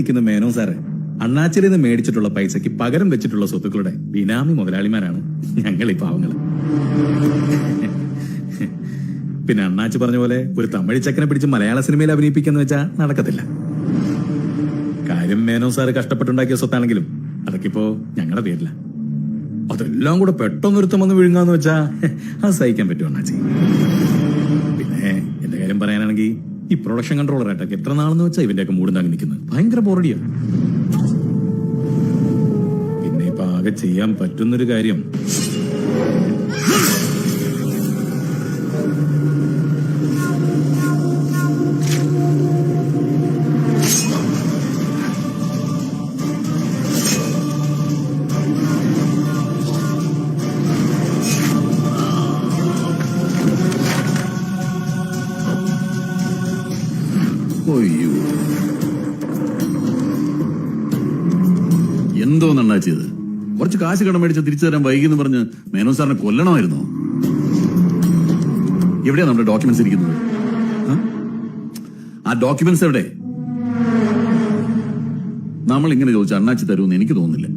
C: നിൽക്കുന്ന മേനോൻ സാറ് അണ്ണാച്ചിൽ നിന്ന് മേടിച്ചിട്ടുള്ള പൈസക്ക് പകരം വെച്ചിട്ടുള്ള സ്വത്തുക്കളുടെ ബിനാമി മുതലാളിമാരാണ് ഞങ്ങൾ ഈ പാവങ്ങൾ. പിന്നെ അണ്ണാച്ചി പറഞ്ഞ പോലെ ഒരു തമിഴ് ചക്കനെ പിടിച്ച് മലയാള സിനിമയിൽ അഭിനയിപ്പിക്കുന്ന വെച്ചാൽ നടക്കത്തില്ല. കാര്യം മേനോൻ സാറ് കഷ്ടപ്പെട്ടുണ്ടാക്കിയ സ്വത്താണെങ്കിലും അതൊക്കെ ഇപ്പോ ഞങ്ങളുടെ പേരില്ല. അതെല്ലാം കൂടെ പെട്ടെന്നൊരുത്തം വന്ന് വിഴുങ്ങാന്ന് വെച്ചാ അത് സഹിക്കാൻ പറ്റുമോ അണ്ണാച്ചി? പിന്നെ എന്റെ കാര്യം പറയാനാണെങ്കിൽ ഈ പ്രൊഡക്ഷൻ കൺട്രോളറായിട്ടൊക്കെ എത്ര നാളെന്ന് വെച്ചാൽ ഇവന്റെയൊക്കെ മൂടുന്നാക്കി നിൽക്കുന്നത് ഭയങ്കര ബോറടിയാണ്. പിന്നെ ഇപ്പൊ ആകെ ചെയ്യാൻ പറ്റുന്നൊരു കാര്യം
B: എന്തോന്നണ്ണാ ചെയ്ത് കുറച്ച് കാശ് കടം മേടിച്ച് തിരിച്ചു തരാൻ വൈകിന്ന് പറഞ്ഞ് മേനോൻ സാറിനെ കൊല്ലണമായിരുന്നോ? എവിടെയാ നമ്മുടെ ഡോക്യുമെന്റ്സ് ഇരിക്കുന്നത്? ആ ഡോക്യുമെന്റ്സ് എവിടെ? നമ്മൾ ഇങ്ങനെ ചോദിച്ചാൽ അണ്ണാച്ചി തരുമെന്ന് എനിക്ക് തോന്നുന്നില്ല.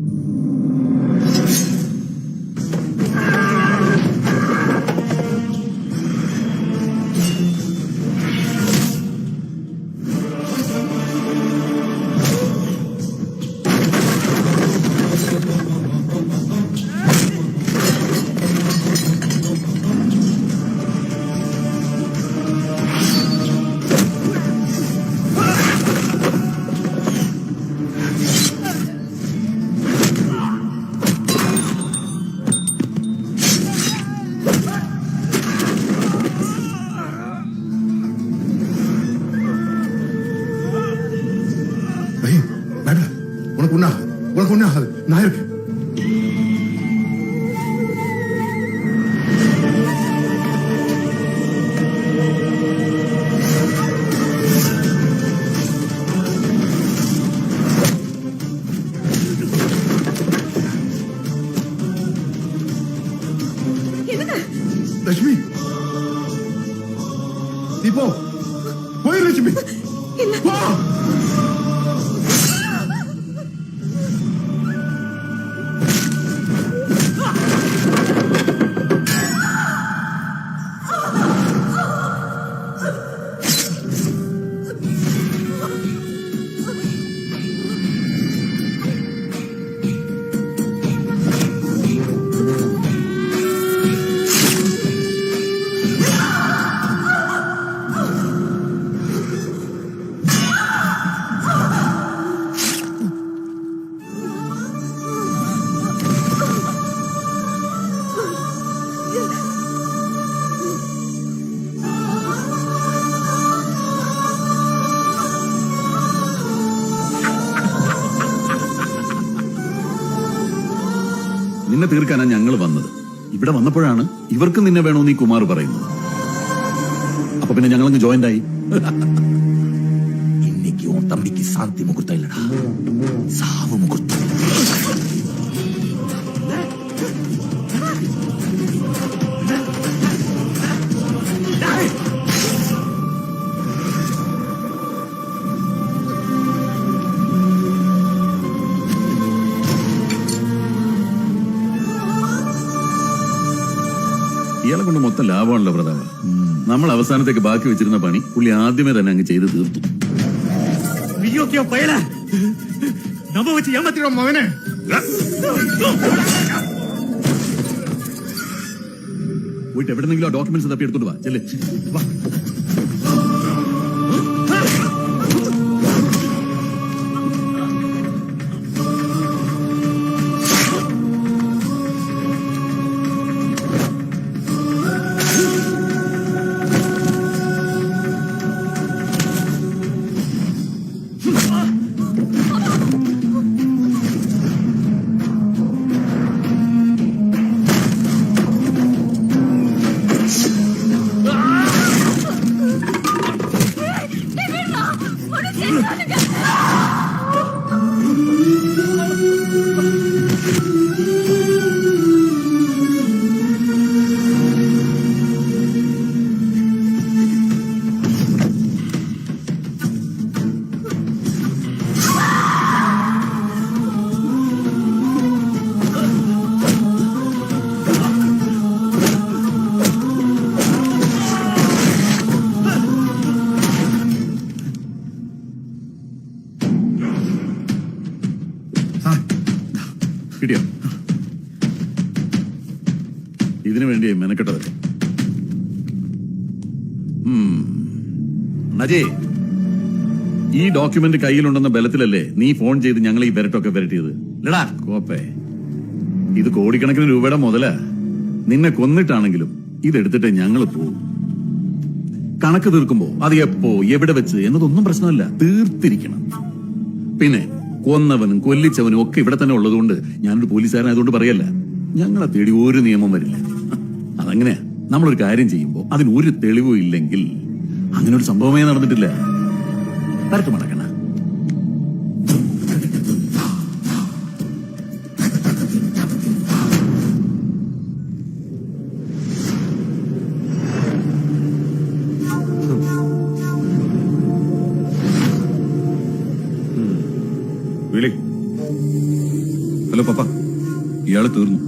L: உனக்கு ஒண்ணு ஆகாது, நான் இருக்கேன். லட்சுமி நீ போ, போய் லட்சுமி போ.
B: നിന്നെ തീർക്കാനാണ് ഞങ്ങൾ വന്നത്. ഇവിടെ വന്നപ്പോഴാണ് ഇവർക്ക് നിന്നെ വേണോന്ന് ഈ കുമാർ പറയുന്നത്. അപ്പൊ പിന്നെ ഞങ്ങളങ്ങ് ജോയിന്റ് ആയി.
Q: இன்னைக்கு உன் தம்பிக்கு சாந்தி முகூர்த்தம் இல்லடா, சாவு முகூர்த்தம்.
B: ഇയാളെ കൊണ്ട് മൊത്തം ലാഭമാണല്ലോ പ്രതാപ. നമ്മൾ അവസാനത്തേക്ക് ബാക്കി വെച്ചിരുന്ന പണി പുള്ളി ആദ്യമേ തന്നെ അങ്ങ് ചെയ്ത് തീർത്തു.
L: நம்ம வச்சு ஏமாத்திடுவோம் மகனே.
B: പോയിട്ട് എവിടെന്നെങ്കിലും ആ ഡോക്യുമെന്റ്സ് തപ്പി എടുത്തോണ്ട് വാ. ചെല്ലേ മെനക്കെട്ടത്. നജേ, ഈ ഡോക്യുമെന്റ് കയ്യിലുണ്ടെന്ന ബലത്തിലല്ലേ നീ ഫോൺ ചെയ്ത് ഞങ്ങൾ ഈ വിരട്ടൊക്കെ വിരട്ടിയത്? ലടാ കോപ്പേ, ഇത് കോടിക്കണക്കിന് രൂപയുടെ മുതല. നിന്നെ കൊന്നിട്ടാണെങ്കിലും ഇതെടുത്തിട്ട് ഞങ്ങൾ പോവും. കണക്ക് തീർക്കുമ്പോ അത് എപ്പോ എവിടെ വെച്ച് എന്നതൊന്നും പ്രശ്നമല്ല, തീർത്തിരിക്കണം. പിന്നെ കൊന്നവനും കൊല്ലിച്ചവനും ഒക്കെ ഇവിടെ തന്നെ ഉള്ളതുകൊണ്ട് ഞാനൊരു പോലീസുകാരനായതുകൊണ്ട് പറയല്ല, ഞങ്ങളെ തേടി ഒരു നിയമം വരില്ല. അതങ്ങനെയാ, നമ്മളൊരു കാര്യം ചെയ്യുമ്പോ അതിന് ഒരു തെളിവും ഇല്ലെങ്കിൽ അങ്ങനെ ഒരു സംഭവമേ നടന്നിട്ടില്ല. വരട്ട് മടക്കണ.
K: വിളി. ഹലോ പപ്പ, ഇയാള് തീർന്നു.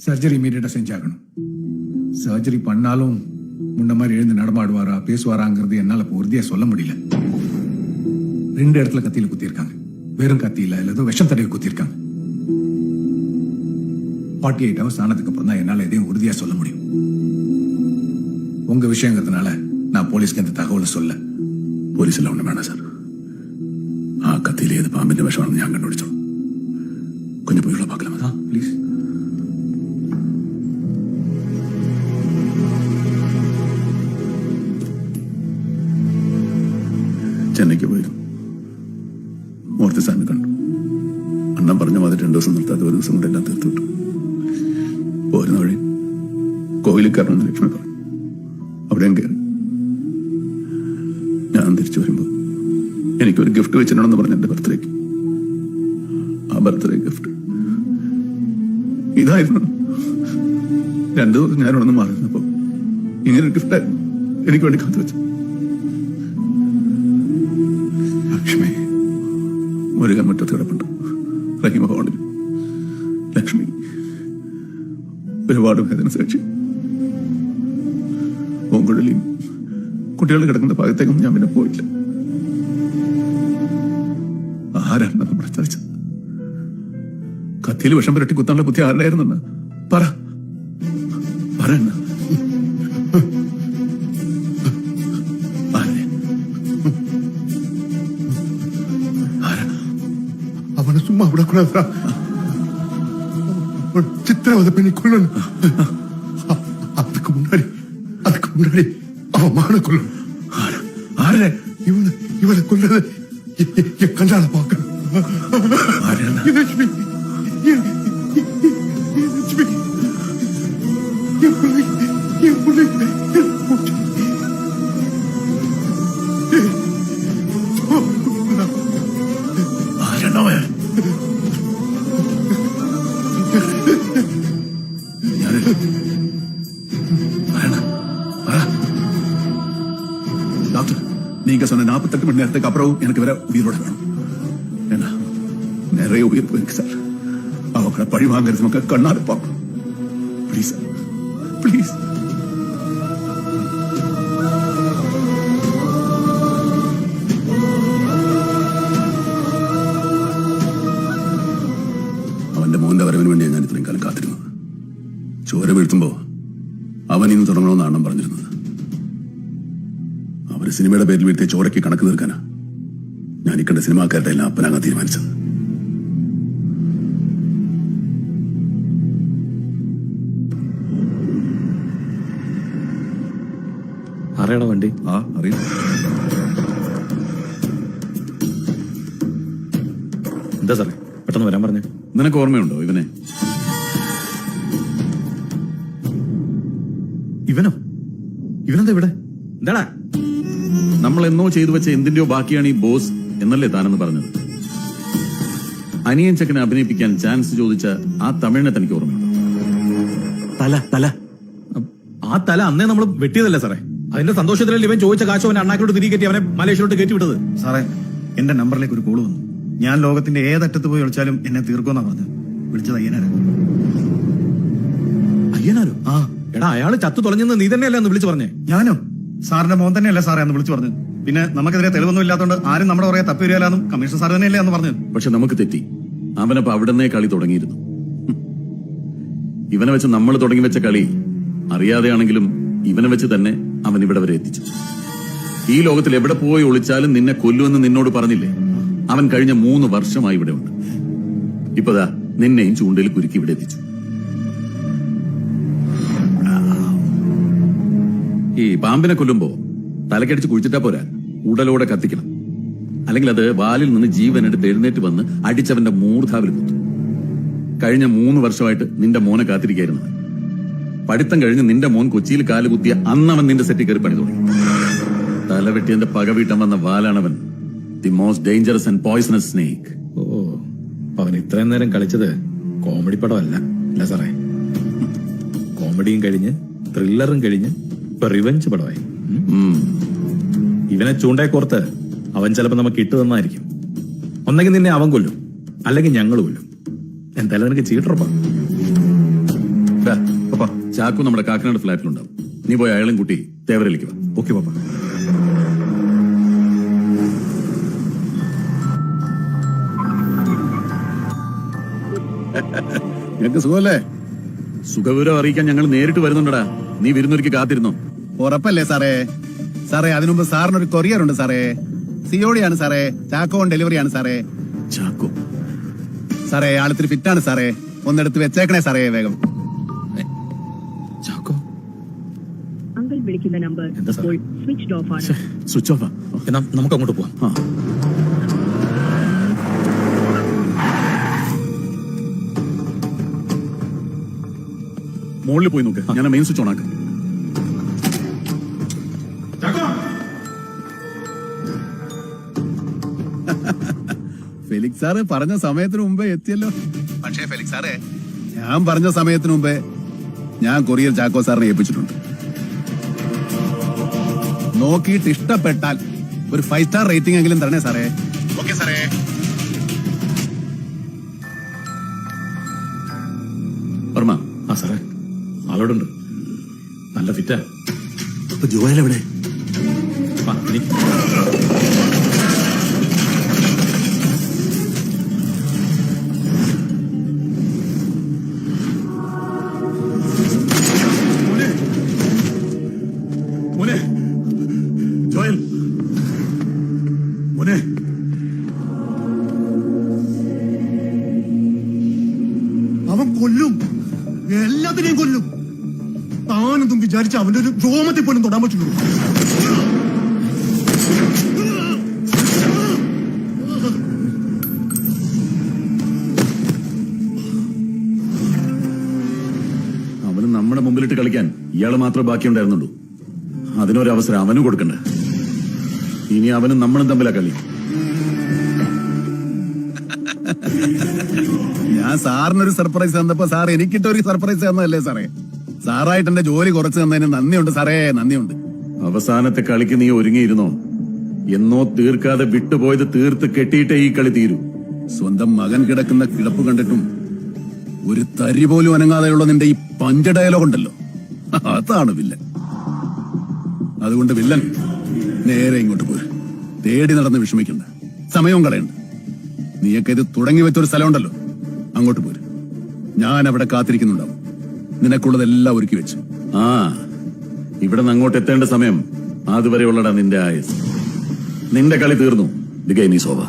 A: சர்ஜரி இமீடியட்டா செஞ்சாகணும். சர்ஜரி பண்ணாலும் முன்ன மாதிரி எழுந்து நடமாடுவாரா பேசுவாராங்கிறது என்னால உறுதியா சொல்ல முடியல. 2 இடத்துல கத்தியில குத்திருக்காங்க. வெறும் கத்தியில இல்ல ஏதோ விஷம் தடவி குத்திருக்காங்க. 48 hours ஆனதுக்கு அப்புறம் தான் என்னால எதையும் உறுதியா சொல்ல முடியும். உங்க விஷயங்கிறதுனால நான் போலீஸ்க்கு எந்த தகவலும் சொல்ல.
B: പോലീസിൽ ഒന്നും വേണം സാർ. ആ കത്തിയിൽ ഏത് പാമ്പിന്റെ വിഷമാണെന്ന് ഞാൻ കണ്ടുപിടിച്ചോളൂ. കുഞ്ഞു പോയുള്ള പാക്കലാ
A: പ്ലീസ്.
B: ചെന്നൈക്ക് പോയിരുന്നു. മൂർത്തി സാറിനെ കണ്ടു. അണ്ണൻ പറഞ്ഞ മാതിരി 2 ദിവസം നിർത്താതെ ഒരു ദിവസം കൊണ്ട് എല്ലാം തീർത്തുവിട്ടു. പോരുന്ന വഴി കോവിലിൽ കയറണമെന്ന് ലക്ഷ്മി പറഞ്ഞു. അവിടെയും കയറി. ഞാൻ തിരിച്ചു വരുമ്പോ എനിക്കൊരു ഗിഫ്റ്റ് വെച്ചിട്ടുണ്ടെന്ന് പറഞ്ഞ എന്റെ ബർത്ത്ഡേക്ക്. ആ ബർത്ത്ഡേ ഗിഫ്റ്റ് ഇതായിരുന്നു. 2 ദിവസം ഞാനിവിടെ മാറി നിന്നപ്പോ ഇങ്ങനൊരു ഗിഫ്റ്റായിരുന്നു എനിക്ക് വേണ്ടി കാത്തു വെച്ചു. ലക്ഷ്മി മുരുകൻ മുറ്റത്ത് കിടപ്പുണ്ട്. റഹീമ ഹോളിൽ. ലക്ഷ്മി ഒരുപാട് വേദന സാക്ഷി. പൂങ്കുഴലിയും കുട്ടികൾ കിടക്കുന്ന ഭാഗത്തേക്കും ഞാൻ പിന്നെ പോയില്ല. ആരാണ് നമ്മുടെ ചർച്ച? കത്തിയിൽ വിഷം പുരട്ടി കുത്താനുള്ള ബുദ്ധി ആരുടെയായിരുന്നെന്ന് പറ. പറയണ്ട.
L: அவனை சும்மா விடக்கூடாதா? சித்திரவதை பண்ணி கொள்ளணும். அதுக்கு முன்னாடி அவன் மான கொள்ளணும். இவனை கொண்டது என் கண்ணால பார்க்கணும். லட்சுமி என் பிள்ளை
B: டாக்டர், நீங்க சொன்ன 48 மணி நேரத்துக்கு அப்புறம் எனக்கு வேற உயிரோட வேணும். ஏன்னா நிறைய உயிர் போயிருக்கு சார். அவங்கள பழி வாங்குறது நமக்கு கண்ணால பார்க்கணும். Please sir, please. അവന്റെ മോന്റെ വരവിന് വേണ്ടിയാണ് ഞാൻ ഇത്രയും കാലം
F: ഞാൻ കാത്തിരുന്നത്. ചോര വീഴ്ത്തുമ്പോ അവൻ ഇന്ന് തുടങ്ങണമെന്ന് അണ്ണൻ പറഞ്ഞിരുന്നത്. അവര് സിനിമയുടെ പേരിൽ വീഴ്ത്തിയ ചോരയ്ക്ക് കണക്ക് തീർക്കാനാ ഞാൻ ഈ കണ്ട സിനിമാക്കാരുടെ എല്ലാം അപ്പനാകാൻ തീരുമാനിച്ചത്.
I: അറിയണ വണ്ടി
F: അറിയാം.
I: എന്താ സാറേ പെട്ടെന്ന് വരാൻ പറഞ്ഞു?
B: നിനക്ക് ഓർമ്മയുണ്ടോ ഇവനെ?
C: ഇവനെന്താ ഇവിടെ? എന്താടാ?
B: നമ്മൾ എന്നോ ചെയ്തു വെച്ച എന്തിന്റെയോ ബാക്കിയാണ് ഈ ബോസ് എന്നല്ലേ താനെന്ന് പറഞ്ഞത്. അനിയൻ ചക്കനെ അഭിനയിപ്പിക്കാൻ ചാൻസ് ചോദിച്ച ആ തമിഴിനെ തനിക്ക് ഓർമ്മയുണ്ടോ?
C: തല ആ തല അന്നേ നമ്മൾ വെട്ടിയതല്ലേ സാറേ? അതിന്റെ സന്തോഷത്തിലല്ലേ ഇവൻ ചോദിച്ച കാശ് അവൻ അണ്ണാക്കിലോട്ട് തിരികെ കയറ്റി അവനെ മലേഷ്യയിലോട്ട് കയറ്റി വിട്ടത്.
G: സാറേ എന്റെ നമ്പറിലേക്ക് ഒരു കോള് വന്നു. ഞാൻ ലോകത്തിന്റെ ഏതറ്റത്ത് പോയി വിളിച്ചാലും എന്നെ തീർക്കുമെന്നാ പറഞ്ഞത്. വിളിച്ചത് അയ്യനാരാ.
C: അയ്യനാരോ? ആ എടാ, അയാള് ചത്തു തുളഞ്ഞെന്ന് നീ തന്നെയല്ലേ അന്ന് വിളിച്ചു പറഞ്ഞേ?
G: ഞാനോ? സാറിന്റെ മോൻ തന്നെയല്ലേ സാറേ അന്ന് വിളിച്ചു പറഞ്ഞത്. പിന്നെ നമുക്കെതിരെ തെളിവൊന്നും ഇല്ലാത്തതുകൊണ്ട് ആരും നമ്മുടെ പുറകെ തപ്പി വരികയാലെന്നും കമ്മീഷണർ സാർ തന്നെയല്ലേ അന്ന് പറഞ്ഞത്.
B: പക്ഷെ നമുക്ക് തെറ്റി. അവനപ്പോ അവിടുന്നേ കളി തുടങ്ങിയിരുന്നു. ഇവനെ വെച്ച് നമ്മൾ തുടങ്ങി വെച്ച കളി അറിയാതെയാണെങ്കിലും ഇവനെ വെച്ച് തന്നെ അവൻ ഇവിടെ വരെ എത്തിച്ചു. ഈ ലോകത്തിൽ എവിടെ പോയി ഒളിച്ചാലും നിന്നെ കൊല്ലുമെന്ന് നിന്നോട് പറഞ്ഞില്ലേ? അവൻ കഴിഞ്ഞ 3 വർഷമായി ഇവിടെ ഉണ്ട്. ഇപ്പതാ നിന്നെയും ചൂണ്ടയിൽ കുരുക്കി ഇവിടെ എത്തിച്ചു. ഈ പാമ്പിനെ കൊല്ലുമ്പോ തലക്കടിച്ച് കുഴിച്ചിട്ടാ പോരാ, ഉടലോടെ കത്തിക്കണം. അല്ലെങ്കിൽ അത് വാലിൽ നിന്ന് ജീവനെടുത്ത് എഴുന്നേറ്റ് വന്ന് അടിച്ചവന്റെ മൂർധാവിൽ കുത്തും. കഴിഞ്ഞ 3 വർഷമായിട്ട് നിന്റെ മോനെ കാത്തിരിക്കായിരുന്നു. പഠിത്തം കഴിഞ്ഞ് നിന്റെ മോൻ കൊച്ചിയിൽ കാല് കുത്തിയ അന്നവൻ നിന്റെ സെറ്റിൽ കയറി പണി തുടങ്ങി. തലവെട്ടിയന്റെ പക വീട്ടാൻ വന്ന വാലാണവൻ. The most dangerous and poisonous snake.
I: ഓ, അവൻ ഇത്രയും നേരം കളിച്ചത് കോമഡി പടമല്ല അല്ല സാറേ. കോമഡിയും കഴിഞ്ഞ് ത്രില്ലറും കഴിഞ്ഞ് ഇപ്പൊ റിവെഞ്ച് പടമായി. ഇവനെ ചൂണ്ടയെ കോർത്ത് അവൻ ചിലപ്പോ നമുക്ക് ഇട്ടു തന്നായിരിക്കും. ഒന്നെങ്കിൽ നിന്നെ അവൻ കൊല്ലും, അല്ലെങ്കിൽ ഞങ്ങൾ കൊല്ലും. എന്തായാലും നിനക്ക് ചീട്ടറപ്പാ.
B: ചാക്കു നമ്മുടെ കാക്കനാട് ഫ്ലാറ്റിലുണ്ടാവും. നീ പോയി അയാളും കൂട്ടി തേവരയിലേക്ക് വാ.
C: ഓക്കെ പാപ്പ.
F: നിനക്ക് സുഖമല്ലേ?
B: സുഖവിവരം അറിയിക്കാൻ ഞങ്ങൾ നേരിട്ട് വരുന്നുണ്ടടാ. നീ വിരുന്നൊരുക്കി കാത്തിരുന്നോ?
F: ഉറപ്പല്ലേ സാറേ? സാറേ അതിനുമുമ്പ് സാറിനൊരു കൊറിയർ ഉണ്ട് സാറേ. സിയോടിയാണ് സാറേ. ചാക്കോ ഓൺ ഡെലിവറിയാണ് സാറേ.
B: ചാക്കോ
F: സാറേ ആളിത്തിരി ഫിറ്റാണ് സാറേ. ഒന്നെടുത്ത് വെച്ചേക്കണേ സാറേ വേഗം.
I: ചാക്കോ
E: വിളിക്കുന്ന നമ്പർ സ്വിച്ച് ഓഫ് ആണ്.
B: സ്വിച്ച് ഓഫാ.
I: നമുക്ക് അങ്ങോട്ട് പോവാം.
B: മുകളിൽ പോയി നോക്ക്. ഞാൻ മെയിൻ സ്വിച്ച് ഓൺ ആക്കാം.
F: ഫെലിക്സ് സാറ് പറഞ്ഞ സമയത്തിന് മുമ്പേ എത്തിയല്ലോ. പക്ഷേ ഫെലിക്സ് സാറേ, ഞാൻ പറഞ്ഞ സമയത്തിന് മുമ്പേ ഞാൻ കൊറിയർ ചാക്കോ സാറിനെ ഏൽപ്പിച്ചിട്ടുണ്ട്. നോക്കിയിട്ട് ഇഷ്ടപ്പെട്ടാൽ ഒരു 5 സ്റ്റാർ റേറ്റിംഗ് എങ്കിലും തരണേ സാറേ. ഓക്കെ സാറേ.
B: വർമ്മ.
I: ആ സാറേ, ആളോടുണ്ട്. നല്ല ഫിറ്റാ.
Q: അപ്പൊ ജോയൽ എവിടെ?
B: ജോയൽ മോനെ.
L: അവൻ കൊല്ലും, എല്ലാത്തിനെയും കൊല്ലും. താനെന്തും വിചാരിച്ച അവന്റെ ഒരു രോമത്തിൽ പോലും തൊടാൻ പറ്റുള്ളൂ.
B: അവന് നമ്മുടെ മുമ്പിലിട്ട് കളിക്കാൻ ഇയാള് മാത്രമേ ബാക്കിയുണ്ടായിരുന്നുള്ളൂ. അതിനൊരവസരം അവനും കൊടുക്കണ്ട. ഇനി അവനും നമ്മളും തമ്മിലാ കളി.
F: ഞാൻ സാറിനൊരു സർപ്രൈസ് തന്നപ്പോ സാർ എനിക്കിട്ടൊരു സർപ്രൈസ് തന്നതല്ലേ സാറേ? സാറായിട്ട് എന്റെ ജോലി കുറച്ച് തന്നതിന് നന്ദിയുണ്ട് സാറേ, നന്ദിയുണ്ട്.
B: അവസാനത്തെ കളിക്ക് നീ ഒരുങ്ങിയിരുന്നോ? എന്നോ തീർക്കാതെ വിട്ടുപോയത് തീർത്ത് കെട്ടിയിട്ടേ ഈ കളി തീരൂ.
F: സ്വന്തം മകൻ കിടക്കുന്ന കിടപ്പ് കണ്ടിട്ടും ഒരു തരി പോലും അനങ്ങാതെയുള്ള നിന്റെ ഈ പഞ്ച ഡയലോഗ് ഉണ്ടല്ലോ, അതാണ് വില്ലൻ. അതുകൊണ്ട് വില്ലൻ നേരെ ഇങ്ങോട്ട് പോര്. തേടി നടന്ന് ഞാൻ അവിടെ കാത്തിരിക്കുന്നുണ്ടാവും. നിനക്കുള്ളതെല്ലാം ഒരുക്കി വെച്ചു.
B: ആ ഇവിടെ നിന്ന് അങ്ങോട്ട് എത്തേണ്ട സമയം അതുവരെ ഉള്ളടാ നിന്റെ ആയുസ്. നിന്റെ കളി തീർന്നു. The game is over.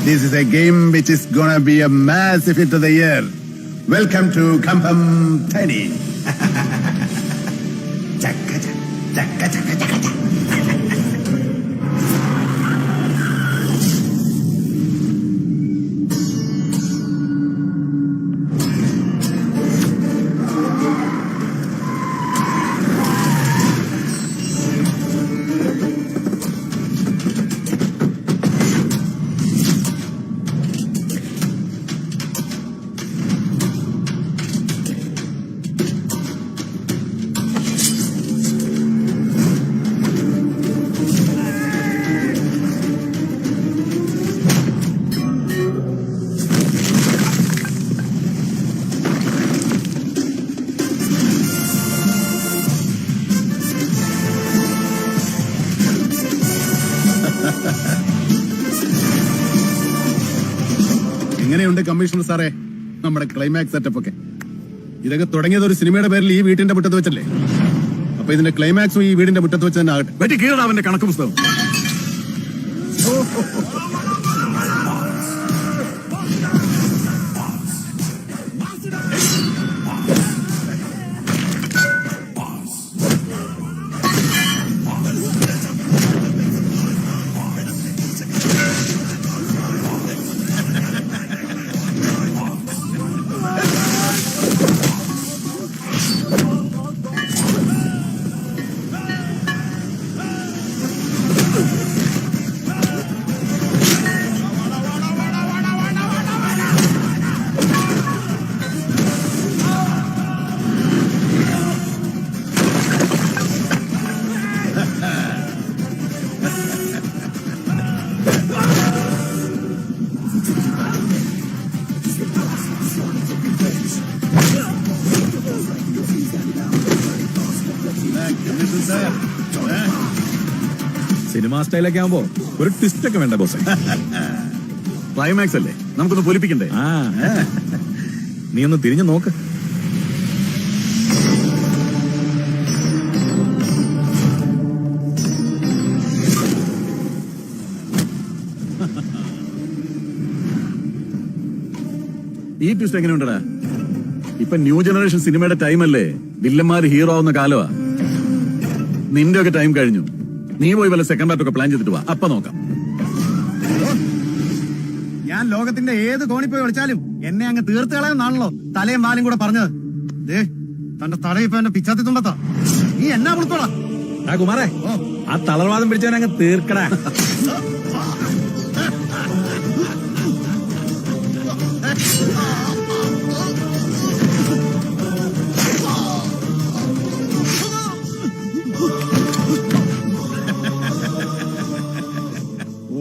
F: This is a game which is gonna be a massive hit of the year. Welcome to Kampam Tani. Chakka chakka chakka chakka. എങ്ങനെയുണ്ട് കമ്മീഷണർ സാറേ നമ്മുടെ ക്ലൈമാക്സ് സെറ്റപ്പ് ഒക്കെ? ഇതൊക്കെ തുടങ്ങിയത് ഒരു സിനിമയുടെ പേരിൽ ഈ വീട്ടിന്റെ മുറ്റത്ത് വെച്ചല്ലേ? അപ്പൊ ഇതിന്റെ ക്ലൈമാക്സും ഈ വീടിന്റെ മുറ്റത്ത് വെച്ച് തന്നെ ആകട്ടെ.
B: വെട്ടി കീഴട അവന്റെ കണക്ക് പുസ്തകം.
C: സിനിമ സ്റ്റൈലൊക്കെ ആവുമ്പോ ഒരു ട്വിസ്റ്റ് ഒക്കെ വേണ്ട ബോസ്.
B: ക്ലൈമാക്സ് അല്ലേ, നമുക്കൊന്ന് പൊലിപ്പിക്കണ്ടേ?
C: ആ നീ ഒന്ന് തിരിഞ്ഞു നോക്ക്.
B: ഈ ട്വിസ്റ്റ് എങ്ങനെയുണ്ടടാ? ഇപ്പൊ ന്യൂ ജനറേഷൻ സിനിമയുടെ ടൈം അല്ലേ, വില്ലന്മാര് ഹീറോ ആവുന്ന കാലമാ. നിന്റെ ഒക്കെ ടൈം കഴിഞ്ഞു. നീ പോയി വല്ല സെക്കൻഡ് പാർട്ട് ഒക്കെ പ്ലാൻ ചെയ്തിട്ട് വാ, അപ്പൊ നോക്കാം.
G: ഞാൻ ലോകത്തിന്റെ ഏത് കോണി പോയി വിളിച്ചാലും എന്നെ അങ്ങ് തീർത്ത് കളയുന്നാണല്ലോ തലയും വാലും കൂടെ പറഞ്ഞത്. ദേ തന്റെ തലയിപ്പോ എന്റെ പിച്ചാത്തി തുമ്പത്താ. നീ എന്നാ വിളിക്കോളാ
C: കുമാരേ, ആ തളർവാദം പിടിച്ചവൻ അങ്ങ് തീർക്കടാ.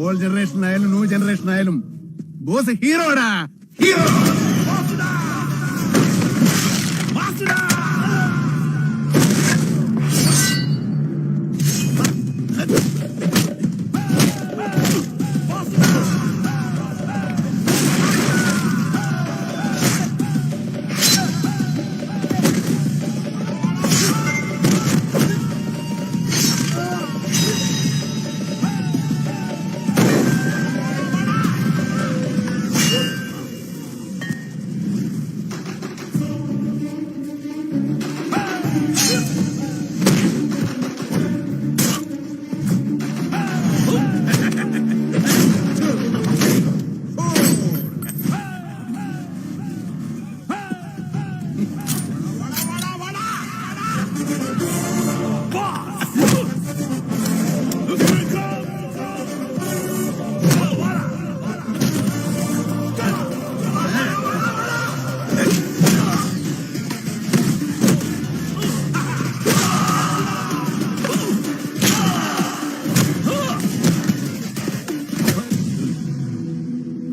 F: ഓൾഡ് ജനറേഷൻ ആയാലും ന്യൂ ജനറേഷൻ ആയാലും ബോസ് ഹീറോടാ, ഹീറോ.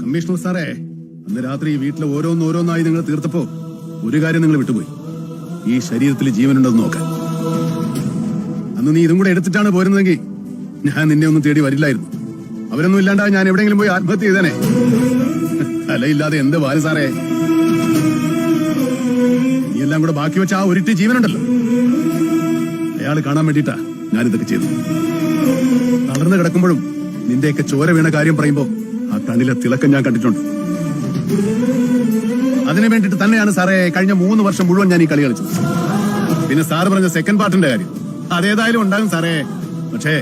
F: കമ്മീഷണർ സാറേ, അന്ന് രാത്രി ഈ വീട്ടിലെ ഓരോന്നോരോന്നായി നിങ്ങൾ തീർത്തപ്പോ ഒരു കാര്യം നിങ്ങൾ വിട്ടുപോയി. ഈ ശരീരത്തിൽ ജീവനുണ്ടെന്ന് നോക്കാൻ. അന്ന് നീ ഇതും കൂടെ എടുത്തിട്ടാണ് പോരുന്നതെങ്കിൽ ഞാൻ നിന്നെ ഒന്നും തേടി വരില്ലായിരുന്നു. അവരൊന്നും ഇല്ലാണ്ടാ ഞാൻ എവിടെയെങ്കിലും പോയി ആത്മഹത്യ ചെയ്തേനെ. തലയില്ലാതെ എന്ത് വാല് സാറേ. എല്ലാം കൂടെ ബാക്കി വെച്ച ആ ഒരിറ്റ് ജീവനുണ്ടല്ലോ, അയാൾ കാണാൻ വേണ്ടിയിട്ടാ ഞാനിതൊക്കെ ചെയ്തു. തളർന്നു കിടക്കുമ്പോഴും നിന്റെയൊക്കെ ചോര വീണ കാര്യം പറയുമ്പോ ആ കണ്ണിലെ തിളക്കം ഞാൻ കണ്ടിട്ടുണ്ട്. അതിനു വേണ്ടിട്ട് തന്നെയാണ് സാറേ കഴിഞ്ഞ 3 വർഷം മുഴുവൻ ഞാൻ ഈ കളി കളിച്ചത്. പിന്നെ സാറ് പറഞ്ഞ സെക്കൻഡ് പാർട്ടിന്റെ കാര്യം അതേതായാലും ഉണ്ടാകും സാറേ, പക്ഷേ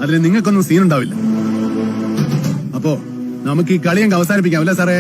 F: അതിന് നിങ്ങൾക്കൊന്നും സീൻ ഉണ്ടാവില്ല. അപ്പോ നമുക്ക് ഈ കളിയങ്ങ് അവസാനിപ്പിക്കാം അല്ലേ സാറേ?